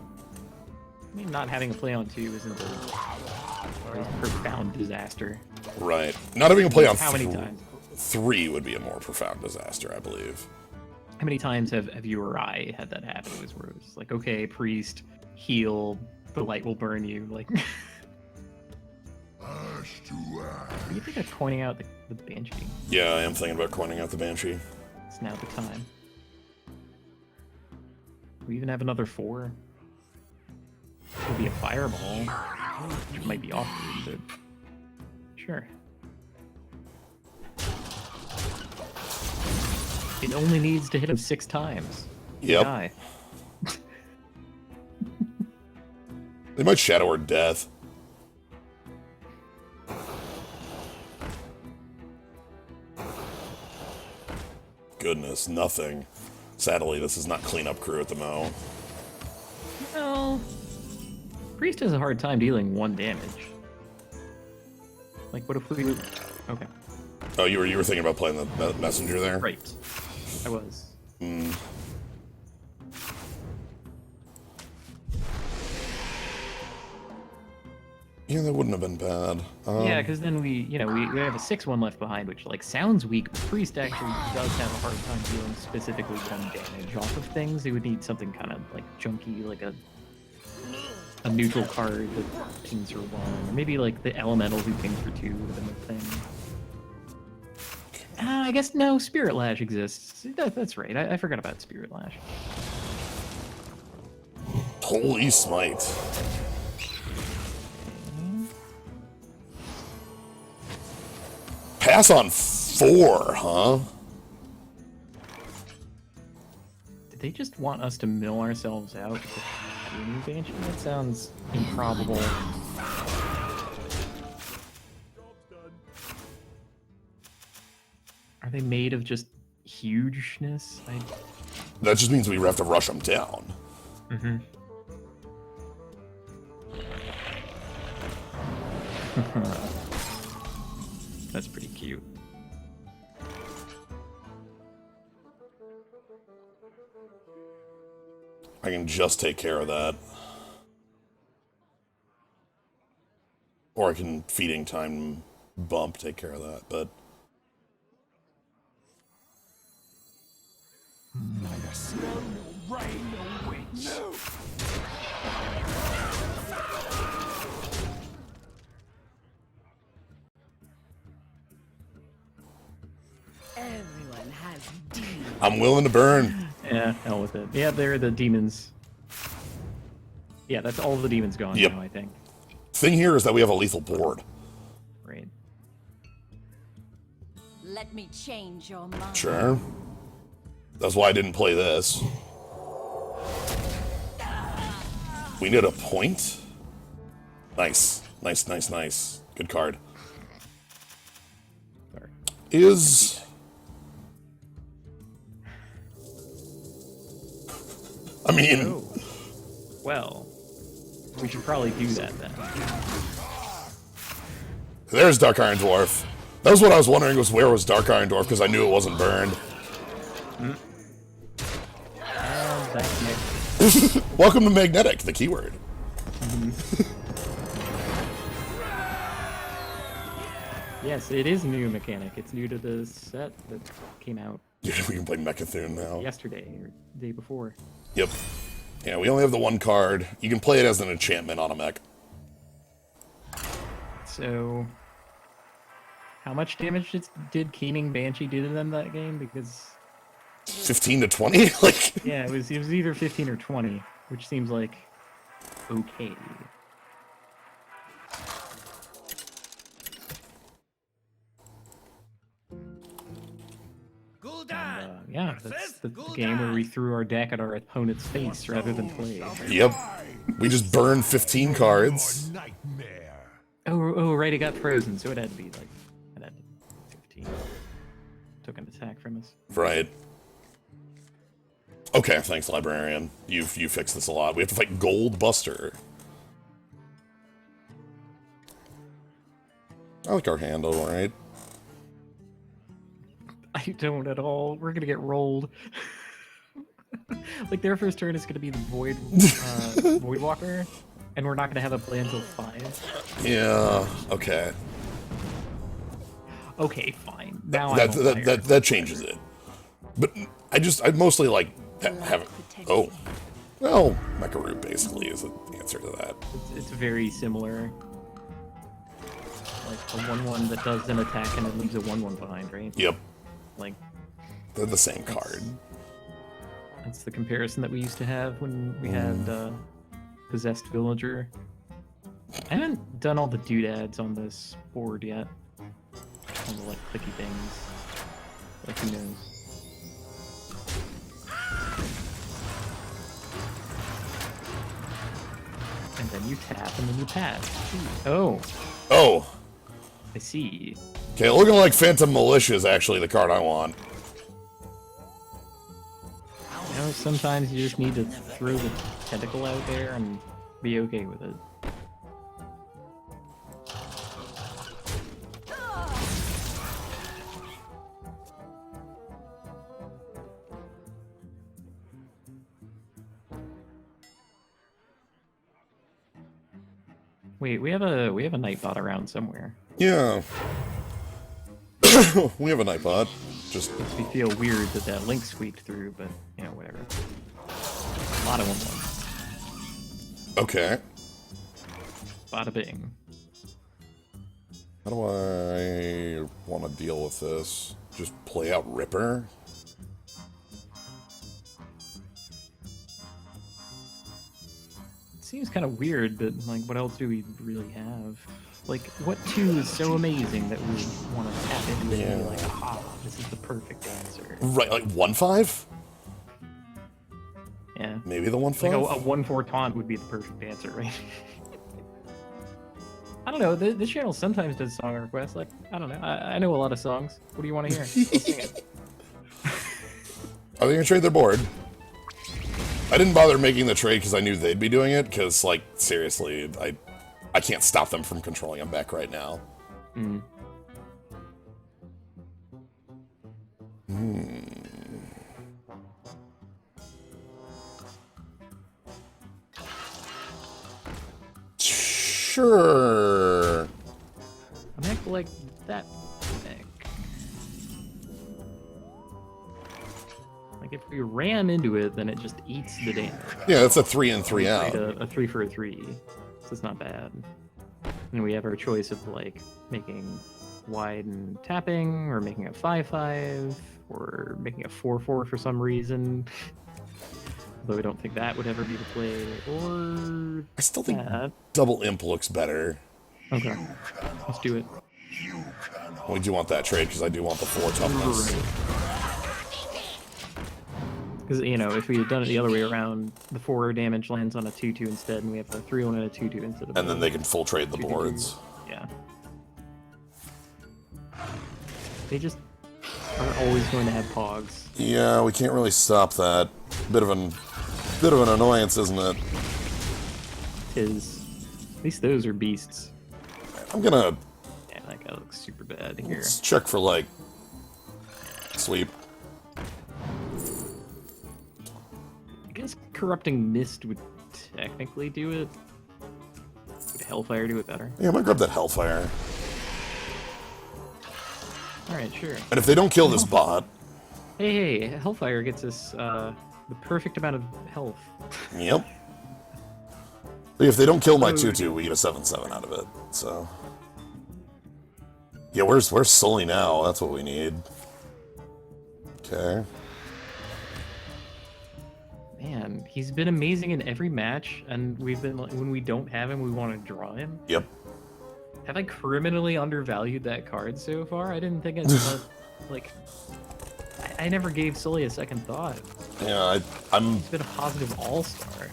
mean, not having a play on 2 isn't a profound disaster. Right. Not having a play on How many times? 3 would be a more profound disaster, I believe. How many times have you or I had that happen? It was where it was like, okay, priest, heal, the light will burn you. Like, what do you think of coining out the Banshee? Yeah, I am thinking about coining out the Banshee. It's now the time. We even have another 4. It'll be a fireball, which might be awkward, but sure. It only needs to hit him 6 times. Yep. Die. They might Shadow or Death. Goodness, nothing. Sadly, this is not cleanup crew at the Mo. Well, Priest has a hard time dealing 1 damage. Like, what if we... Okay. Oh, you were thinking about playing the messenger there? Right. I was. Yeah, that wouldn't have been bad. Yeah, because then we have a 6-1 left behind, which like sounds weak, but Priest actually does have a hard time dealing specifically 1 damage off of things. He would need something kind of like junky, like a neutral card that pings for 1, or maybe like the elemental who pings for 2 would have been the thing. I guess no, Spirit Lash exists. That's right. I forgot about Spirit Lash. Holy smite. Pass on 4, huh? Did they just want us to mill ourselves out with the new Banshee? That sounds improbable. Are they made of just hugeness? That just means we have to rush them down. Mm-hmm. That's pretty cute. I can just take care of that. Or I can feeding time bump take care of that, but... Neither snow nor rain nor wind. No! Everyone has demons. I'm willing to burn. Yeah, hell with it. Yeah, they're the demons. Yeah, that's all the demons gone Yep. now, I think. Thing here is that we have a lethal board. Right. Let me change your mind. Sure. That's why I didn't play this. We need a point? Nice. Nice, nice, nice. Good card. Sorry. Is... I mean... Oh. Well, we should probably do that then. There's Dark Iron Dwarf. That was what I was wondering, was where was Dark Iron Dwarf, because I knew it wasn't burned. Welcome to Magnetic, the keyword. Yes, it is a new mechanic. It's new to the set that came out We can play Mechathune now. yesterday or the day before. Yep. Yeah, we only have the 1 card. You can play it as an enchantment on a mech. So, how much damage did Keening Banshee do to them that game? Because 15 to 20? Like... yeah, it was either 15 or 20, which seems like okay. Yeah, that's the game where we threw our deck at our opponent's face rather than play. Yep. We just burned 15 cards. Nightmare. Oh, right, it got frozen, so it had to be like, it had to be 15. Took an attack from us. Right. Okay, thanks, Librarian. You fixed this a lot. We have to fight Gold Buster. I like our hand, alright. I don't at all. We're gonna get rolled. Like, their first turn is gonna be the Void Walker, and we're not gonna have a play until 5. Yeah, okay. Okay, fine. Now that changes it. But I mostly like have oh. Well, Mecha Root basically is the answer to that. It's very similar. Like a 1/1 that does an attack and it leaves a 1/1 behind, right? Yep. Like, They're the same card. that's the comparison that we used to have when we had Possessed Villager. I haven't done all the doodads on this board yet. All the like clicky things. Like, who knows? And then you tap and then you pass. Oh, Oh. I see. Okay, looking like Phantom Militia is actually the card I want. You know, sometimes you just need to throw the tentacle out there and be okay with it. Wait, we have a Nightbot around somewhere. Yeah. We have a Nightbot. Just We feel weird that that link squeaked through, but you know, whatever. A lot of them. okay. Bada bing. How do I want to deal with this? Just play out Ripper? It seems kind of weird, but like, what else do we really have? Like, what 2 is so amazing that we want to tap into it and be like, aha, this is the perfect answer. Right, like 1/5? Yeah. Maybe the 1/5? Like a 1/4 taunt would be the perfect answer, right? I don't know. This channel sometimes does song requests. Like, I don't know. I know a lot of songs. What do you want to hear? I'll sing it. Are they gonna trade their board? I didn't bother making the trade because I knew they'd be doing it, because, like, seriously, I can't stop them from controlling them back right now. Mm. Sure. A mech like that mech. Like, if we ram into it, then it just eats the damage. Yeah, that's a 3 and 3 out. A 3 for a 3. So it's not bad. And we have our choice of, like, making wide and tapping, or making a 5/5, or making a 4/4 for some reason. Although I don't think that would ever be the play. Or I still think that. double imp looks better. Okay, let's do it. We do want that trade because I do want the 4 toughness. Because, you know, if we had done it the other way around, the 4 damage lands on a 2/2 instead, and we have a 3/1 and a 2/2 instead of. And then they can full trade the 2/2. boards. Yeah. They just are always going to have pogs. Yeah, we can't really stop that. Bit of an annoyance, isn't it? Is at least those are beasts. I'm gonna Yeah, that guy looks super bad here. let's check for, like, sweep. I guess corrupting mist would technically do it. Would Hellfire do it better? Yeah, I might grab that Hellfire. Alright, sure. And if they don't kill this bot, Hey, Hellfire gets us the perfect amount of health. yep. But if they don't kill my 2/2, we get a 7/7 out of it. So yeah, where's Sully now? That's what we need. Okay. Man, he's been amazing in every match, and we've been like, when we don't have him, we want to draw him. Yep. Have I criminally undervalued that card so far? I didn't think I'd like. I never gave Sully a second thought. Yeah, I'm. He's been a positive all-star.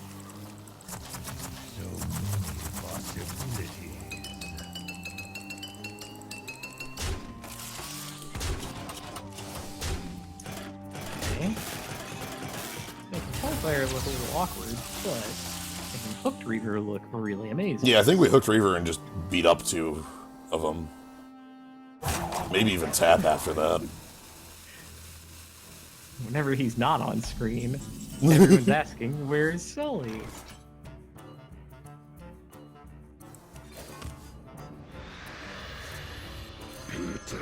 Okay. Making Hellfire look a little awkward, but making Hooked Reaver look really amazing. Yeah, I think we hooked Reaver and just beat up 2 of them. Maybe even tap after that. Whenever he's not on screen, everyone's asking, where's Sully?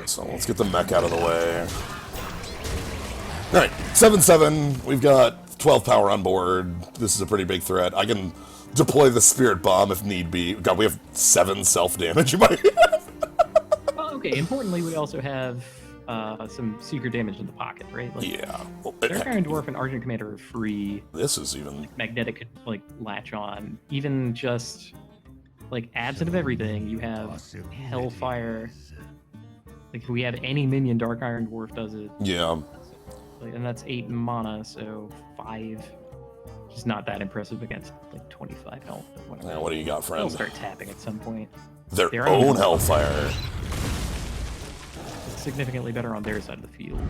So let's get the mech out of the way. Alright, 7/7. We've got 12 power on board. This is a pretty big threat. I can deploy the Spirit Bomb if need be. God, we have 7 self-damage. Well, okay, importantly, we also have some secret damage in the pocket, right? Like, Yeah. Well, Dark Iron Dwarf and Argent Commander are free. this is even... Magnetic could, like, latch on. Even just, like, absent of everything, you have Hellfire. Like, if we have any minion, Dark Iron Dwarf does it. Yeah. Like, and that's 8 mana, so 5. Which is not that impressive against, like, 25 health. But whatever. Yeah, what do you got, They'll friend? start tapping at some point. Their own Hellfire. It's significantly better on their side of the field.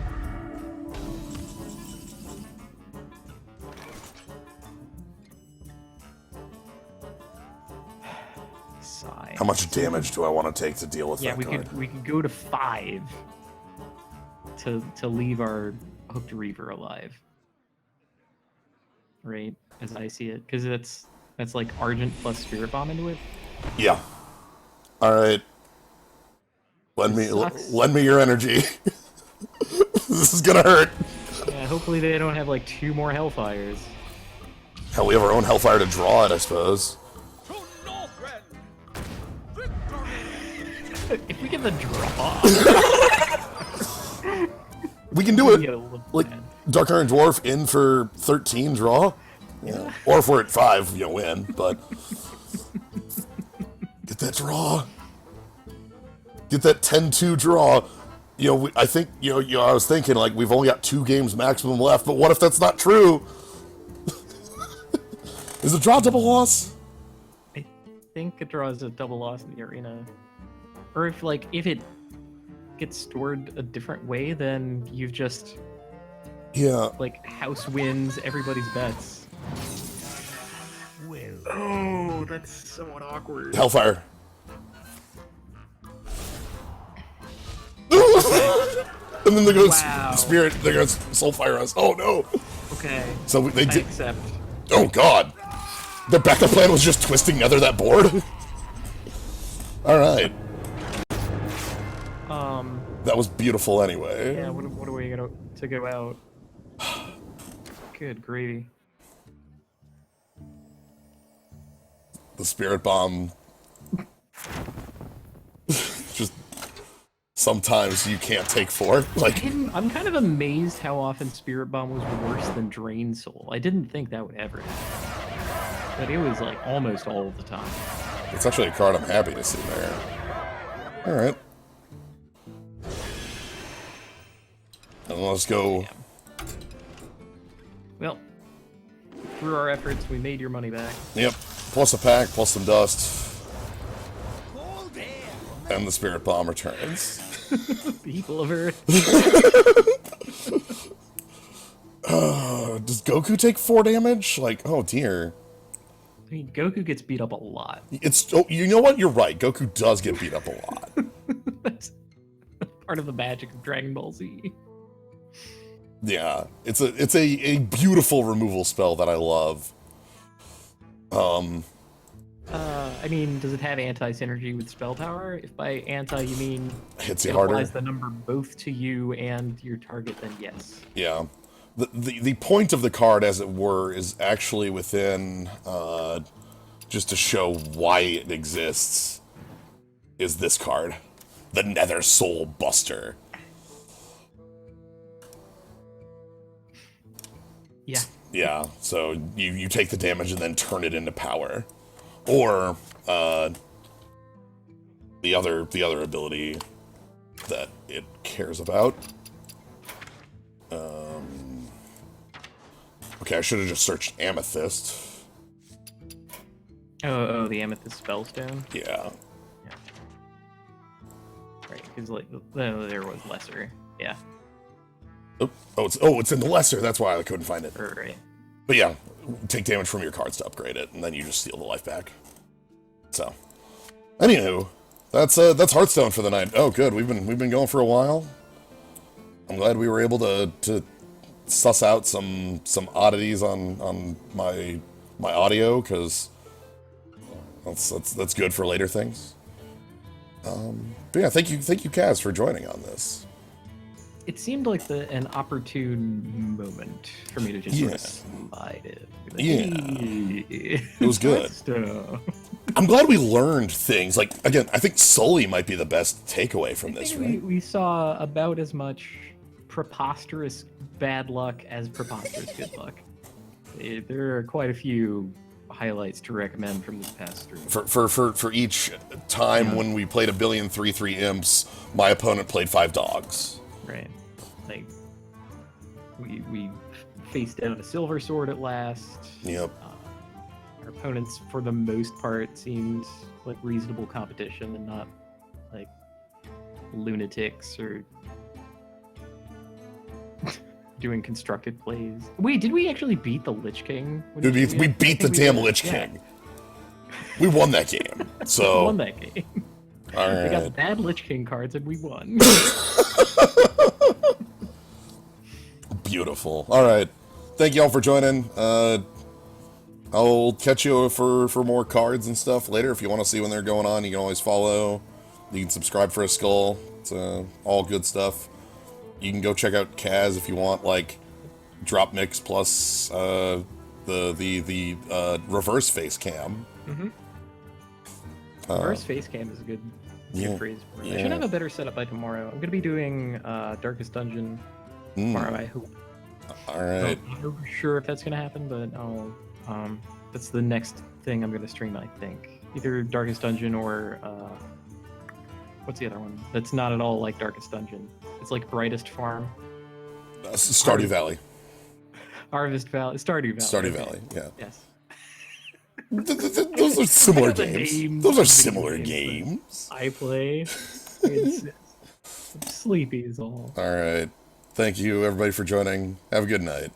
sigh. How much damage do I want to take to deal with Yeah, that card? we could go to 5 to leave our Hooked Reaver alive. Right, as I see it, because that's like Argent plus Spirit Bomb into it. Yeah. All right. Lend me your energy. This is gonna hurt. Yeah, hopefully they don't have like 2 more Hellfires. Hell, we have our own Hellfire to draw it, I suppose. If we get the draw, We can do we get it. a little Like bad. Dark Iron Dwarf in for 13 draw. Yeah. Or if we're at 5, win. But get that draw. Get that 10-2 draw. I think I was thinking like we've only got 2 games maximum left. But what if that's not true? Is the draw double loss? I think it draws a double loss in the arena, or if it gets stored a different way, then you've just Yeah. house wins everybody's bets. Oh, that's somewhat awkward. Hellfire. And then there goes Wow. Spirit. There goes Soulfire us. Oh no. Okay. So they I did. accept. Oh god. Their backup plan was just twisting Nether that board. All right. That was beautiful anyway. Yeah. What are we gonna to go out? Good gravy. The Spirit Bomb. Just sometimes you can't take 4. I'm kind of amazed how often Spirit Bomb was worse than Drain Soul. I didn't think that would ever happen. But it was almost all of the time. It's actually a card I'm happy to see there. All right. And let's go. Well, through our efforts, we made your money back. Yep. Plus a pack, plus some dust. And the Spirit Bomb returns. People of Earth. Does Goku take 4 damage? Oh dear. I mean, Goku gets beat up a lot. You know what? You're right. Goku does get beat up a lot. That's part of the magic of Dragon Ball Z. Yeah. It's a beautiful removal spell that I love. I mean, does it have anti-synergy with spell power? If by anti you mean Hits you it harder. applies the number both to you and your target, then yes. Yeah. The point of the card, as it were, is actually within, just to show why it exists, is this card. The Nether Soul Buster. Yeah. Yeah, so you take the damage and then turn it into power. Or, the other ability that it cares about. Okay, I should have just searched Amethyst. Oh, the Amethyst Spellstone? Yeah. Right, because there was lesser. Yeah. It's in the lesser, that's why I couldn't find it. Right. But yeah, take damage from your cards to upgrade it, and then you just steal the life back. So, anywho, that's Hearthstone for the night. Oh, good. We've been going for a while. I'm glad we were able to suss out some oddities on my audio, because that's good for later things. But yeah, thank you, Kaz, for joining on this. It seemed like an opportune moment for me to just sort of slide it. It was good. I'm glad we learned things. Again, I think Sully might be the best takeaway from this, right? We saw about as much preposterous bad luck as preposterous good luck. There are quite a few highlights to recommend from this past stream. For each time when we played a billion 3/3 imps, my opponent played 5 dogs. Right. We faced down a silver sword at last. Yep. Our opponents, for the most part, seemed like reasonable competition and not like lunatics or doing constructed plays. Wait, did we actually beat the Lich King? We beat the damn Lich King. We won that game. So, won that game. all We got right. bad Lich King cards and we won. Beautiful. All right. Thank you all for joining. I'll catch you for more cards and stuff later. If you want to see when they're going on, you can always follow. You can subscribe for a skull. It's all good stuff. You can go check out Kaz if you want, like, drop mix plus the reverse face cam. Reverse face cam is a good phrase for it. I should have a better setup by tomorrow. I'm gonna be doing Darkest Dungeon tomorrow. I hope. All right. I'm not sure if that's gonna happen, but I'll. That's the next thing I'm gonna stream. I think either Darkest Dungeon or what's the other one? That's not at all like Darkest Dungeon. It's like Brightest Farm. Stardew Valley. Harvest Valley. Stardew Valley. Stardew okay. Valley. Yeah. Yes. Those are similar The games. names Those are of video similar games games. I play. I'm sleepy is all. All right. Thank you, everybody, for joining. Have a good night.